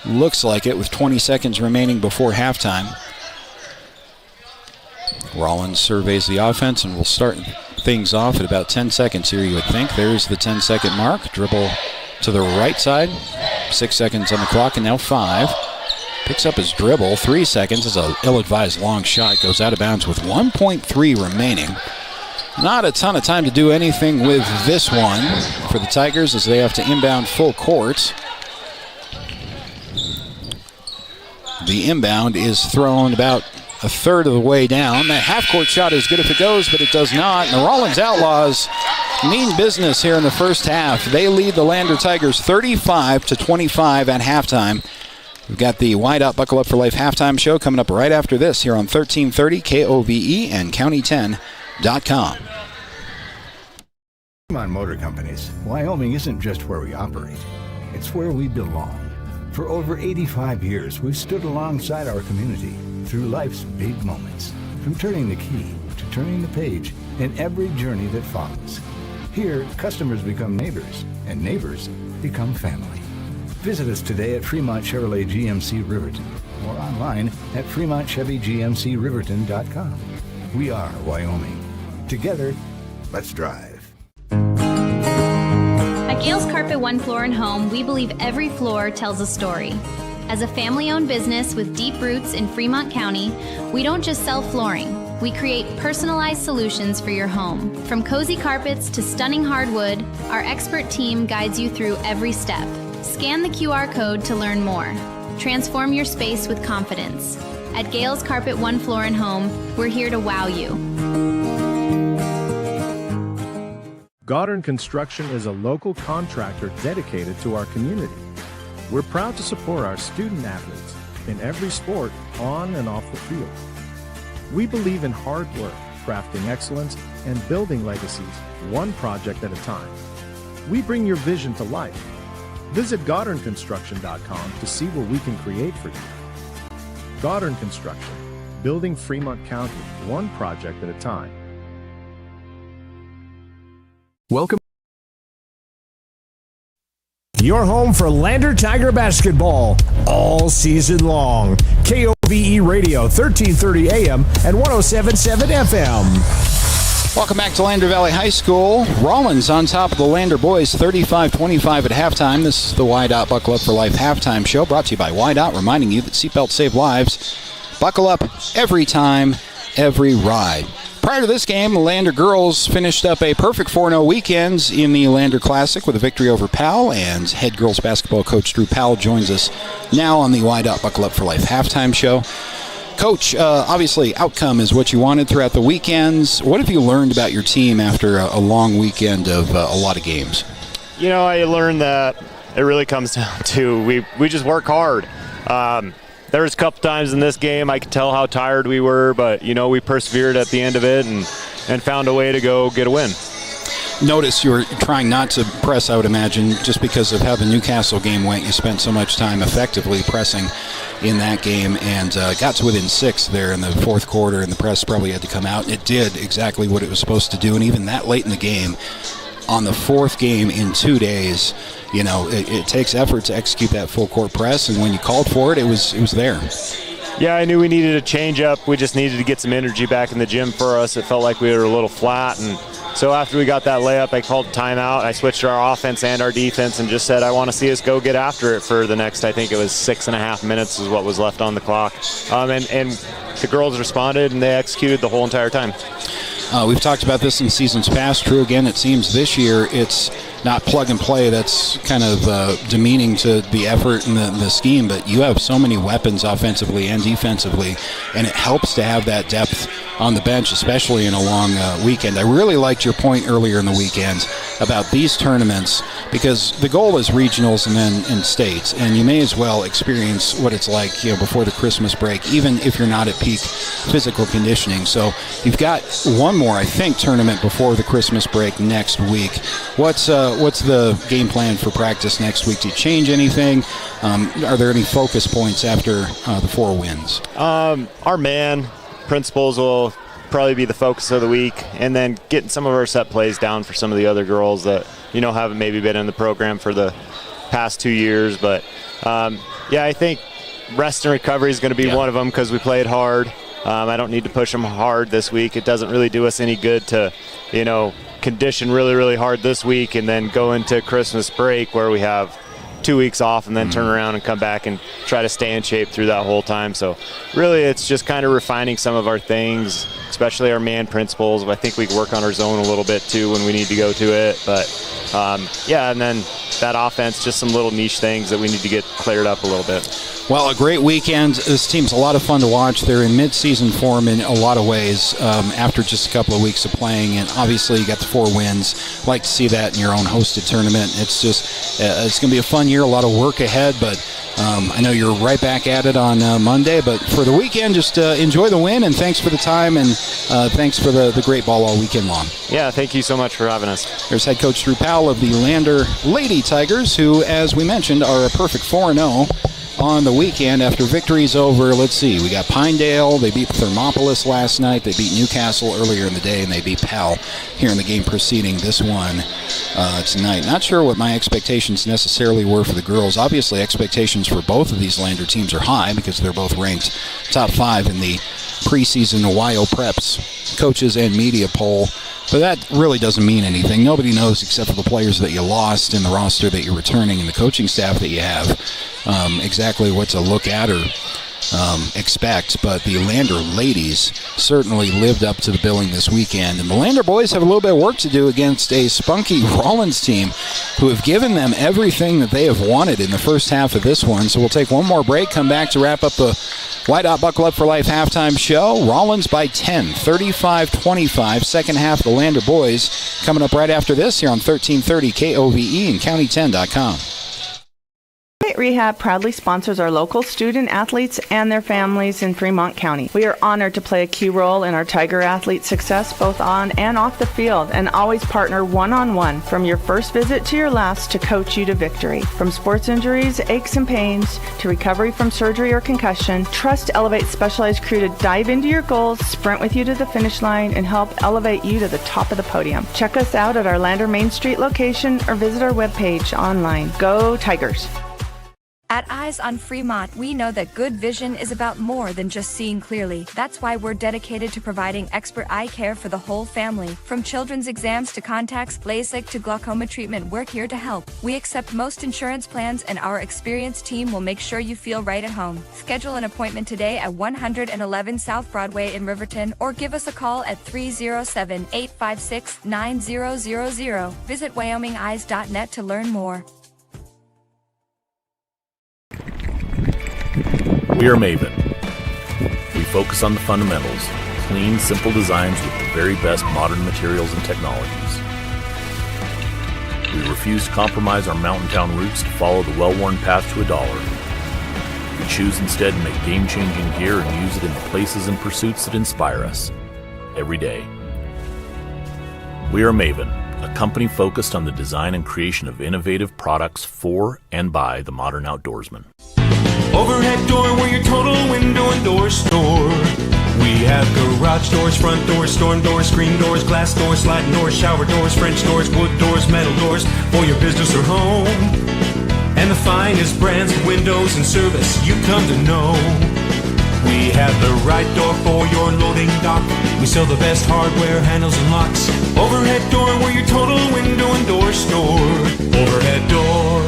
Looks like it with 20 seconds remaining before halftime. Rawlins surveys the offense and will start things off at about 10 seconds here, you would think. There's the 10-second mark. Dribble to the right side. 6 seconds on the clock, and now 5. Picks up his dribble. 3 seconds. It's an ill-advised long shot. Goes out of bounds with 1.3 remaining. Not a ton of time to do anything with this one for the Tigers as they have to inbound full court. The inbound is thrown about a third of the way down. That half-court shot is good if it goes, but it does not. And the Rawlins Outlaws mean business here in the first half. They lead the Lander Tigers 35-25 at halftime. We've got the Wide Out Buckle Up for Life halftime show coming up right after this here on 1330 KOVE and County10.com. Fremont Motor Companies, Wyoming isn't just where we operate. It's where we belong. For over 85 years, we've stood alongside our community through life's big moments. From turning the key to turning the page in every journey that follows. Here, customers become neighbors, and neighbors become family. Visit us today at Fremont Chevrolet GMC Riverton or online at FremontChevyGMCRiverton.com. We are Wyoming. Together, let's drive. At Gales Carpet One Floor and Home, we believe every floor tells a story. As a family-owned business with deep roots in Fremont County, we don't just sell flooring. We create personalized solutions for your home. From cozy carpets to stunning hardwood, our expert team guides you through every step. Scan the QR code to learn more. Transform your space with confidence. At Gales Carpet One Floor and Home, we're here to wow you. Goddard Construction is a local contractor dedicated to our community. We're proud to support our student athletes in every sport on and off the field. We believe in hard work, crafting excellence, and building legacies one project at a time. We bring your vision to life. Visit GoddardConstruction.com to see what we can create for you. Goddard Construction, building Fremont County one project at a time. Welcome. Your home for Lander Tiger basketball all season long. KOVE Radio, 1330 AM and 107.7 FM. Welcome back to Lander Valley High School. Rawlins on top of the Lander boys, 35-25 at halftime. This is the YDOT Buckle Up for Life halftime show, brought to you by YDOT, reminding you that seatbelts save lives. Buckle up every time, every ride. Prior to this game, the Lander girls finished up a perfect 4-0 weekend in the Lander Classic with a victory over Powell, and head girls basketball coach Drew Powell joins us now on the YDOT Buckle Up for Life halftime show. Coach, obviously outcome is what you wanted throughout the weekends. What have you learned about your team after a long weekend of a lot of games? You know, I learned that it really comes down to we just work hard. There was a couple times in this game I could tell how tired we were, but, you know, we persevered at the end of it and found a way to go get a win. Notice you were trying not to press, I would imagine, just because of how the Newcastle game went. You spent so much time effectively pressing in that game and got to within 6 there in the fourth quarter, and the press probably had to come out. It did exactly what it was supposed to do, and even that late in the game, on the fourth game in 2 days, you know, it takes effort to execute that full court press, and when you called for it, it was there. Yeah, I knew we needed a change up. We just needed to get some energy back in the gym for us. It felt like we were a little flat, and so after we got that layup, I called a timeout. I switched our offense and our defense and just said, I want to see us go get after it for the next, I think it was 6.5 minutes is what was left on the clock. And the girls responded, and they executed the whole entire time. We've talked about this in seasons past. True again, it seems this year it's not plug and play. That's kind of demeaning to the effort and the scheme, but you have so many weapons offensively and defensively, and it helps to have that depth on the bench, especially in a long weekend. I really liked your point earlier in the weekend about these tournaments, because the goal is regionals and then in states, and you may as well experience what it's like, you know, before the Christmas break, even if you're not at peak physical conditioning. So you've got one more, I think, tournament before the Christmas break next week. What's the game plan for practice next week? Do you change anything? Are there any focus points after the 4 wins? Our man principles will probably be the focus of the week, and then getting some of our set plays down for some of the other girls that, you know, haven't maybe been in the program for the past 2 years. But yeah, I think rest and recovery is going to be one of them, because we played hard. I don't need to push them hard this week. It doesn't really do us any good to, you know, condition really, really hard this week and then go into Christmas break where we have 2 weeks off and then turn around and come back and try to stay in shape through that whole time. So really it's just kind of refining some of our things, especially our man principles. I think we can work on our zone a little bit too when we need to go to it. But yeah, and then that offense, just some little niche things that we need to get cleared up a little bit. Well, a great weekend. This team's a lot of fun to watch. They're in mid-season form in a lot of ways after just a couple of weeks of playing, and obviously you got the 4 wins. Like to see that in your own hosted tournament. It's just it's going to be a fun year, a lot of work ahead, but I know you're right back at it on Monday. But for the weekend, just enjoy the win, and thanks for the time, and thanks for the great ball all weekend long. Yeah, thank you so much for having us. There's head coach Drew Powell of the Lander Lady Tigers, who, as we mentioned, are a perfect 4-0 on the weekend after victories over, let's see, we got Pinedale, they beat Thermopolis last night, they beat Newcastle earlier in the day, and they beat Powell here in the game preceding this one tonight. Not sure what my expectations necessarily were for the girls. Obviously, expectations for both of these Lander teams are high because they're both ranked top 5 in the preseason WYO Preps coaches and media poll. But that really doesn't mean anything. Nobody knows except for the players that you lost and the roster that you're returning and the coaching staff that you have exactly what to look at or expect, but the Lander ladies certainly lived up to the billing this weekend. And the Lander boys have a little bit of work to do against a spunky Rawlins team who have given them everything that they have wanted in the first half of this one. So we'll take one more break, come back to wrap up the White Hot Buckle Up for Life halftime show. Rawlins by 10, 35-25. Second half, the Lander boys coming up right after this here on 1330 KOVE and County10.com. Rehab proudly sponsors our local student athletes and their families in Fremont County. We are honored to play a key role in our Tiger athletes' success both on and off the field, and always partner one-on-one from your first visit to your last to coach you to victory. From sports injuries, aches and pains, to recovery from surgery or concussion, trust Elevate's specialized crew to dive into your goals, sprint with you to the finish line, and help elevate you to the top of the podium. Check us out at our Lander Main Street location or visit our webpage online. Go Tigers! At Eyes on Fremont, we know that good vision is about more than just seeing clearly. That's why we're dedicated to providing expert eye care for the whole family. From children's exams to contacts, LASIK to glaucoma treatment, we're here to help. We accept most insurance plans, and our experienced team will make sure you feel right at home. Schedule an appointment today at 111 South Broadway in Riverton, or give us a call at 307-856-9000. Visit WyomingEyes.net to learn more. We are Maven. We focus on the fundamentals, clean, simple designs with the very best modern materials and technologies. We refuse to compromise our mountain town roots to follow the well-worn path to $1. We choose instead to make game-changing gear and use it in the places and pursuits that inspire us every day. We are Maven, a company focused on the design and creation of innovative products for and by the modern outdoorsman. Overhead door, we're your total window and door store. We have garage doors, front doors, storm doors, screen doors, glass doors, sliding doors, shower doors, French doors, wood doors, metal doors for your business or home. And the finest brands of windows and service you come to know. We have the right door for your loading dock. We sell the best hardware, handles, and locks. Overhead door, we're your total window and door store. Overhead door.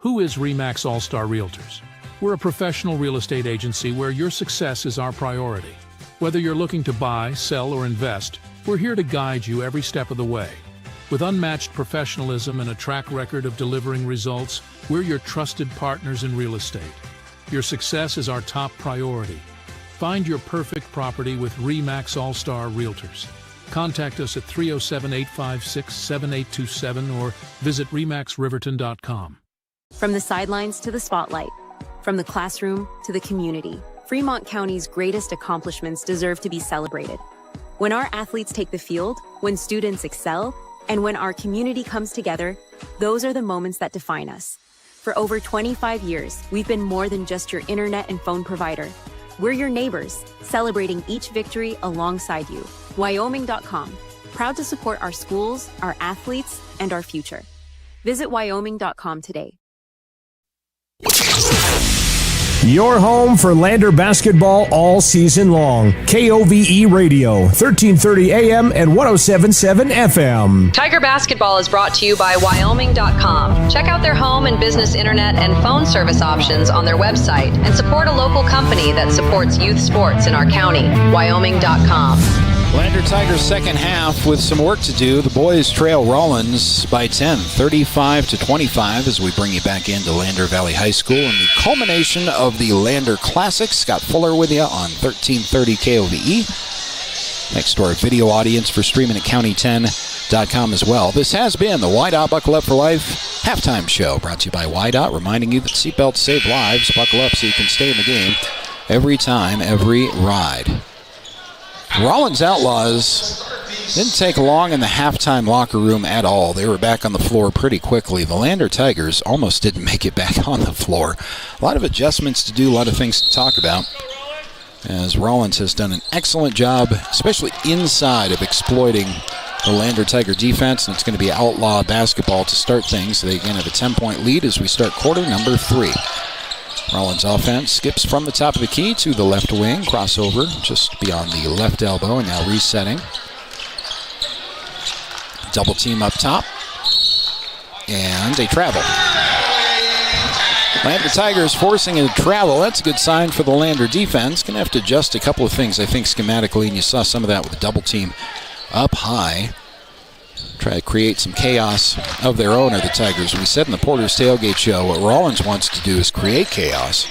Who is RE/MAX All-Star Realtors? We're a professional real estate agency where your success is our priority. Whether you're looking to buy, sell, or invest, we're here to guide you every step of the way. With unmatched professionalism and a track record of delivering results, we're your trusted partners in real estate. Your success is our top priority. Find your perfect property with RE/MAX All-Star Realtors. Contact us at 307-856-7827 or visit remaxriverton.com. From the sidelines to the spotlight, from the classroom to the community, Fremont County's greatest accomplishments deserve to be celebrated. When our athletes take the field, when students excel, and when our community comes together, those are the moments that define us. For over 25 years, we've been more than just your internet and phone provider. We're your neighbors, celebrating each victory alongside you. Wyoming.com, proud to support our schools, our athletes, and our future. Visit Wyoming.com today. Your home for Lander basketball all season long. KOVE Radio, 1330 AM and 107.7 FM. Tiger Basketball is brought to you by Wyoming.com. Check out their home and business internet and phone service options on their website and support a local company that supports youth sports in our county. Wyoming.com. Lander Tigers second half with some work to do. The boys trail Rawlins by 10, 35-25 as we bring you back into Lander Valley High School and the culmination of the Lander Classic. Scott Fuller with you on 1330 KOVE. Next to our video audience for streaming at County10.com as well. This has been the White Hot Buckle Up for Life halftime show brought to you by White Hot, reminding you that seatbelts save lives. Buckle up so you can stay in the game every time, every ride. Rawlins Outlaws didn't take long in the halftime locker room at all. They were back on the floor pretty quickly. The Lander Tigers almost didn't make it back on the floor. A lot of adjustments to do, a lot of things to talk about, as Rawlins has done an excellent job, especially inside, of exploiting the Lander Tiger defense, and it's going to be Outlaw basketball to start things. They again have a 10-point lead as we start quarter number 3. Rawlins offense skips from the top of the key to the left wing. Crossover just beyond the left elbow, and now resetting. Double team up top. And they travel. Lander Tigers forcing a travel. That's a good sign for the Lander defense. Going to have to adjust a couple of things, I think, schematically, and you saw some of that with the double team up high. Try to create some chaos of their own, are the Tigers. We said in the Porter's Tailgate Show, what Rawlins wants to do is create chaos.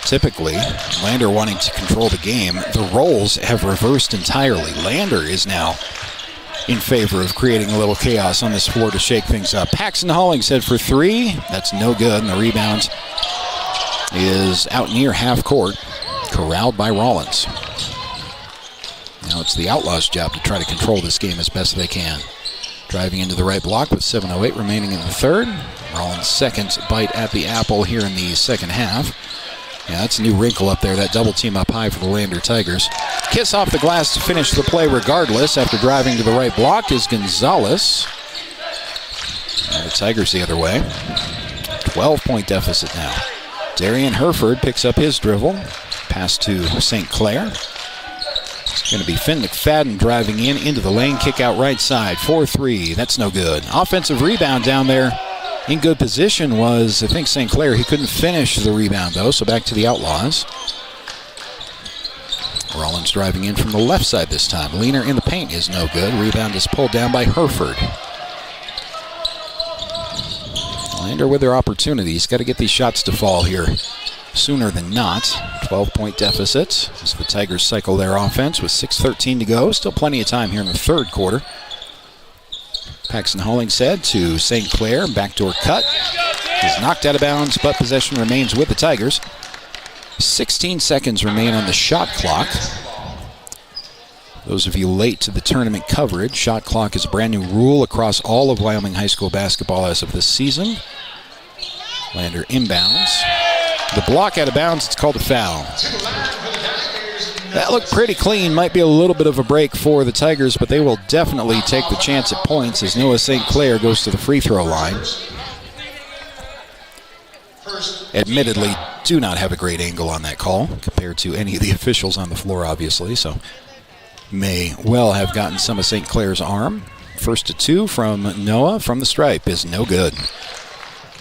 Typically, Lander wanting to control the game. The roles have reversed entirely. Lander is now in favor of creating a little chaos on this floor to shake things up. Paxton Hollings head for three. That's no good, and the rebound is out near half court, corralled by Rawlins. Now it's the Outlaws' job to try to control this game as best they can. Driving into the right block with 7:08 remaining in the third. Rawlins' second bite at the apple here in the second half. Yeah, that's a new wrinkle up there, that double team up high for the Lander Tigers. Kiss off the glass to finish the play regardless after driving to the right block is Gonzalez. And the Tigers the other way. 12-point deficit now. Darian Herford picks up his dribble. Pass to St. Clair. It's going to be Finn McFadden driving into the lane, kick out right side. 4-3, that's no good. Offensive rebound down there. In good position was, I think, St. Clair. He couldn't finish the rebound, though, so back to the Outlaws. Rawlins driving in from the left side this time. Leaner in the paint is no good. Rebound is pulled down by Herford. Lander with their opportunities. Got to get these shots to fall here sooner than not. 12-point deficit as the Tigers cycle their offense with 6:13 to go. Still plenty of time here in the third quarter. Paxton Hollings head to St. Clair. Backdoor cut. Is knocked out of bounds, but possession remains with the Tigers. 16 seconds remain on the shot clock. Those of you late to the tournament coverage, shot clock is a brand new rule across all of Wyoming high school basketball as of this season. Lander inbounds. The block out of bounds, it's called a foul. That looked pretty clean. Might be a little bit of a break for the Tigers, but they will definitely take the chance at points as Noah St. Clair goes to the free throw line. Admittedly, do not have a great angle on that call compared to any of the officials on the floor, obviously, so may well have gotten some of St. Clair's arm. First to two from Noah from the stripe is no good.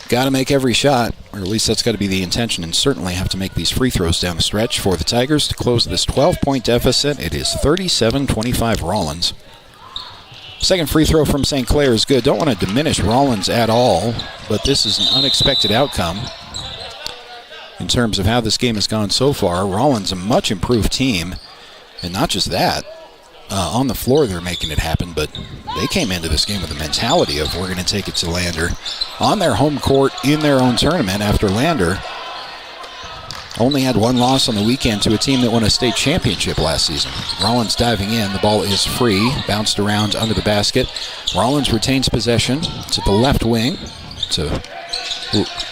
Got to make every shot, or at least that's got to be the intention, and certainly have to make these free throws down the stretch for the Tigers to close this 12-point deficit. It is 37-25 Rawlins. Second free throw from St. Clair is good. Don't want to diminish Rawlins at all, but this is an unexpected outcome in terms of how this game has gone so far. Rawlins a much improved team, and not just that. On the floor, they're making it happen, but they came into this game with the mentality of we're going to take it to Lander on their home court in their own tournament after Lander only had one loss on the weekend to a team that won a state championship last season. Rawlins diving in. The ball is free. Bounced around under the basket. Rawlins retains possession to the left wing. It's a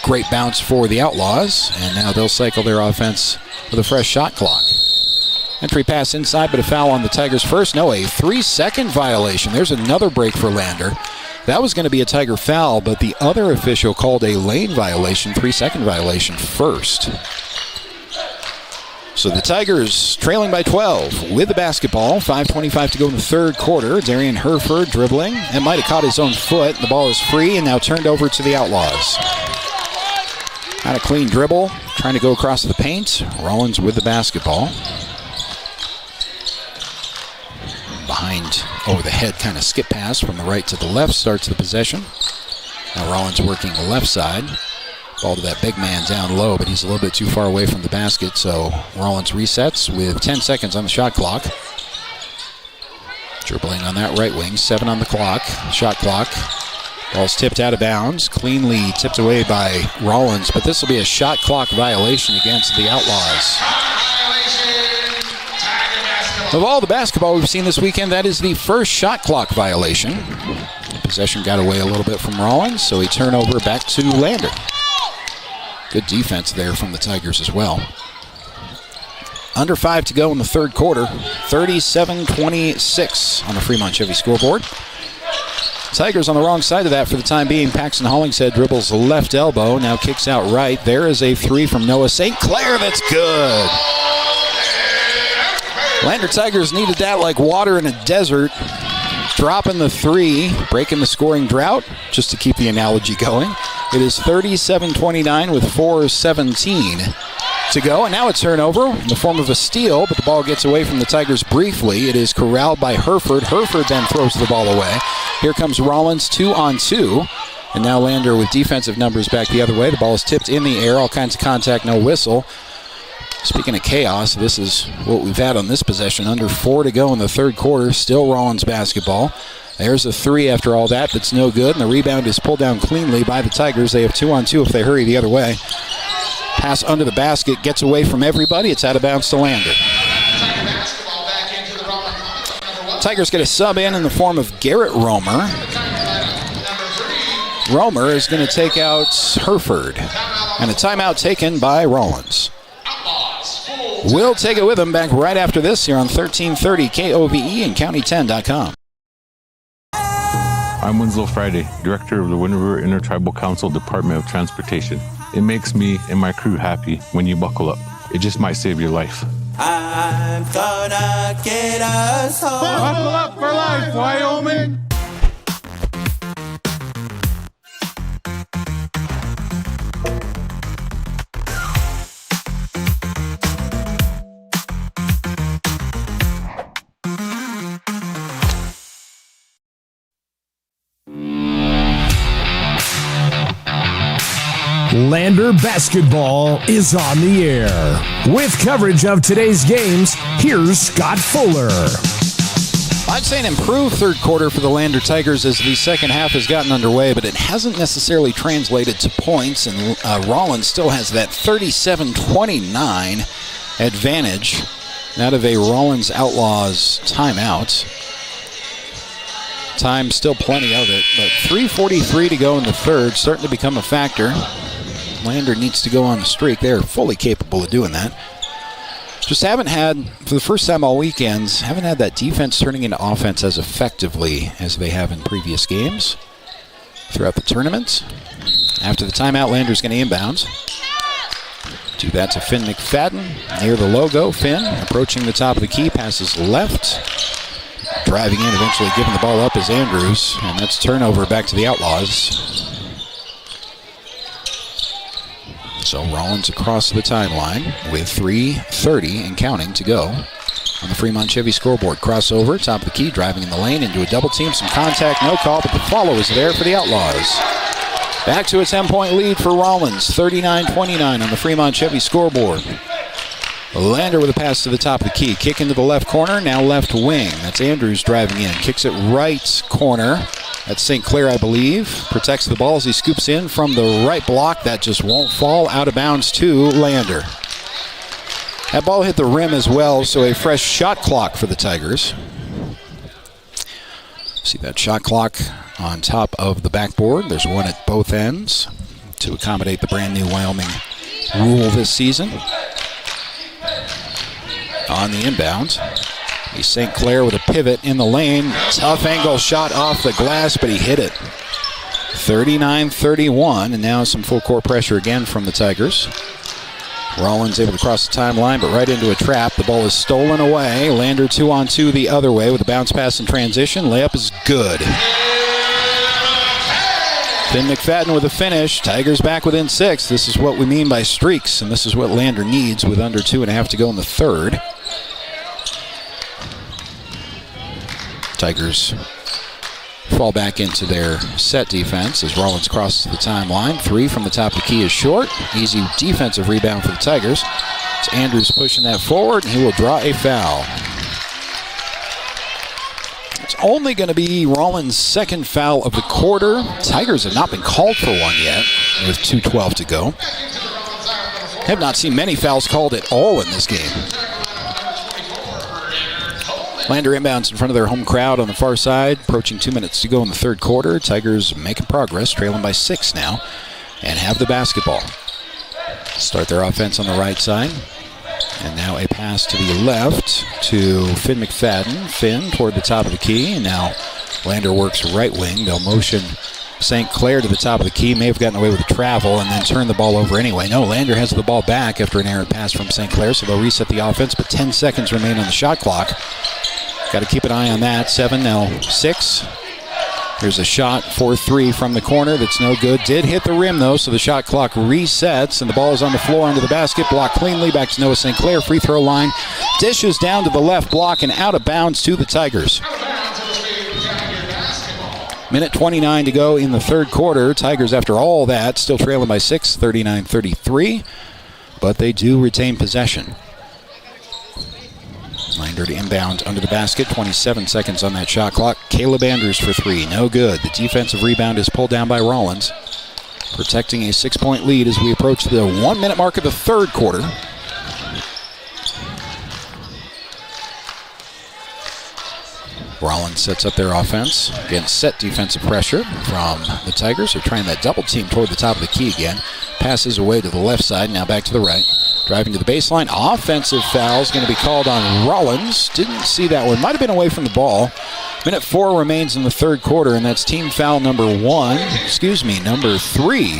great bounce for the Outlaws, and now they'll cycle their offense with a fresh shot clock. Entry pass inside, but a foul on the Tigers first. No, a 3-second violation. There's another break for Lander. That was going to be a Tiger foul, but the other official called a lane violation, 3-second violation first. So the Tigers trailing by 12 with the basketball. 5:25 to go in the third quarter. Darian Herford dribbling. It might have caught his own foot. The ball is free and now turned over to the Outlaws. Had a clean dribble, trying to go across the paint. Rawlins with the basketball. Behind, over the head, kind of skip pass from the right to the left starts the possession. Now Rawlins working the left side. Ball to that big man down low, but he's a little bit too far away from the basket, so Rawlins resets with 10 seconds on the shot clock. Dribbling on that right wing, 7 on the clock, shot clock. Ball's tipped out of bounds, cleanly tipped away by Rawlins, but this will be a shot clock violation against the Outlaws. Of all the basketball we've seen this weekend, that is the first shot clock violation. Possession got away a little bit from Rawlins, so he turnover back to Lander. Good defense there from the Tigers as well. Under 5 to go in the third quarter. 37-26 on the Fremont Chevy scoreboard. Tigers on the wrong side of that for the time being. Paxton Hollingshead dribbles the left elbow, now kicks out right. There is a three from Noah St. Clair. That's good. Lander Tigers needed that like water in a desert. Dropping the three, breaking the scoring drought, just to keep the analogy going. It is 37-29 with 4:17 to go. And now a turnover in the form of a steal, but the ball gets away from the Tigers briefly. It is corralled by Hereford. Hereford then throws the ball away. Here comes Rawlins 2-on-2. And now Lander with defensive numbers back the other way. The ball is tipped in the air. All kinds of contact, no whistle. Speaking of chaos, this is what we've had on this possession. Under 4 to go in the third quarter. Still Rawlins basketball. There's a 3 after all that. That's no good. And the rebound is pulled down cleanly by the Tigers. They have 2-on-2 if they hurry the other way. Pass under the basket. Gets away from everybody. It's out of bounds to Lander. Tigers get a sub in the form of Garrett Romer. Romer is going to take out Hereford. And a timeout taken by Rawlins. We'll take it with him back right after this here on 1330 KOVE and County10.com. I'm Winslow Friday, Director of the Wind River Intertribal Council Department of Transportation. It makes me and my crew happy when you buckle up. It just might save your life. I'm gonna get us home. Buckle up for life, Wyoming. Lander basketball is on the air. With coverage of today's games, here's Scott Fuller. I'd say an improved third quarter for the Lander Tigers as the second half has gotten underway, but it hasn't necessarily translated to points, and Rawlins still has that 37-29 advantage out of a Rawlins Outlaws timeout. Time still plenty of it, but 3:43 to go in the third, starting to become a factor. Lander needs to go on the streak. They're fully capable of doing that. Just haven't had, for the first time all weekends, haven't had that defense turning into offense as effectively as they have in previous games throughout the tournament. After the timeout, Lander's going to inbounds. Do that to Finn McFadden near the logo. Finn approaching the top of the key, passes left. Driving in, eventually giving the ball up is Andrews, and that's turnover back to the Outlaws. So Rawlins across the timeline with 3:30 and counting to go on the Fremont Chevy scoreboard. Crossover, top of the key, driving in the lane into a double team. Some contact, no call, but the follow is there for the Outlaws. Back to a 10-point lead for Rawlins, 39-29 on the Fremont Chevy scoreboard. Lander with a pass to the top of the key. Kick into the left corner, now left wing. That's Andrews driving in. Kicks it right corner. That's St. Clair, I believe. Protects the ball as he scoops in from the right block. That just won't fall. Out of bounds to Lander. That ball hit the rim as well, so a fresh shot clock for the Tigers. See that shot clock on top of the backboard. There's one at both ends to accommodate the brand new Wyoming rule this season. On the inbound, he's St. Clair with a pivot in the lane. Tough angle shot off the glass, but he hit it. 39-31, and now some full court pressure again from the Tigers. Rawlins able to cross the timeline, but right into a trap. The ball is stolen away. Lander 2-on-2 the other way with a bounce pass in transition. Layup is good. Finn McFadden with a finish. Tigers back within 6. This is what we mean by streaks, and this is what Lander needs with under 2.5 to go in the third. Tigers fall back into their set defense as Rawlins crosses the timeline. 3 from the top of the key is short. Easy defensive rebound for the Tigers. It's Andrews pushing that forward, and he will draw a foul. It's only going to be Rawlins' second foul of the quarter. Tigers have not been called for one yet with 2:12 to go. Have not seen many fouls called at all in this game. Lander inbounds in front of their home crowd on the far side. Approaching 2 minutes to go in the third quarter. Tigers making progress, trailing by 6 now, and have the basketball. Start their offense on the right side. And now a pass to the left to Finn McFadden. Finn toward the top of the key. And now Lander works right wing. They'll motion St. Clair to the top of the key. May have gotten away with the travel and then turn the ball over anyway. No, Lander has the ball back after an errant pass from St. Clair, so they'll reset the offense, but 10 seconds remain on the shot clock. Got to keep an eye on that. 7, now 6. There's a shot for 3 from the corner that's no good. Did hit the rim, though, so the shot clock resets, and the ball is on the floor under the basket. Blocked cleanly. Back to Noah St. Clair. Free throw line. Dishes down to the left block and out of bounds to the Tigers. Minute 29 to go in the third quarter. Tigers, after all that, still trailing by 6, 39-33. But they do retain possession. Lander to inbound under the basket. 27 seconds on that shot clock. Caleb Andrews for 3. No good. The defensive rebound is pulled down by Rawlins. Protecting a 6-point lead as we approach the 1-minute mark of the third quarter. Rawlins sets up their offense against set defensive pressure from the Tigers. They're trying that double team toward the top of the key again. Passes away to the left side, now back to the right. Driving to the baseline. Offensive foul is going to be called on Rawlins. Didn't see that one. Might have been away from the ball. Minute 4 remains in the third quarter, and that's team foul number 3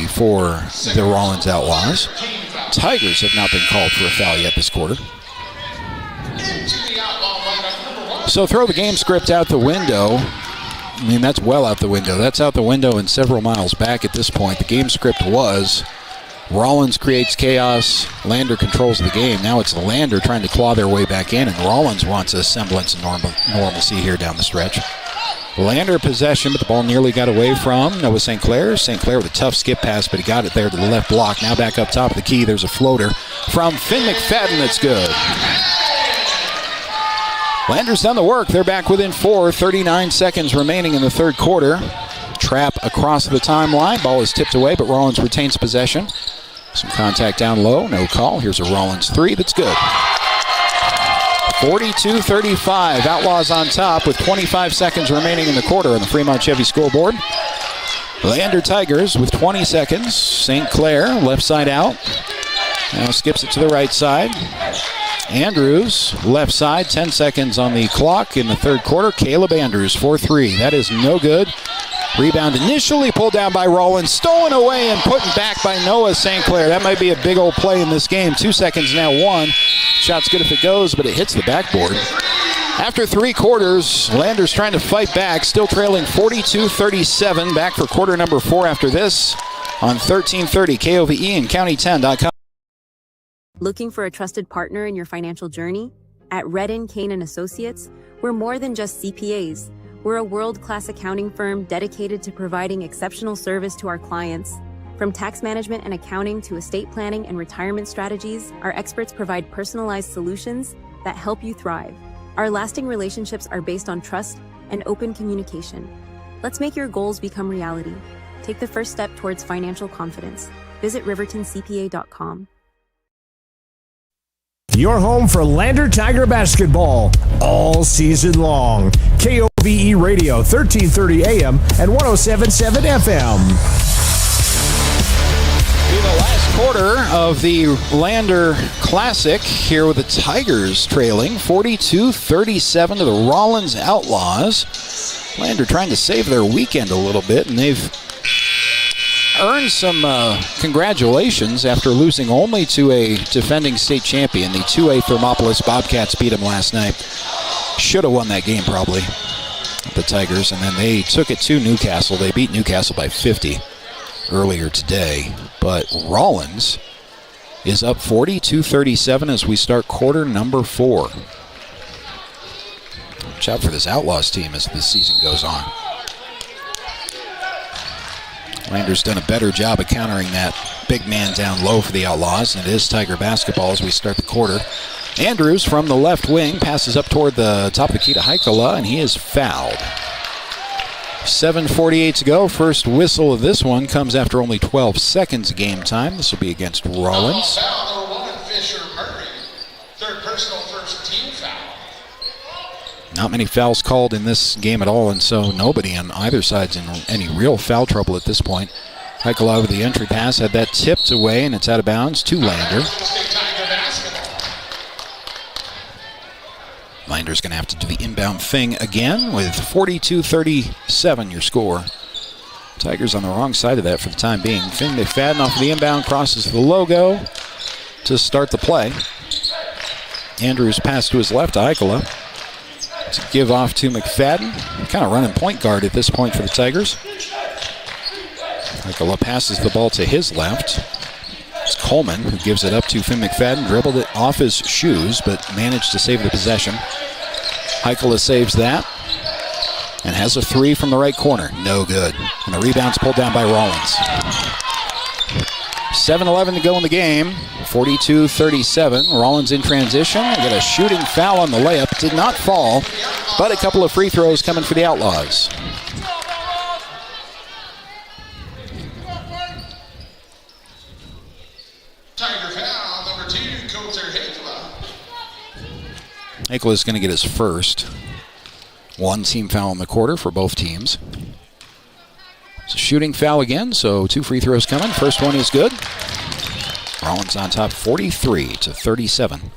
for the Rawlins Outlaws. Tigers have not been called for a foul yet this quarter. So throw the game script out the window. I mean, that's well out the window. That's out the window and several miles back at this point. The game script was Rawlins creates chaos, Lander controls the game. Now it's Lander trying to claw their way back in, and Rawlins wants a semblance of normalcy here down the stretch. Lander possession, but the ball nearly got away from Noah St. Clair. St. Clair with a tough skip pass, but he got it there to the left block. Now back up top of the key. There's a floater from Finn McFadden that's good. Lander's done the work. They're back within 4. 39 seconds remaining in the third quarter. Trap across the timeline. Ball is tipped away, but Rawlins retains possession. Some contact down low. No call. Here's a Rawlins 3 that's good. 42-35. Outlaws on top with 25 seconds remaining in the quarter on the Fremont Chevy scoreboard. Lander Tigers with 20 seconds. St. Clair left side out. Now skips it to the right side. Andrews, left side, 10 seconds on the clock in the third quarter. Caleb Andrews, 4-3. That is no good. Rebound initially pulled down by Rawlins, stolen away and put back by Noah St. Clair. That might be a big old play in this game. 2 seconds now, 1. Shot's good if it goes, but it hits the backboard. After 3 quarters, Lander's trying to fight back, still trailing 42-37. Back for quarter number 4 after this on 1330 KOVE and County10.com. Looking for a trusted partner in your financial journey? At Redden, Kane & Associates, we're more than just CPAs. We're a world-class accounting firm dedicated to providing exceptional service to our clients. From tax management and accounting to estate planning and retirement strategies, our experts provide personalized solutions that help you thrive. Our lasting relationships are based on trust and open communication. Let's make your goals become reality. Take the first step towards financial confidence. Visit rivertoncpa.com. Your home for Lander Tiger basketball all season long. KOVE Radio, 1330 AM and 107.7 FM. In the last quarter of the Lander Classic, here with the Tigers trailing 42-37 to the Rawlins Outlaws. Lander trying to save their weekend a little bit, and they've earned some congratulations after losing only to a defending state champion. The 2A Thermopolis Bobcats beat them last night. Should have won that game probably, the Tigers, and then they took it to Newcastle. They beat Newcastle by 50 earlier today, but Rawlins is up 42-37 as we start quarter number 4. Watch out for this Outlaws team as the season goes on. Lander's done a better job of countering that big man down low for the Outlaws, and it is Tiger basketball as we start the quarter. Andrews from the left wing passes up toward the top of the key to Heikkila, and he is fouled. 7:48 to go. First whistle of this one comes after only 12 seconds of game time. This will be against Rawlins. Third personal, first team foul. Not many fouls called in this game at all, and so nobody on either side's in any real foul trouble at this point. Heikkila with the entry pass, had that tipped away, and it's out of bounds to Lander. Lander's going to have to do the inbound thing again with 42-37 your score. Tigers on the wrong side of that for the time being. Finn McFadden off of the inbound, crosses the logo to start the play. Andrews pass to his left to Heikkila. To give off to McFadden. Kind of running point guard at this point for the Tigers. Michaela passes the ball to his left. It's Coleman who gives it up to Finn McFadden. Dribbled it off his shoes, but managed to save the possession. Michaela saves that. And has a three from the right corner. No good. And the rebound's pulled down by Rawlins. 7:11 to go in the game. 42-37. Rawlins in transition. Got a shooting foul on the layup. Did not fall, but a couple of free throws coming for the Outlaws. Tiger foul, number 2, Coulter Hakela. Hakela's going to get his first. One team foul in the quarter for both teams. It's a shooting foul again, so 2 free throws coming. First one is good. Rawlins on top 43-37.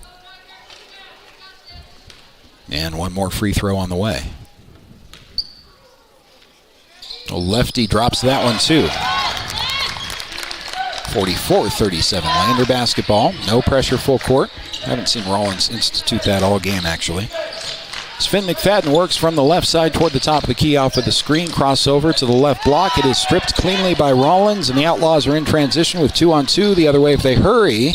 And one more free throw on the way. Lefty drops that one too. 44-37. Lander basketball. No pressure, full court. Haven't seen Rawlins institute that all game, actually. Finn McFadden works from the left side toward the top of the key off of the screen. Crossover to the left block. It is stripped cleanly by Rawlins, and the Outlaws are in transition with 2-on-2. The other way if they hurry.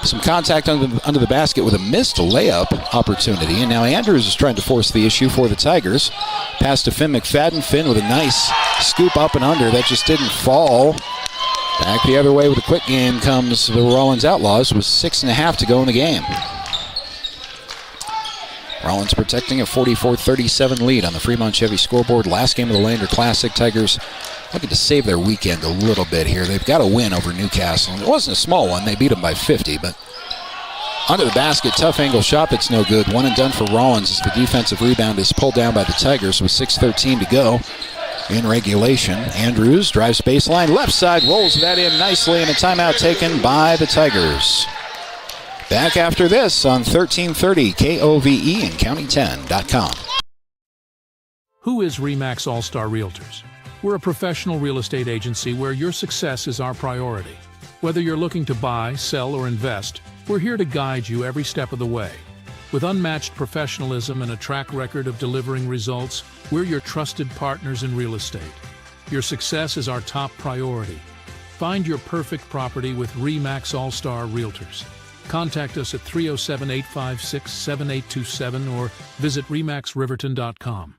Some contact under the basket with a missed layup opportunity. And now Andrews is trying to force the issue for the Tigers. Pass to Finn McFadden. Finn with a nice scoop up and under. That just didn't fall. Back the other way with a quick game comes the Rawlins Outlaws with 6.5 to go in the game. Rawlins protecting a 44-37 lead on the Fremont Chevy scoreboard. Last game of the Lander Classic. Tigers looking to save their weekend a little bit here. They've got a win over Newcastle. It wasn't a small one. They beat them by 50, but under the basket, tough angle shot that's no good. One and done for Rawlins as the defensive rebound is pulled down by the Tigers with 6:13 to go in regulation. Andrews drives baseline, left side, rolls that in nicely, and a timeout taken by the Tigers. Back after this on 1330 KOVE and County10.com. Who is RE/MAX All-Star Realtors? We're a professional real estate agency where your success is our priority. Whether you're looking to buy, sell, or invest, we're here to guide you every step of the way. With unmatched professionalism and a track record of delivering results, we're your trusted partners in real estate. Your success is our top priority. Find your perfect property with RE/MAX All-Star Realtors. Contact us at 307-856-7827 or visit remaxriverton.com.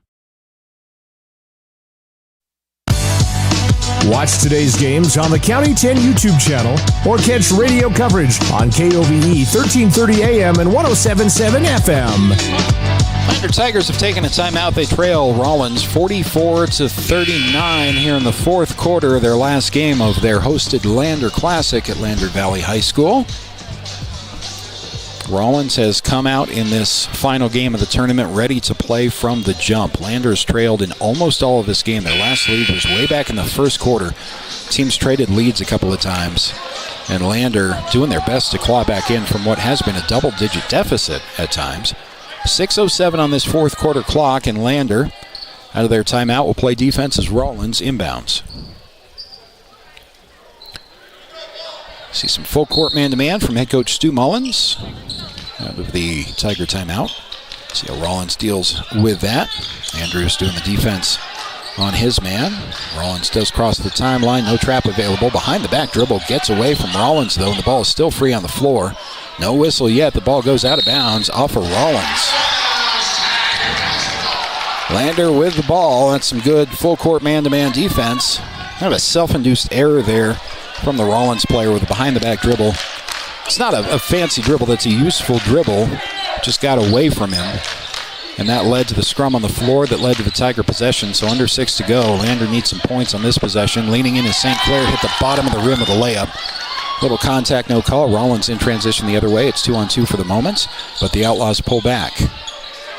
Watch today's games on the County 10 YouTube channel or catch radio coverage on KOVE 1330 AM and 107.7 FM. Lander Tigers have taken a timeout. They trail Rawlins 44-39 here in the fourth quarter of their last game of their hosted Lander Classic at Lander Valley High School. Rawlins has come out in this final game of the tournament ready to play from the jump. Landers trailed in almost all of this game. Their last lead was way back in the first quarter. Teams traded leads a couple of times, and Lander doing their best to claw back in from what has been a double-digit deficit at times. 6:07 on this fourth quarter clock, and Lander, out of their timeout, will play defense as Rawlins inbounds. See some full court man-to-man from head coach Stu Mullins out of the Tiger timeout. See how Rawlins deals with that. Andrews doing the defense on his man. Rawlins does cross the timeline. No trap available. Behind the back dribble. Gets away from Rawlins, though, and the ball is still free on the floor. No whistle yet. The ball goes out of bounds off of Rawlins. Lander with the ball. That's some good full court man-to-man defense. Kind of a self-induced error there from the Rawlins player with a behind-the-back dribble. It's not a fancy dribble. That's a useful dribble. Just got away from him. And that led to the scrum on the floor that led to the Tiger possession. So under 6 to go. Lander needs some points on this possession. Leaning in is St. Clair. Hit the bottom of the rim of the layup. Little contact, no call. Rawlins in transition the other way. It's 2-on-2 for the moment. But the Outlaws pull back.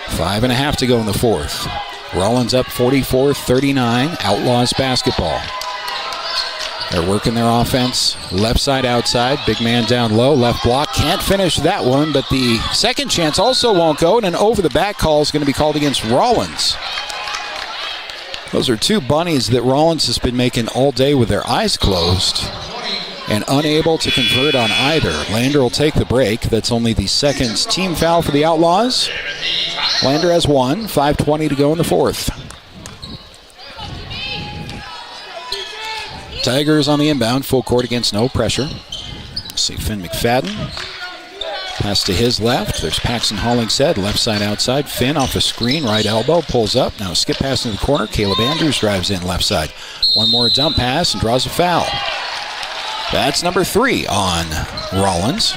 5.5 to go in the fourth. Rawlins up 44-39. Outlaws basketball. They're working their offense. Left side outside. Big man down low. Left block. Can't finish that one, but the second chance also won't go, and an over-the-back call is going to be called against Rawlins. Those are two bunnies that Rawlins has been making all day with their eyes closed. and unable to convert on either. Lander will take the break. That's only the second team foul for the Outlaws. Lander has one. 5:20 to go in the fourth. Tigers on the inbound, full court against no pressure. See Finn McFadden. Pass to his left. There's Paxton Hollingshead, left side outside. Finn off a screen, right elbow, pulls up. Now skip pass in the corner. Caleb Andrews drives in left side. One more dump pass and draws a foul. That's number 3 on Rawlins.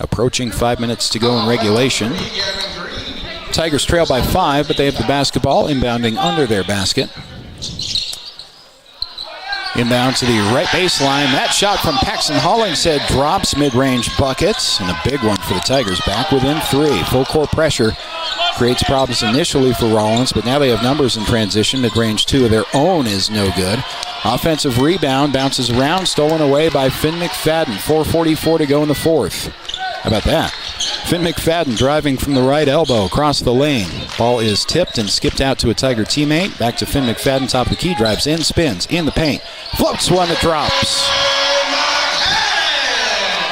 Approaching 5 minutes to go in regulation. Tigers trail by 5, but they have the basketball inbounding under their basket. Inbound to the right baseline. That shot from Paxton Hollingshead drops mid-range buckets, and a big one for the Tigers. Back within 3. Full court pressure creates problems initially for Rawlins, but now they have numbers in transition. Mid-range 2 of their own is no good. Offensive rebound bounces around, stolen away by Finn McFadden. 4:44 to go in the fourth. How about that? Finn McFadden driving from the right elbow across the lane. Ball is tipped and skipped out to a Tiger teammate. Back to Finn McFadden, top of the key, drives in, spins, in the paint. Floats one that drops.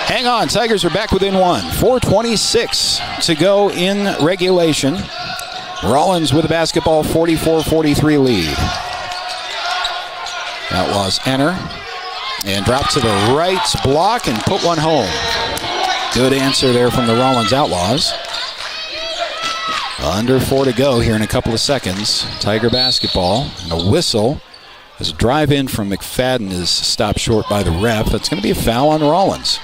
Hang on, Tigers are back within 1. 4:26 to go in regulation. Rawlins with the basketball, 44-43 lead. Outlaws enter and drop to the right block and put one home. Good answer there from the Rawlins Outlaws. Under 4 to go here in a couple of seconds. Tiger basketball and a whistle as a drive in from McFadden is stopped short by the ref. That's going to be a foul on Rawlins.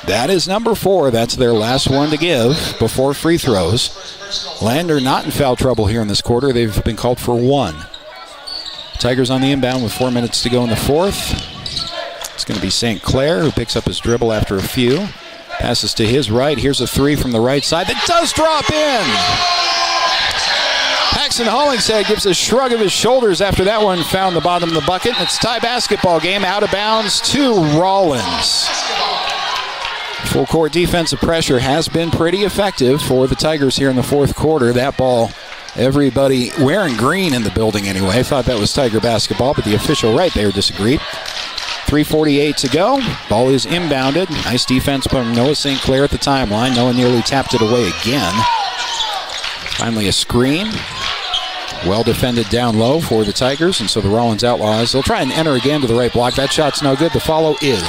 That is number 4. That's their last one to give before free throws. Lander not in foul trouble here in this quarter. They've been called for 1. Tigers on the inbound with 4 minutes to go in the fourth. It's going to be St. Clair who picks up his dribble after a few. Passes to his right. Here's a 3 from the right side that does drop in. Paxton Hollingshead gives a shrug of his shoulders after that one found the bottom of the bucket. It's a tie basketball game, out of bounds to Rawlins. Full court defensive pressure has been pretty effective for the Tigers here in the fourth quarter. That ball, everybody wearing green in the building anyway, thought that was Tiger basketball, but the official right there disagreed. 3:48 to go. Ball is inbounded. Nice defense from Noah St. Clair at the timeline. Noah nearly tapped it away again. Finally a screen. Well defended down low for the Tigers, and so the Rawlins Outlaws, they'll try and enter again to the right block. That shot's no good. The follow is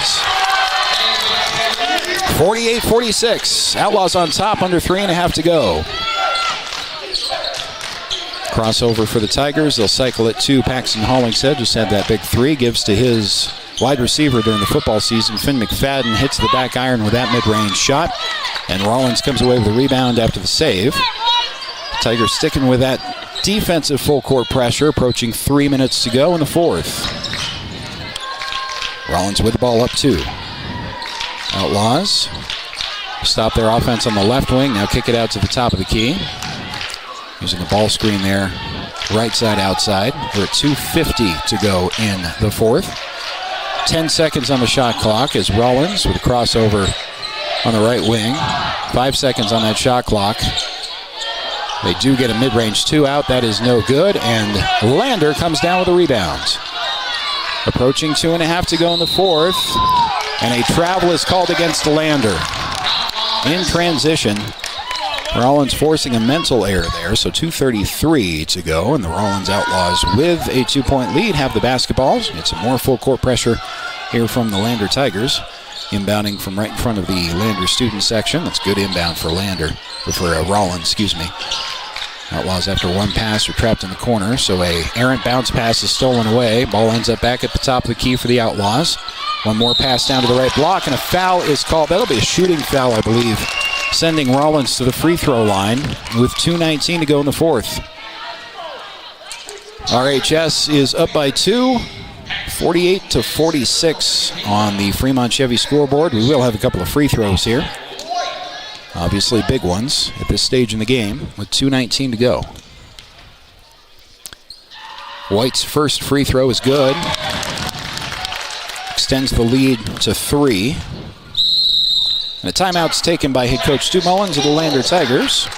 48-46. Outlaws on top, under 3.5 to go. Crossover for the Tigers. They'll cycle it to Paxton Hollingshead. Just had that big 3. Gives to his wide receiver during the football season. Finn McFadden hits the back iron with that mid-range shot. And Rawlins comes away with a rebound after the save. Tigers sticking with that defensive full court pressure. Approaching 3 minutes to go in the fourth. Rawlins with the ball up 2. Outlaws stop their offense on the left wing. Now kick it out to the top of the key. Using the ball screen there, right side outside. We're at 2:50 to go in the fourth. 10 seconds on the shot clock as Rawlins with a crossover on the right wing. 5 seconds on that shot clock. They do get a mid-range 2 out. That is no good, and Lander comes down with a rebound. Approaching 2.5 to go in the fourth, and a travel is called against Lander. In transition, Rawlins forcing a mental error there, so 2:33 to go, and the Rawlins Outlaws with a 2-point lead have the basketballs. Get some more full court pressure here from the Lander Tigers. Inbounding from right in front of the Lander student section. That's good inbound for Rawlins, excuse me. Outlaws after one pass are trapped in the corner, so a errant bounce pass is stolen away. Ball ends up back at the top of the key for the Outlaws. One more pass down to the right block, and a foul is called. That'll be a shooting foul, I believe, sending Rawlins to the free throw line with 2:19 to go in the fourth. RHS is up by 2, 48-46 on the Fremont Chevy scoreboard. We will have a couple of free throws here. Obviously big ones at this stage in the game with 2:19 to go. White's first free throw is good. Extends the lead to 3. And a timeout's taken by head coach Stu Mullins of the Lander Tigers.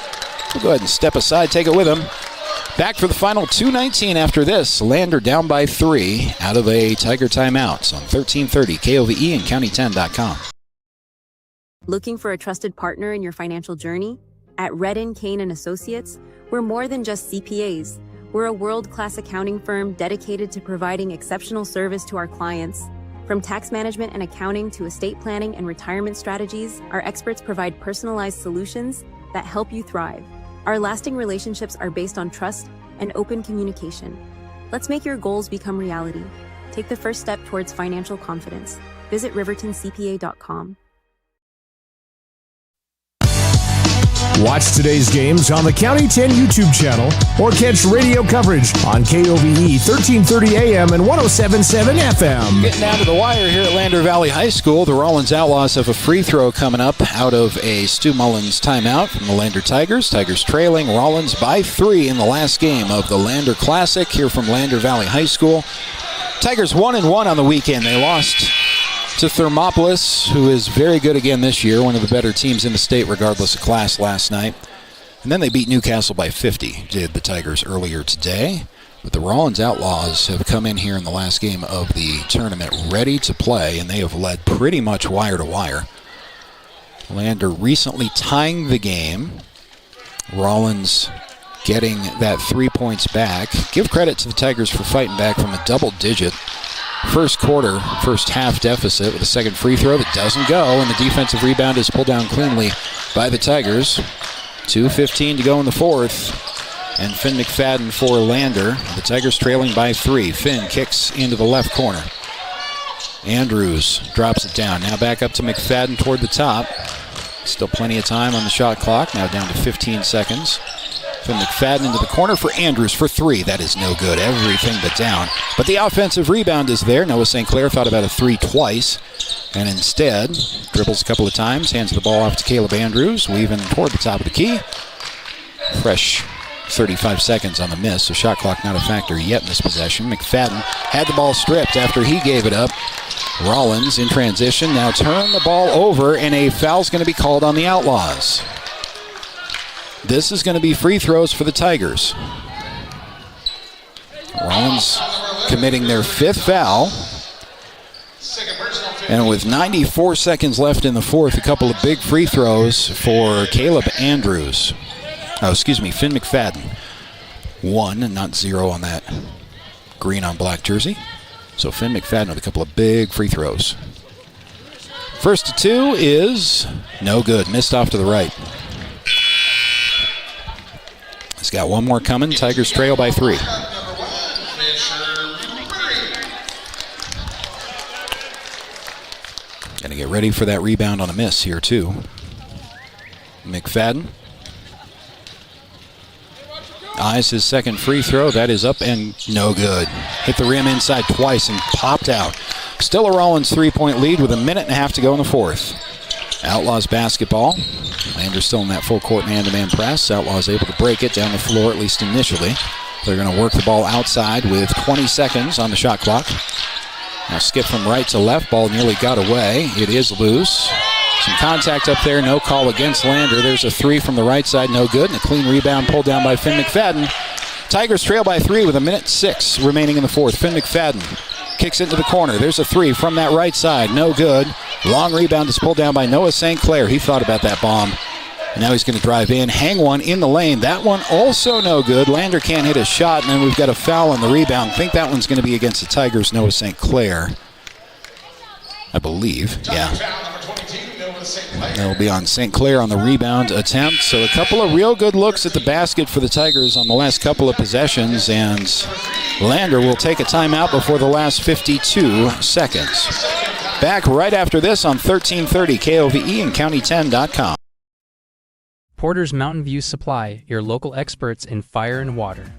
We'll go ahead and step aside, take it with him. Back for the final 2:19 after this. Lander down by 3 out of a Tiger timeout on 1330 KOVE and County10.com. Looking for a trusted partner in your financial journey? At Redden, Kane & Associates, we're more than just CPAs. We're a world-class accounting firm dedicated to providing exceptional service to our clients. From tax management and accounting to estate planning and retirement strategies, our experts provide personalized solutions that help you thrive. Our lasting relationships are based on trust and open communication. Let's make your goals become reality. Take the first step towards financial confidence. Visit rivertoncpa.com. Watch today's games on the County 10 YouTube channel or catch radio coverage on KOVE 1330 AM and 107.7 FM. Getting down to the wire here at Lander Valley High School. The Rawlins Outlaws have a free throw coming up out of a Stu Mullins timeout from the Lander Tigers. Tigers trailing Rawlins by 3 in the last game of the Lander Classic here from Lander Valley High School. Tigers 1-1 on the weekend. They lost to Thermopolis, who is very good again this year, one of the better teams in the state regardless of class last night. And then they beat Newcastle by 50, did the Tigers earlier today. But the Rawlins Outlaws have come in here in the last game of the tournament ready to play, and they have led pretty much wire to wire. Lander recently tying the game. Rawlins getting that 3 points back. Give credit to the Tigers for fighting back from a double-digit first quarter, first half deficit with a second free throw that doesn't go, and the defensive rebound is pulled down cleanly by the Tigers. 2:15 to go in the fourth, and Finn McFadden for Lander. The Tigers trailing by 3. Finn kicks into the left corner. Andrews drops it down. Now back up to McFadden toward the top. Still plenty of time on the shot clock. Now down to 15 seconds. Finn McFadden into the corner for Andrews for 3. That is no good. Everything but down. But the offensive rebound is there. Noah St. Clair thought about a 3 twice, and instead dribbles a couple of times, hands the ball off to Caleb Andrews, weaving toward the top of the key. Fresh 35 seconds on the miss, so shot clock not a factor yet in this possession. McFadden had the ball stripped after he gave it up. Rawlins in transition, now turn the ball over, and a foul's going to be called on the Outlaws. This is going to be free throws for the Tigers. Rawlins committing their 5th foul. And with 94 seconds left in the fourth, a couple of big free throws for Caleb Andrews. Finn McFadden. 1 and not 0 on that green on black jersey. So Finn McFadden with a couple of big free throws. First to 2 is no good. Missed off to the right. He's got one more coming. Tigers trail by 3. Going to get ready for that rebound on a miss here, too. McFadden eyes his second free throw. That is up and no good. Hit the rim inside twice and popped out. Still a Rawlins 3-point lead with a minute and a half to go in the fourth. Outlaws basketball. Lander still in that full court man-to-man press. Outlaws able to break it down the floor, at least initially. They're going to work the ball outside with 20 seconds on the shot clock. Now skip from right to left. Ball nearly got away. It is loose. Some contact up there. No call against Lander. There's a 3 from the right side. No good. And a clean rebound pulled down by Finn McFadden. Tigers trail by 3 with a minute 6 remaining in the fourth. Finn McFadden kicks into the corner. There's a 3 from that right side. No good. Long rebound is pulled down by Noah St. Clair. He thought about that bomb. And now he's going to drive in, hang one in the lane. That one also no good. Lander can't hit a shot, and then we've got a foul on the rebound. I think that one's going to be against the Tigers, Noah St. Clair. I believe, yeah. That'll be on St. Clair on the rebound attempt. So a couple of real good looks at the basket for the Tigers on the last couple of possessions, and Lander will take a timeout before the last 52 seconds. Back right after this on 1330 KOVE and County10.com. Porter's Mountain View Supply, your local experts in fire and water.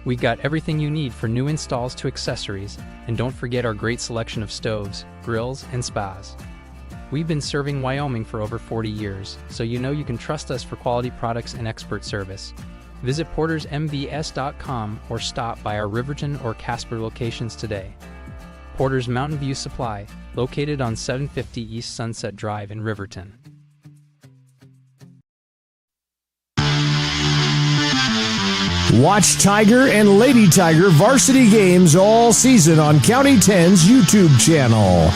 We got everything you need for new installs to accessories, and don't forget our great selection of stoves, grills, and spas. We've been serving Wyoming for over 40 years, so you know you can trust us for quality products and expert service. Visit portersmvs.com or stop by our Riverton or Casper locations today. Porter's Mountain View Supply, located on 750 East Sunset Drive in Riverton. Watch Tiger and Lady Tiger varsity games all season on County 10's YouTube channel.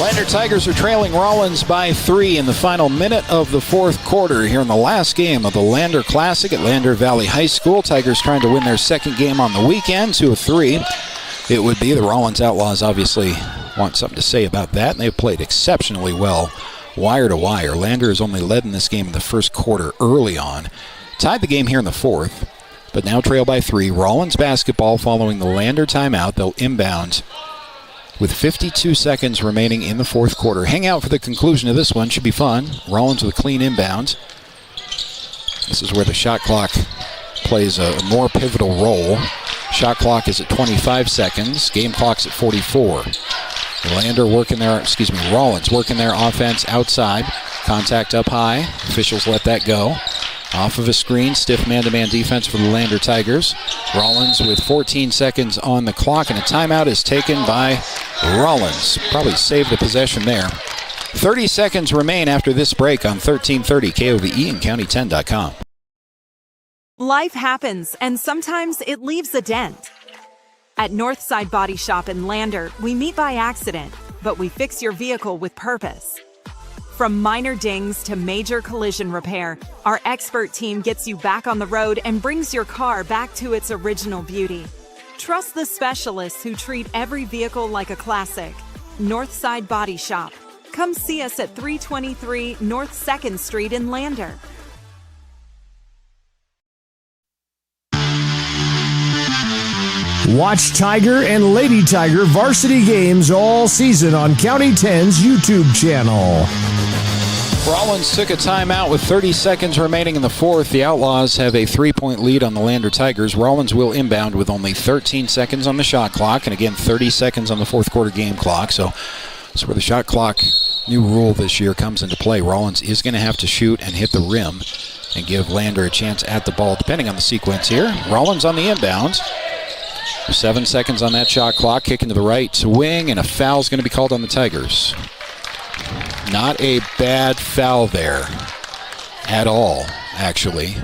Lander Tigers are trailing Rawlins by 3 in the final minute of the fourth quarter here in the last game of the Lander Classic at Lander Valley High School. Tigers trying to win their second game on the weekend, 2 of 3. It would be. The Rawlins Outlaws obviously want something to say about that, and they've played exceptionally well wire to wire. Lander has only led in this game in the first quarter early on. Tied the game here in the fourth, but now trail by 3. Rawlins basketball following the Lander timeout. They'll inbound with 52 seconds remaining in the fourth quarter. Hang out for the conclusion of this one. Should be fun. Rawlins with a clean inbound. This is where the shot clock plays a more pivotal role. Shot clock is at 25 seconds. Game clock's at 44. Rawlins working their offense outside. Contact up high. Officials let that go. Off of a screen, stiff man-to-man defense for the Lander Tigers. Rawlins with 14 seconds on the clock, and a timeout is taken by Rawlins. Probably saved the possession there. 30 seconds remain after this break on 1330 KOVE and County10.com. Life happens, and sometimes it leaves a dent. At Northside Body Shop in Lander, we meet by accident, but we fix your vehicle with purpose. From minor dings to major collision repair, our expert team gets you back on the road and brings your car back to its original beauty. Trust the specialists who treat every vehicle like a classic. Northside Body Shop. Come see us at 323 North 2nd Street in Lander. Watch Tiger and Lady Tiger varsity games all season on County 10's YouTube channel. Rawlins took a timeout with 30 seconds remaining in the fourth. The Outlaws have a 3-point lead on the Lander Tigers. Rawlins will inbound with only 13 seconds on the shot clock, and again 30 seconds on the fourth quarter game clock. So that's where the shot clock new rule this year comes into play. Rawlins is going to have to shoot and hit the rim and give Lander a chance at the ball, depending on the sequence here. Rawlins on the inbounds. 7 seconds on that shot clock, kicking to the right wing, and a foul's going to be called on the Tigers. Not a bad foul there at all, actually.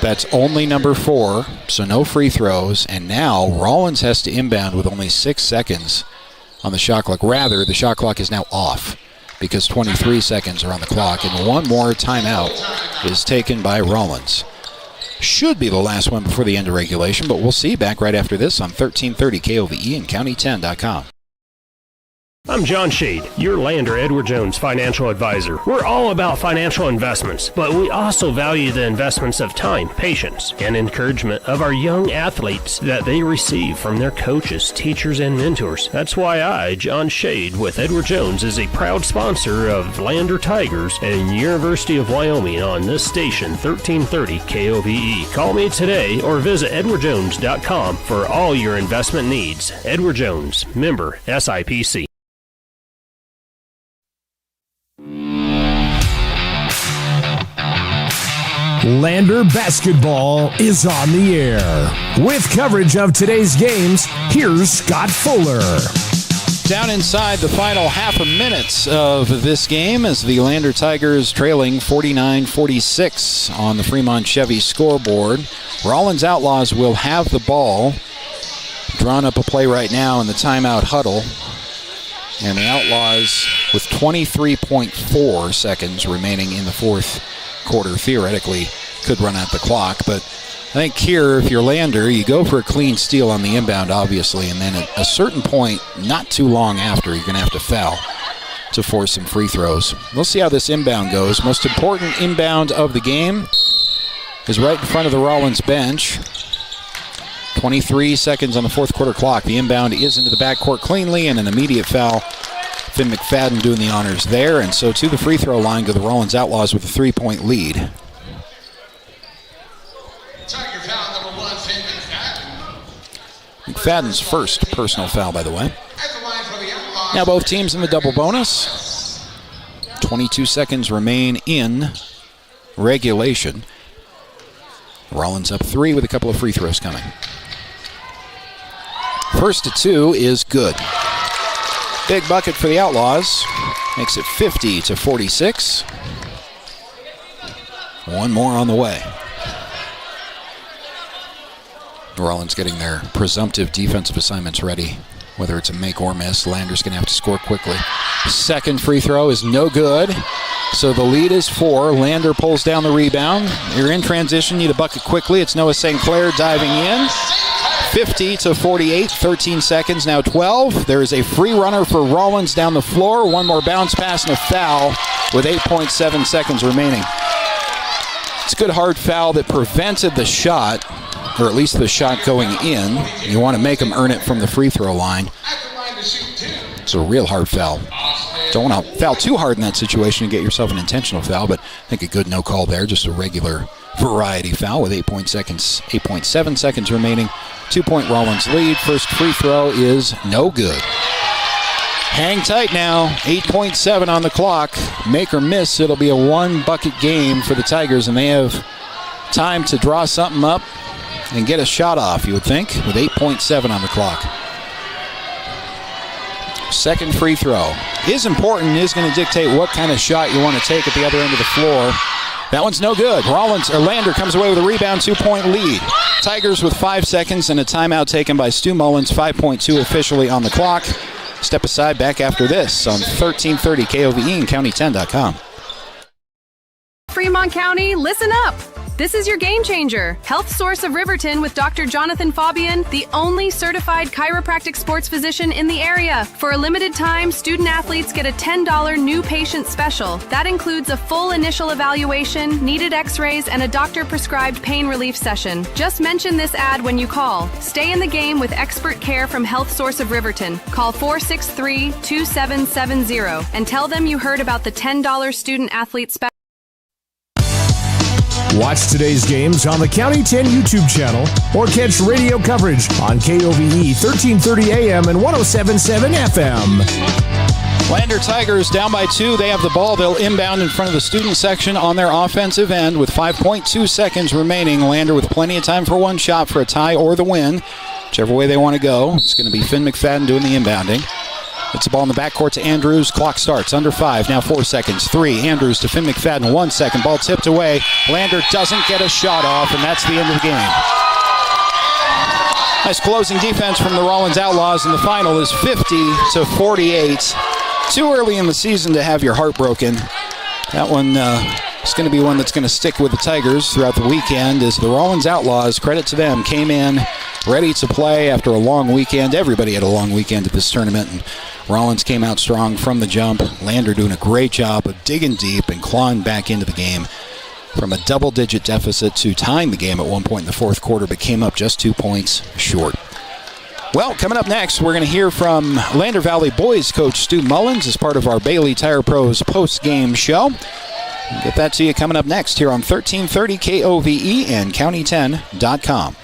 That's only number 4, so no free throws, and now Rawlins has to inbound with only 6 seconds on the shot clock. Rather, the shot clock is now off because 23 seconds are on the clock, and one more timeout is taken by Rawlins. Should be the last one before the end of regulation, but we'll see. Back right after this on 1330 KOVE and County10.com. I'm John Shade, your Lander Edward Jones financial advisor. We're all about financial investments, but we also value the investments of time, patience, and encouragement of our young athletes that they receive from their coaches, teachers, and mentors. That's why I, John Shade, with Edward Jones, is a proud sponsor of Lander Tigers and University of Wyoming on this station, 1330 KOVE. Call me today or visit edwardjones.com for all your investment needs. Edward Jones, member SIPC. Lander basketball is on the air. With coverage of today's games, here's Scott Fuller. Down inside the final half a minute of this game as the Lander Tigers trailing 49-46 on the Fremont Chevy scoreboard. Rawlins Outlaws will have the ball. Drawn up a play right now in the timeout huddle. And the Outlaws with 23.4 seconds remaining in the fourth quarter theoretically could run out the clock, but I think here, if you're Lander, you go for a clean steal on the inbound, obviously, and then at a certain point, not too long after, you're going to have to foul to force some free throws. We'll see how this inbound goes. Most important inbound of the game is right in front of the Rawlins bench. 23 seconds on the fourth quarter clock. The inbound is into the backcourt cleanly, and an immediate foul. Finn McFadden doing the honors there, and so to the free throw line go the Rawlins Outlaws with a 3-point lead. Tiger foul number 1, Finn McFadden. McFadden's first personal foul, by the way. Now both teams in the double bonus. 22 seconds remain in regulation. Rawlins up 3 with a couple of free throws coming. First to 2 is good. Big bucket for the Outlaws. Makes it 50-46. One more on the way. Rawlins getting their presumptive defensive assignments ready, whether it's a make or miss. Lander's going to have to score quickly. Second free throw is no good, so the lead is 4. Lander pulls down the rebound. You're in transition, need a bucket quickly. It's Noah St. Clair diving in. 50-48, 13 seconds, now 12. There is a free runner for Rawlins down the floor. One more bounce pass and a foul with 8.7 seconds remaining. It's a good hard foul that prevented the shot, or at least the shot going in. You want to make them earn it from the free throw line. It's a real hard foul. Don't want to foul too hard in that situation and get yourself an intentional foul, but I think a good no call there, just a regular variety foul with 8.7 seconds remaining. 2-point Rawlins lead. First free throw is no good. Hang tight now. 8.7 on the clock. Make or miss, it'll be a 1-bucket game for the Tigers, and they have time to draw something up and get a shot off, you would think, with 8.7 on the clock. Second free throw is important, is going to dictate what kind of shot you want to take at the other end of the floor. That one's no good. Lander comes away with a rebound, 2-point lead. Tigers with 5 seconds and a timeout taken by Stu Mullins. 5.2 officially on the clock. Step aside, back after this on 1330 KOVE and County10.com. Fremont County, listen up. This is your game changer. Health Source of Riverton with Dr. Jonathan Fabian, the only certified chiropractic sports physician in the area. For a limited time, student athletes get a $10 new patient special. That includes a full initial evaluation, needed x-rays, and a doctor-prescribed pain relief session. Just mention this ad when you call. Stay in the game with expert care from Health Source of Riverton. Call 463-2770 and tell them you heard about the $10 student athlete special. Watch today's games on the County 10 YouTube channel or catch radio coverage on KOVE 1330 AM and 107.7 FM. Lander Tigers down by 2. They have the ball. They'll inbound in front of the student section on their offensive end with 5.2 seconds remaining. Lander with plenty of time for one shot for a tie or the win. Whichever way they want to go. It's going to be Finn McFadden doing the inbounding. It's the ball in the backcourt to Andrews. Clock starts. Under 5. Now 4 seconds. 3. Andrews to Finn McFadden. 1 second. Ball tipped away. Lander doesn't get a shot off, and that's the end of the game. Nice closing defense from the Rawlins Outlaws, and the final is 50-48. Too early in the season to have your heart broken. That one is going to be one that's going to stick with the Tigers throughout the weekend, as the Rawlins Outlaws, credit to them, came in ready to play after a long weekend. Everybody had a long weekend at this tournament, and Rawlins came out strong from the jump. Lander doing a great job of digging deep and clawing back into the game from a double-digit deficit to tying the game at one point in the fourth quarter, but came up just 2 points short. Well, coming up next, we're going to hear from Lander Valley boys coach Stu Mullins as part of our Bailey Tire Pros post-game show. We'll get that to you coming up next here on 1330 KOVE and County10.com.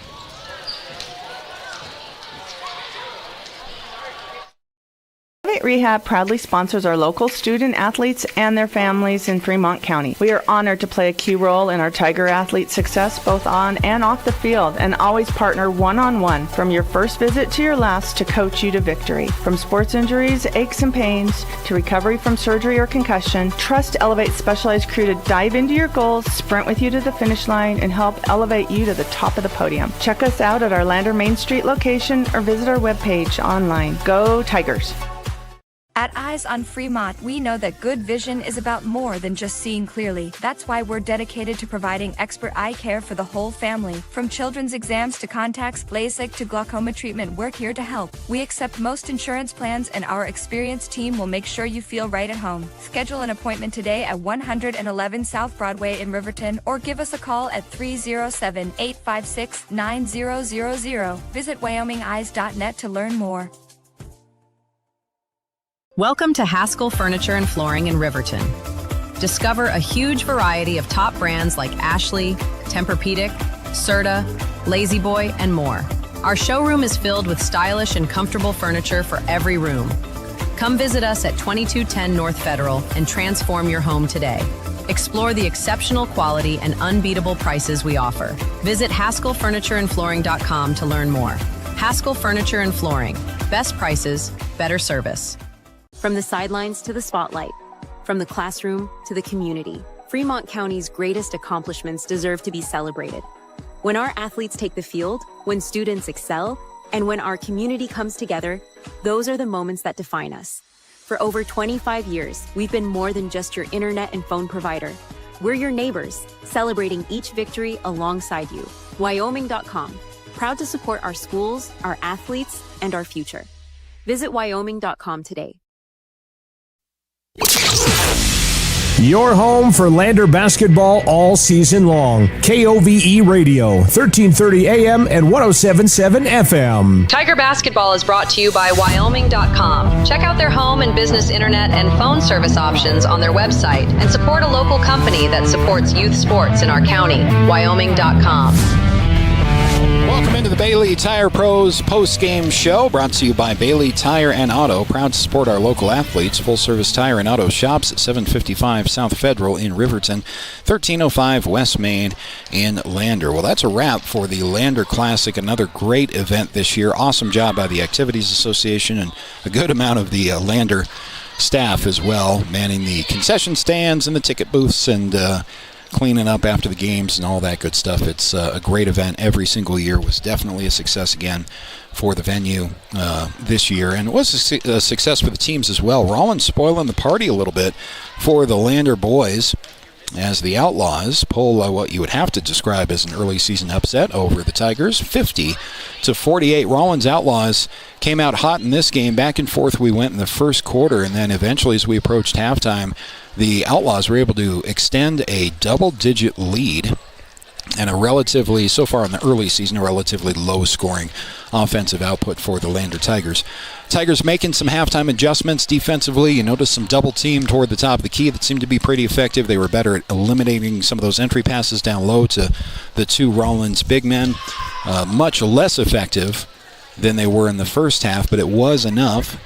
Rehab proudly sponsors our local student athletes and their families in Fremont County. We are honored to play a key role in our Tiger athletes' success both on and off the field, and always partner one-on-one from your first visit to your last to coach you to victory. From sports injuries, aches and pains, to recovery from surgery or concussion, trust Elevate specialized crew to dive into your goals, sprint with you to the finish line, and help elevate you to the top of the podium. Check us out at our Lander Main Street location or visit our webpage online. Go Tigers! At Eyes on Fremont, we know that good vision is about more than just seeing clearly. That's why we're dedicated to providing expert eye care for the whole family. From children's exams to contacts, LASIK to glaucoma treatment, we're here to help. We accept most insurance plans, and our experienced team will make sure you feel right at home. Schedule an appointment today at 111 South Broadway in Riverton, or give us a call at 307-856-9000. Visit WyomingEyes.net to learn more. Welcome to Haskell Furniture and Flooring in Riverton. Discover a huge variety of top brands like Ashley, Tempur-Pedic, Serta, Lazy Boy, and more. Our showroom is filled with stylish and comfortable furniture for every room. Come visit us at 2210 North Federal and transform your home today. Explore the exceptional quality and unbeatable prices we offer. Visit HaskellFurnitureandFlooring.com to learn more. Haskell Furniture and Flooring. Best prices, better service. From the sidelines to the spotlight, from the classroom to the community, Fremont County's greatest accomplishments deserve to be celebrated. When our athletes take the field, when students excel, and when our community comes together, those are the moments that define us. For over 25 years, we've been more than just your internet and phone provider. We're your neighbors, celebrating each victory alongside you. Wyoming.com, proud to support our schools, our athletes, and our future. Visit Wyoming.com today. Your home for Lander basketball all season long. KOVE Radio, 1330 AM and 107.7 FM. Tiger Basketball is brought to you by Wyoming.com. Check out their home and business internet and phone service options on their website and support a local company that supports youth sports in our county. Wyoming.com. Welcome into the Bailey Tire Pros post-game show, brought to you by Bailey Tire and Auto, proud to support our local athletes. Full-service tire and auto shops at 755 South Federal in Riverton, 1305 West Main in Lander. Well, that's a wrap for the Lander Classic, another great event this year. Awesome job by the Activities Association and a good amount of the Lander staff as well, manning the concession stands and the ticket booths and cleaning up after the games and all that good stuff. It's a great event every single year. It was definitely a success again for the venue this year, and it was a success for the teams as well. Rawlins spoiling the party a little bit for the Lander boys as the Outlaws pull what you would have to describe as an early season upset over the Tigers, 50-48. Rawlins Outlaws came out hot in this game. Back and forth we went in the first quarter, and then eventually as we approached halftime, the Outlaws were able to extend a double-digit lead and a relatively, so far in the early season, a relatively low-scoring offensive output for the Lander Tigers. Tigers making some halftime adjustments defensively. You notice some double team toward the top of the key that seemed to be pretty effective. They were better at eliminating some of those entry passes down low to the two Rawlins big men. Much less effective than they were in the first half, but it was enough.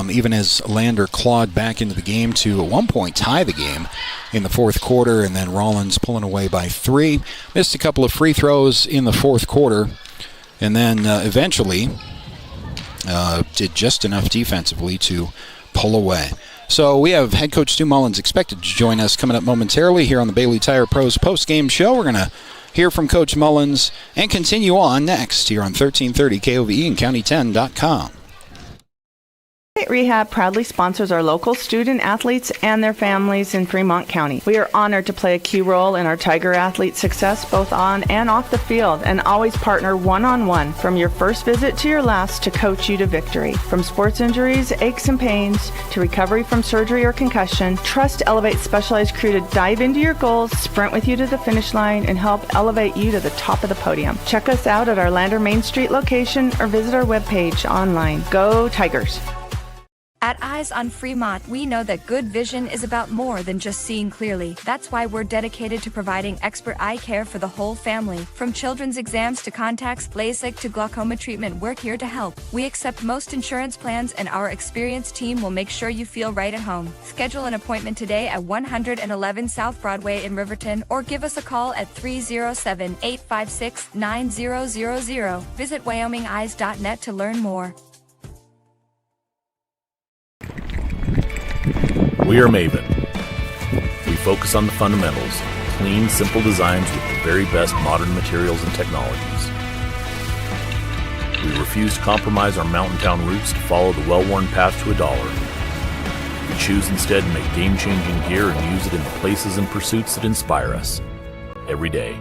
Even as Lander clawed back into the game to, at one point, tie the game in the fourth quarter, and then Rawlins pulling away by 3. Missed a couple of free throws in the fourth quarter, and then eventually did just enough defensively to pull away. So we have head coach Stu Mullins expected to join us coming up momentarily here on the Bailey Tire Pros post-game show. We're going to hear from Coach Mullins and continue on next here on 1330 KOVE and County10.com. Rehab proudly sponsors our local student athletes and their families in Fremont County. We are honored to play a key role in our Tiger athletes' success both on and off the field, and always partner one-on-one from your first visit to your last to coach you to victory. From sports injuries, aches and pains, to recovery from surgery or concussion, trust Elevate's specialized crew to dive into your goals, sprint with you to the finish line, and help elevate you to the top of the podium. Check us out at our Lander Main Street location or visit our webpage online. Go Tigers! At Eyes on Fremont, we know that good vision is about more than just seeing clearly. That's why we're dedicated to providing expert eye care for the whole family. From children's exams to contacts, LASIK to glaucoma treatment, we're here to help. We accept most insurance plans, and our experienced team will make sure you feel right at home. Schedule an appointment today at 111 South Broadway in Riverton, or give us a call at 307-856-9000. Visit WyomingEyes.net to learn more. We are Maven. We focus on the fundamentals, clean, simple designs with the very best modern materials and technologies. We refuse to compromise our mountain town roots to follow the well-worn path to $1. We choose instead to make game-changing gear and use it in the places and pursuits that inspire us every day.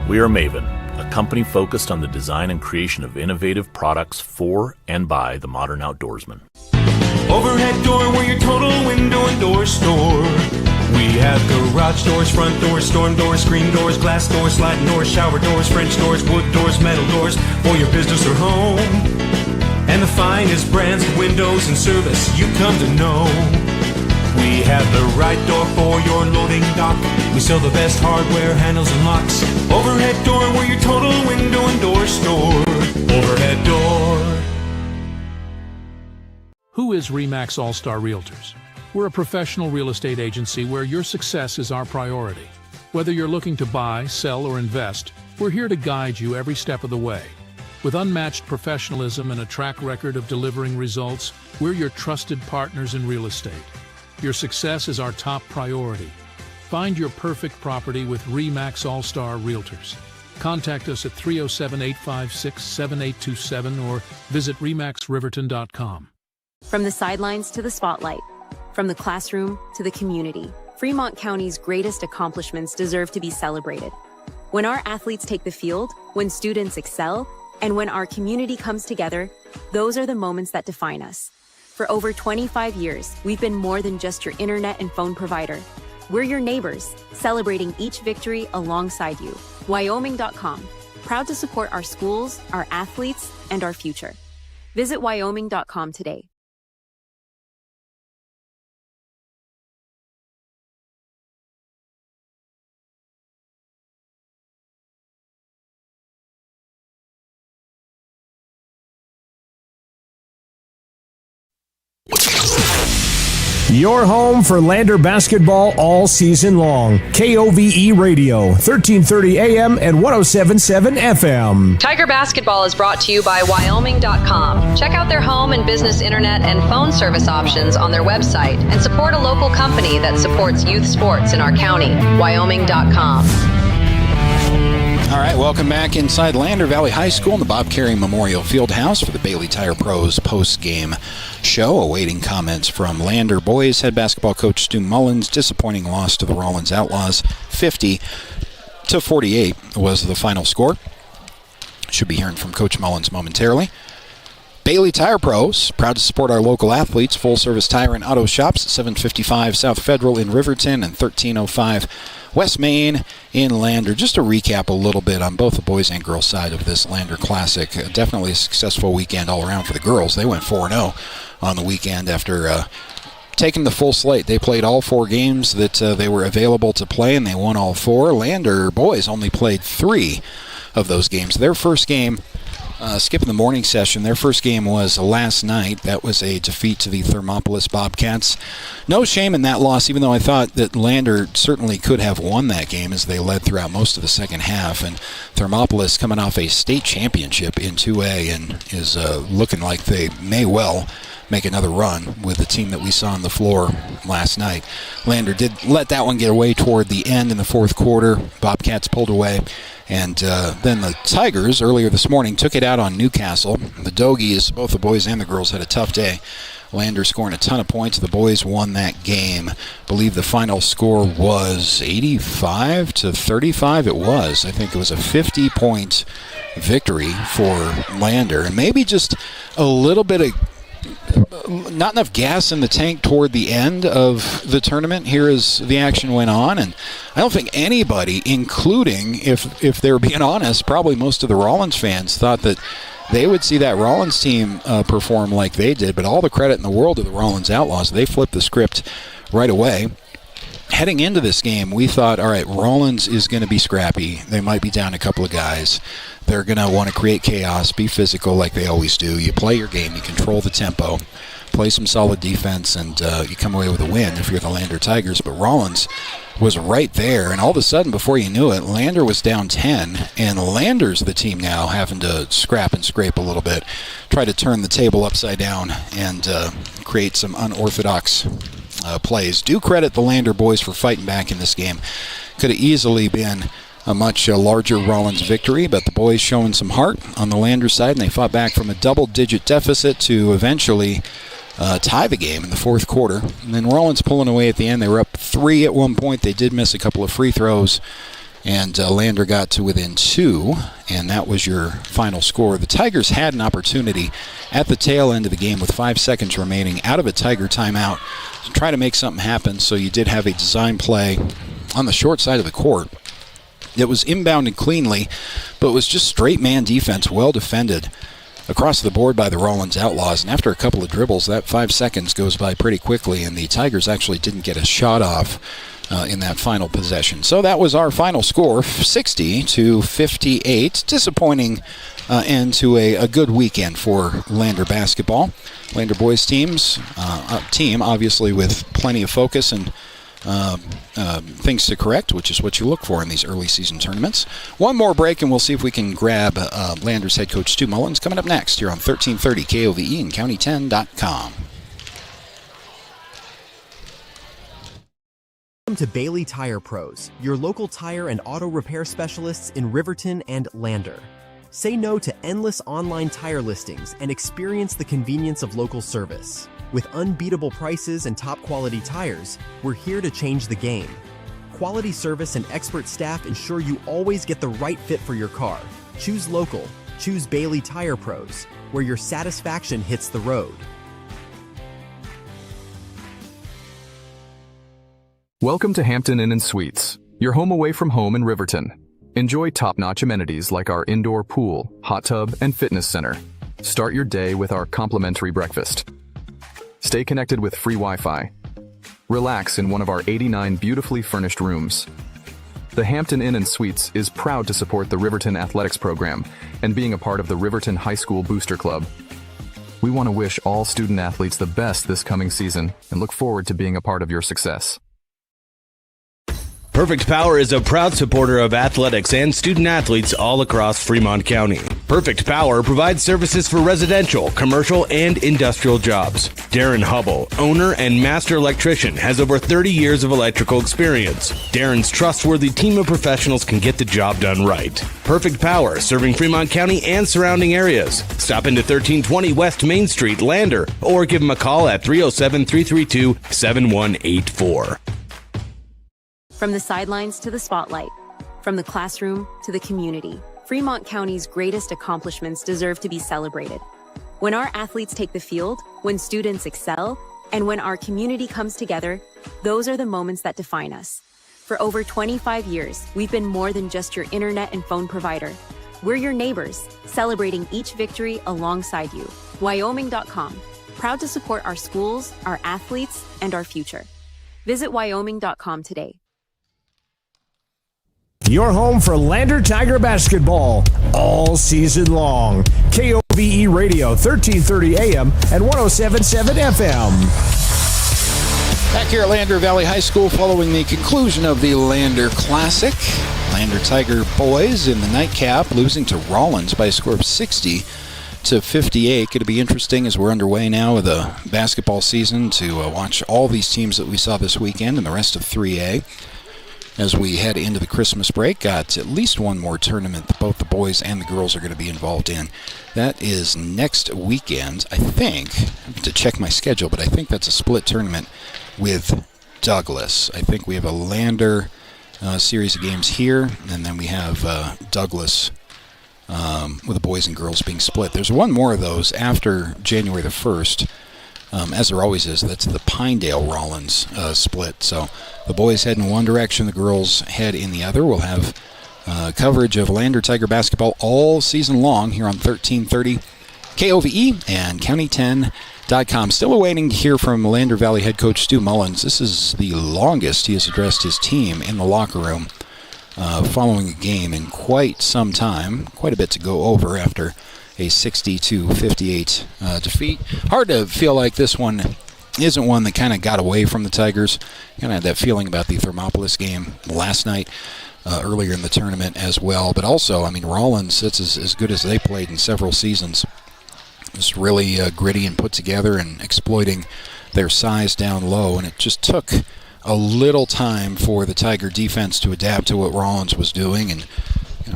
We are Maven, a company focused on the design and creation of innovative products for and by the modern outdoorsman. Overhead door, we're your total window and door store. We have garage doors, front doors, storm doors, screen doors, glass doors, sliding doors, shower doors, French doors, wood doors, metal doors for your business or home. And the finest brands of windows and service you come to know. We have the right door for your loading dock. We sell the best hardware, handles, and locks. Overhead door, we're your total window and door store. Overhead door. Who is RE/MAX All-Star Realtors? We're a professional real estate agency where your success is our priority. Whether you're looking to buy, sell, or invest, we're here to guide you every step of the way. With unmatched professionalism and a track record of delivering results, we're your trusted partners in real estate. Your success is our top priority. Find your perfect property with RE/MAX All-Star Realtors. Contact us at 307-856-7827 or visit remaxriverton.com. From the sidelines to the spotlight, from the classroom to the community, Fremont County's greatest accomplishments deserve to be celebrated. When our athletes take the field, when students excel, and when our community comes together, those are the moments that define us. For over 25 years, we've been more than just your internet and phone provider. We're your neighbors, celebrating each victory alongside you. Wyoming.com, proud to support our schools, our athletes, and our future. Visit Wyoming.com today. Your home for Lander basketball all season long. KOVE Radio, 1330 AM and 107.7 FM. Tiger Basketball is brought to you by Wyoming.com. Check out their home and business internet and phone service options on their website and support a local company that supports youth sports in our county. Wyoming.com. All right, welcome back inside Lander Valley High School in the Bob Carey Memorial Fieldhouse for the Bailey Tire Pros post-game show. Awaiting comments from Lander boys head basketball coach Stu Mullins. Disappointing loss to the Rawlins Outlaws. 50-48 was the final score. Should be hearing from Coach Mullins momentarily. Bailey Tire Pros, proud to support our local athletes. Full-service tire and auto shops at 755 South Federal in Riverton and 1305 West Main in Lander. Just to recap a little bit on both the boys and girls side of this Lander Classic. Definitely a successful weekend all around for the girls. They went 4-0 on the weekend after taking the full slate. They played all 4 games that they were available to play, and they won all 4. Lander boys only played 3 of those games. Their first game, skipping the morning session, their first game was last night. That was a defeat to the Thermopolis Bobcats. No shame in that loss, even though I thought that Lander certainly could have won that game as they led throughout most of the second half. And Thermopolis coming off a state championship in 2A and is looking like they may well make another run with the team that we saw on the floor last night. Lander did let that one get away toward the end in the fourth quarter. Bobcats pulled away. And then the Tigers, earlier this morning, took it out on Newcastle. The Dogies, both the boys and the girls, had a tough day. Lander scoring a ton of points. The boys won that game. I believe the final score was 85-35. It was. I think it was a 50-point victory for Lander. And maybe just a little bit of not enough gas in the tank toward the end of the tournament here as the action went on. And I don't think anybody, including, if they're being honest, probably most of the Rawlins fans, thought that they would see that Rawlins team perform like they did. But all the credit in the world to the Rawlins Outlaws. They flipped the script right away. Heading into this game, we thought, all right, Rawlins is going to be scrappy. They might be down a couple of guys. They're going to want to create chaos, be physical like they always do. You play your game, you control the tempo, play some solid defense, and you come away with a win if you're the Lander Tigers. But Rawlins was right there, and all of a sudden, before you knew it, Lander was down 10, and Lander's the team now having to scrap and scrape a little bit, try to turn the table upside down and create some unorthodox plays. Do credit the Lander boys for fighting back in this game. Could have easily been a much larger Rawlins victory, but the boys showing some heart on the Lander side, and they fought back from a double-digit deficit to eventually tie the game in the fourth quarter. And then Rawlins pulling away at the end. They were up 3 at one point. They did miss a couple of free throws, and Lander got to within 2, and that was your final score. The Tigers had an opportunity at the tail end of the game with 5 seconds remaining out of a Tiger timeout to try to make something happen, so you did have a design play on the short side of the court. It was inbounded cleanly, but it was just straight man defense, well defended across the board by the Rawlins Outlaws. And after a couple of dribbles, that 5 seconds goes by pretty quickly, and the Tigers actually didn't get a shot off in that final possession. So that was our final score, 60-58. Disappointing end to a good weekend for Lander basketball. Lander boys team, obviously with plenty of focus and things to correct, which is what you look for in these early season tournaments. One more break, and we'll see if we can grab Lander's head coach Stu Mullins coming up next here on 1330 KOVE and County10.com. Welcome to Bailey Tire Pros, your local tire and auto repair specialists in Riverton and Lander. Say no to endless online tire listings and experience the convenience of local service. With unbeatable prices and top quality tires, we're here to change the game. Quality service and expert staff ensure you always get the right fit for your car. Choose local. Choose Bailey Tire Pros, where your satisfaction hits the road. Welcome to Hampton Inn & Suites, your home away from home in Riverton. Enjoy top-notch amenities like our indoor pool, hot tub, and fitness center. Start your day with our complimentary breakfast. Stay connected with free Wi-Fi. Relax in one of our 89 beautifully furnished rooms. The Hampton Inn & Suites is proud to support the Riverton Athletics program and being a part of the Riverton High School Booster Club. We want to wish all student athletes the best this coming season and look forward to being a part of your success. Perfect Power is a proud supporter of athletics and student athletes all across Fremont County. Perfect Power provides services for residential, commercial, and industrial jobs. Darren Hubble, owner and master electrician, has over 30 years of electrical experience. Darren's trustworthy team of professionals can get the job done right. Perfect Power, serving Fremont County and surrounding areas. Stop into 1320 West Main Street, Lander, or give them a call at 307-332-7184. From the sidelines to the spotlight, from the classroom to the community, Fremont County's greatest accomplishments deserve to be celebrated. When our athletes take the field, when students excel, and when our community comes together, those are the moments that define us. For over 25 years, we've been more than just your internet and phone provider. We're your neighbors, celebrating each victory alongside you. Wyoming.com, proud to support our schools, our athletes, and our future. Visit Wyoming.com today. Your home for Lander Tiger basketball all season long. KOVE Radio, 1330 AM and 107.7 FM. Back here at Lander Valley High School following the conclusion of the Lander Classic. Lander Tiger boys in the nightcap losing to Rawlins by a score of 60-58. Going to be interesting as we're underway now with the basketball season to watch all these teams that we saw this weekend and the rest of 3A. As we head into the Christmas break, got at least one more tournament that both the boys and the girls are going to be involved in. That is next weekend, I think. I have to check my schedule, but I think that's a split tournament with Douglas. I think we have a Lander series of games here, and then we have Douglas with the boys and girls being split. There's one more of those after January the 1st. As there always is, that's the Pinedale-Rawlins split. So the boys head in one direction, the girls head in the other. We'll have coverage of Lander Tiger basketball all season long here on 1330 KOVE and County10.com. Still awaiting to hear from Lander Valley head coach Stu Mullins. This is the longest he has addressed his team in the locker room following a game in quite some time. Quite a bit to go over after a 60-58 defeat. Hard to feel like this one isn't one that kind of got away from the Tigers. Kind of had that feeling about the Thermopolis game last night, earlier in the tournament as well. But also, I mean, Rawlins, that's as good as they played in several seasons. It's really gritty and put together and exploiting their size down low. And it just took a little time for the Tiger defense to adapt to what Rawlins was doing, and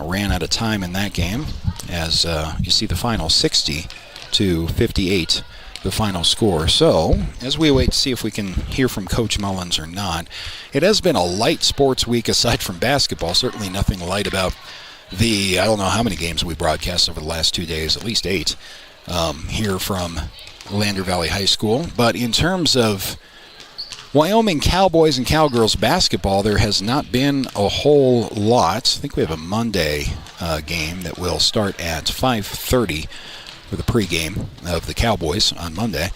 ran out of time in that game. As you see the final 60-58, the final score. So, as we wait to see if we can hear from Coach Mullins or not, it has been a light sports week aside from basketball. Certainly nothing light about the, I don't know how many games we broadcast over the last 2 days, at least 8, here from Lander Valley High School. But in terms of Wyoming Cowboys and Cowgirls basketball, there has not been a whole lot. I think we have a Monday game that will start at 5:30 for the pregame of the Cowboys on Monday.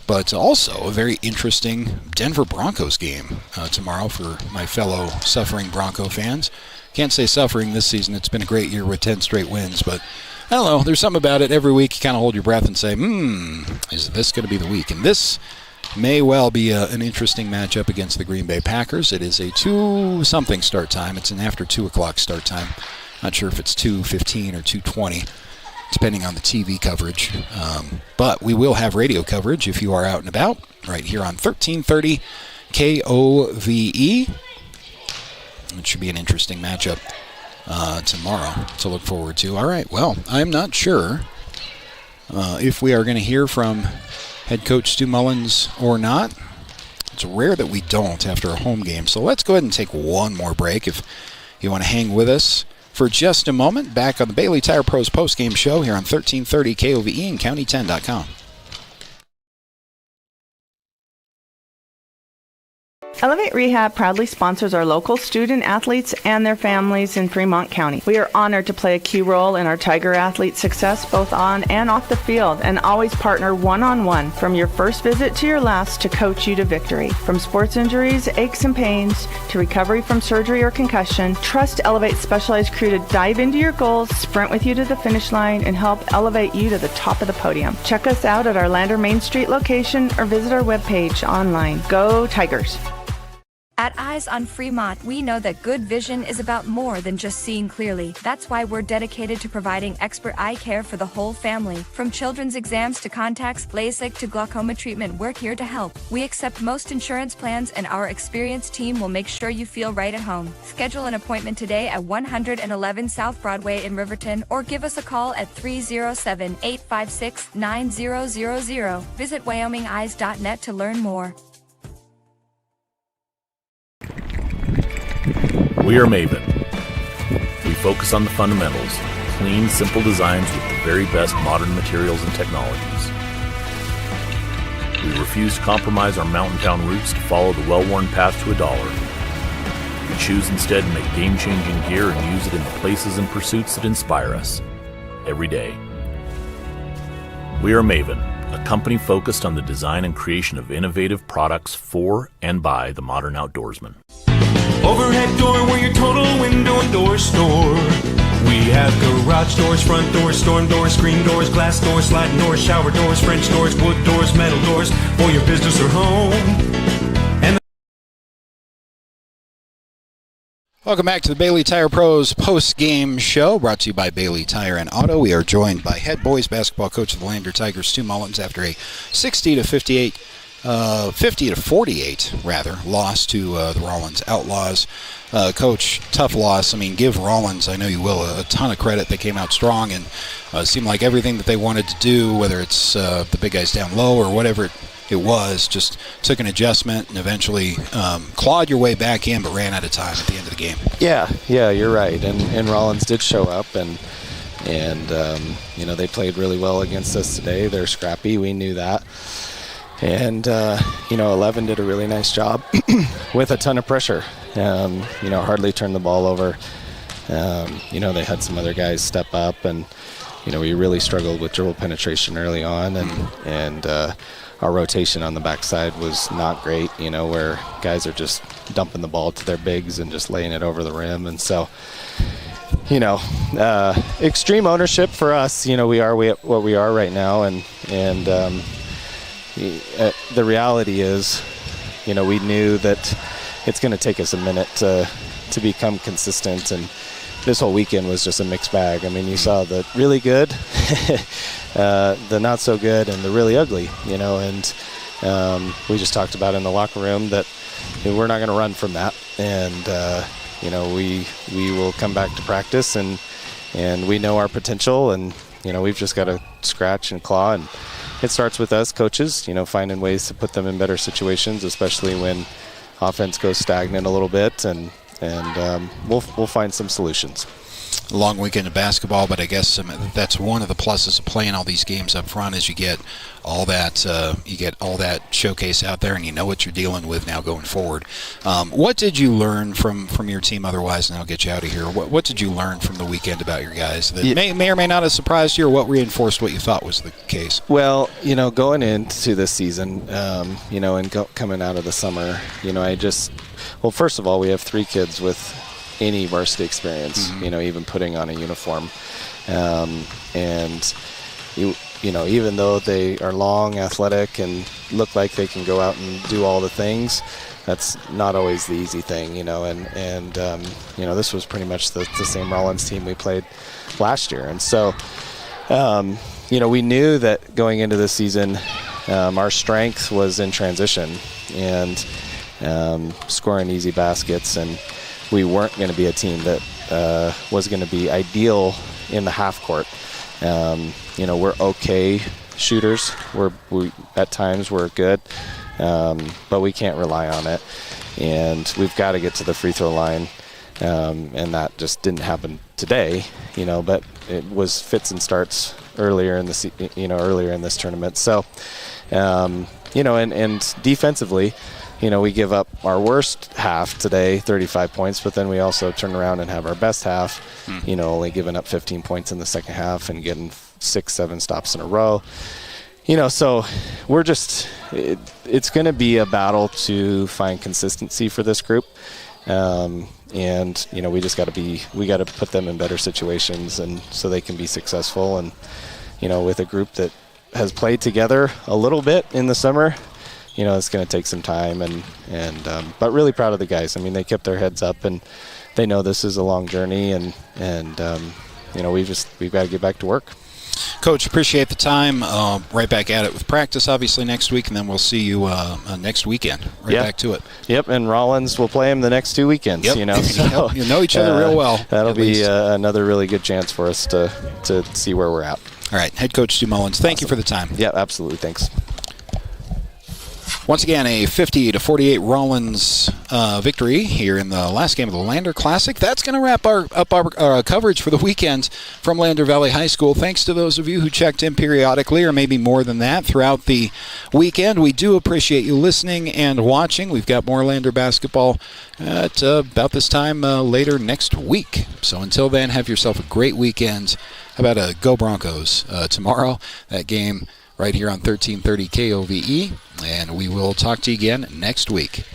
But also a very interesting Denver Broncos game tomorrow for my fellow suffering Bronco fans. Can't say suffering this season. It's been a great year with 10 straight wins, but I don't know. There's something about it. Every week you kind of hold your breath and say, is this going to be the week? And this may well be an interesting matchup against the Green Bay Packers. It is a 2-something start time. It's an after 2 o'clock start time. Not sure if it's 2:15 or 2:20, depending on the TV coverage. But we will have radio coverage if you are out and about, right here on 1330 KOVE. It should be an interesting matchup tomorrow to look forward to. All right, well, I'm not sure if we are going to hear from head coach Stu Mullins or not. It's rare that we don't after a home game, so let's go ahead and take one more break. If you want to hang with us for just a moment, back on the Bailey Tire Pros postgame show here on 1330 KOVE and County10.com. Elevate Rehab proudly sponsors our local student athletes and their families in Fremont County. We are honored to play a key role in our Tiger athletes' success both on and off the field, and always partner one-on-one from your first visit to your last to coach you to victory. From sports injuries, aches and pains, to recovery from surgery or concussion, trust Elevate's specialized crew to dive into your goals, sprint with you to the finish line, and help elevate you to the top of the podium. Check us out at our Lander Main Street location or visit our webpage online. Go Tigers! At Eyes on Fremont, we know that good vision is about more than just seeing clearly. That's why we're dedicated to providing expert eye care for the whole family. From children's exams to contacts, LASIK to glaucoma treatment, we're here to help. We accept most insurance plans, and our experienced team will make sure you feel right at home. Schedule an appointment today at 111 South Broadway in Riverton, or give us a call at 307-856-9000. Visit WyomingEyes.net to learn more. We are Maven. We focus on the fundamentals, clean, simple designs with the very best modern materials and technologies. We refuse to compromise our mountain town roots to follow the well-worn path to $1. We choose instead to make game-changing gear and use it in the places and pursuits that inspire us every day. We are Maven, a company focused on the design and creation of innovative products for and by the modern outdoorsman. Overhead door, we're your total window and door store. We have garage doors, front doors, storm doors, screen doors, glass doors, sliding doors, shower doors, French doors, wood doors, metal doors for your business or home. Welcome back to the Bailey Tire Pros post-game show, brought to you by Bailey Tire and Auto. We are joined by head boys basketball coach of the Lander Tigers, Stu Mullins, after a 50-48 loss to the Rawlins Outlaws. Coach, tough loss. I mean, give Rawlins, I know you will, a ton of credit. They came out strong and seemed like everything that they wanted to do, whether it's the big guys down low or whatever it was, just took an adjustment and eventually clawed your way back in, but ran out of time at the end of the game. Yeah, you're right. And Rawlins did show up, and they played really well against us today. They're scrappy. We knew that. And, 11 did a really nice job with a ton of pressure. Hardly turned the ball over. They had some other guys step up, and, we really struggled with dribble penetration early on, and our rotation on the backside was not great, where guys are just dumping the ball to their bigs and just laying it over the rim. And so, extreme ownership for us. We are what we are right now, and the reality is, we knew that it's going to take us a minute to become consistent, and this whole weekend was just a mixed bag. I mean, you saw the really good, the not so good, and the really ugly, and we just talked about in the locker room that we're not going to run from that, and we will come back to practice, and we know our potential, and we've just got to scratch and claw, and it starts with us coaches, finding ways to put them in better situations, especially when offense goes stagnant a little bit, and we'll find some solutions. A long weekend of basketball, but I guess that's one of the pluses of playing all these games up front is you get all that showcase out there, and you know what you're dealing with now going forward. What did you learn from your team otherwise, and I'll get you out of here? What did you learn from the weekend about your guys that may or may not have surprised you, or what reinforced what you thought was the case? Well, going into this season, and coming out of the summer, first of all, we have 3 kids with any varsity experience, even putting on a uniform. Even though they are long, athletic, and look like they can go out and do all the things, that's not always the easy thing, this was pretty much the same Rawlins team we played last year. And so, we knew that going into this season, our strength was in transition. And scoring easy baskets, and we weren't going to be a team that was going to be ideal in the half court. We're okay shooters. We at times we're good, but we can't rely on it, and we've got to get to the free throw line, and that just didn't happen today. But it was fits and starts earlier in this tournament. So, and defensively, we give up our worst half today, 35 points, but then we also turn around and have our best half, only giving up 15 points in the second half and getting 6-7 stops in a row. So we're just, it's going to be a battle to find consistency for this group. And, we just got to put them in better situations and so they can be successful. And, with a group that has played together a little bit in the summer, it's going to take some time, but really proud of the guys. I mean, they kept their heads up, and they know this is a long journey, and we've got to get back to work. Coach, appreciate the time. Right back at it with practice, obviously, next week, and then we'll see you next weekend. Back to it. Yep, and Rawlins will play him the next 2 weekends. Yep. So, you know each other real well. That'll be another really good chance for us to see where we're at. All right, Head Coach Stu Mullins, thank you for the time. Yeah, absolutely. Thanks. Once again, a 50-48 Rawlins victory here in the last game of the Lander Classic. That's going to wrap up our coverage for the weekend from Lander Valley High School. Thanks to those of you who checked in periodically, or maybe more than that, throughout the weekend. We do appreciate you listening and watching. We've got more Lander basketball at about this time later next week. So until then, have yourself a great weekend. How about a Go Broncos tomorrow? That game right here on 1330 KOVE, and we will talk to you again next week.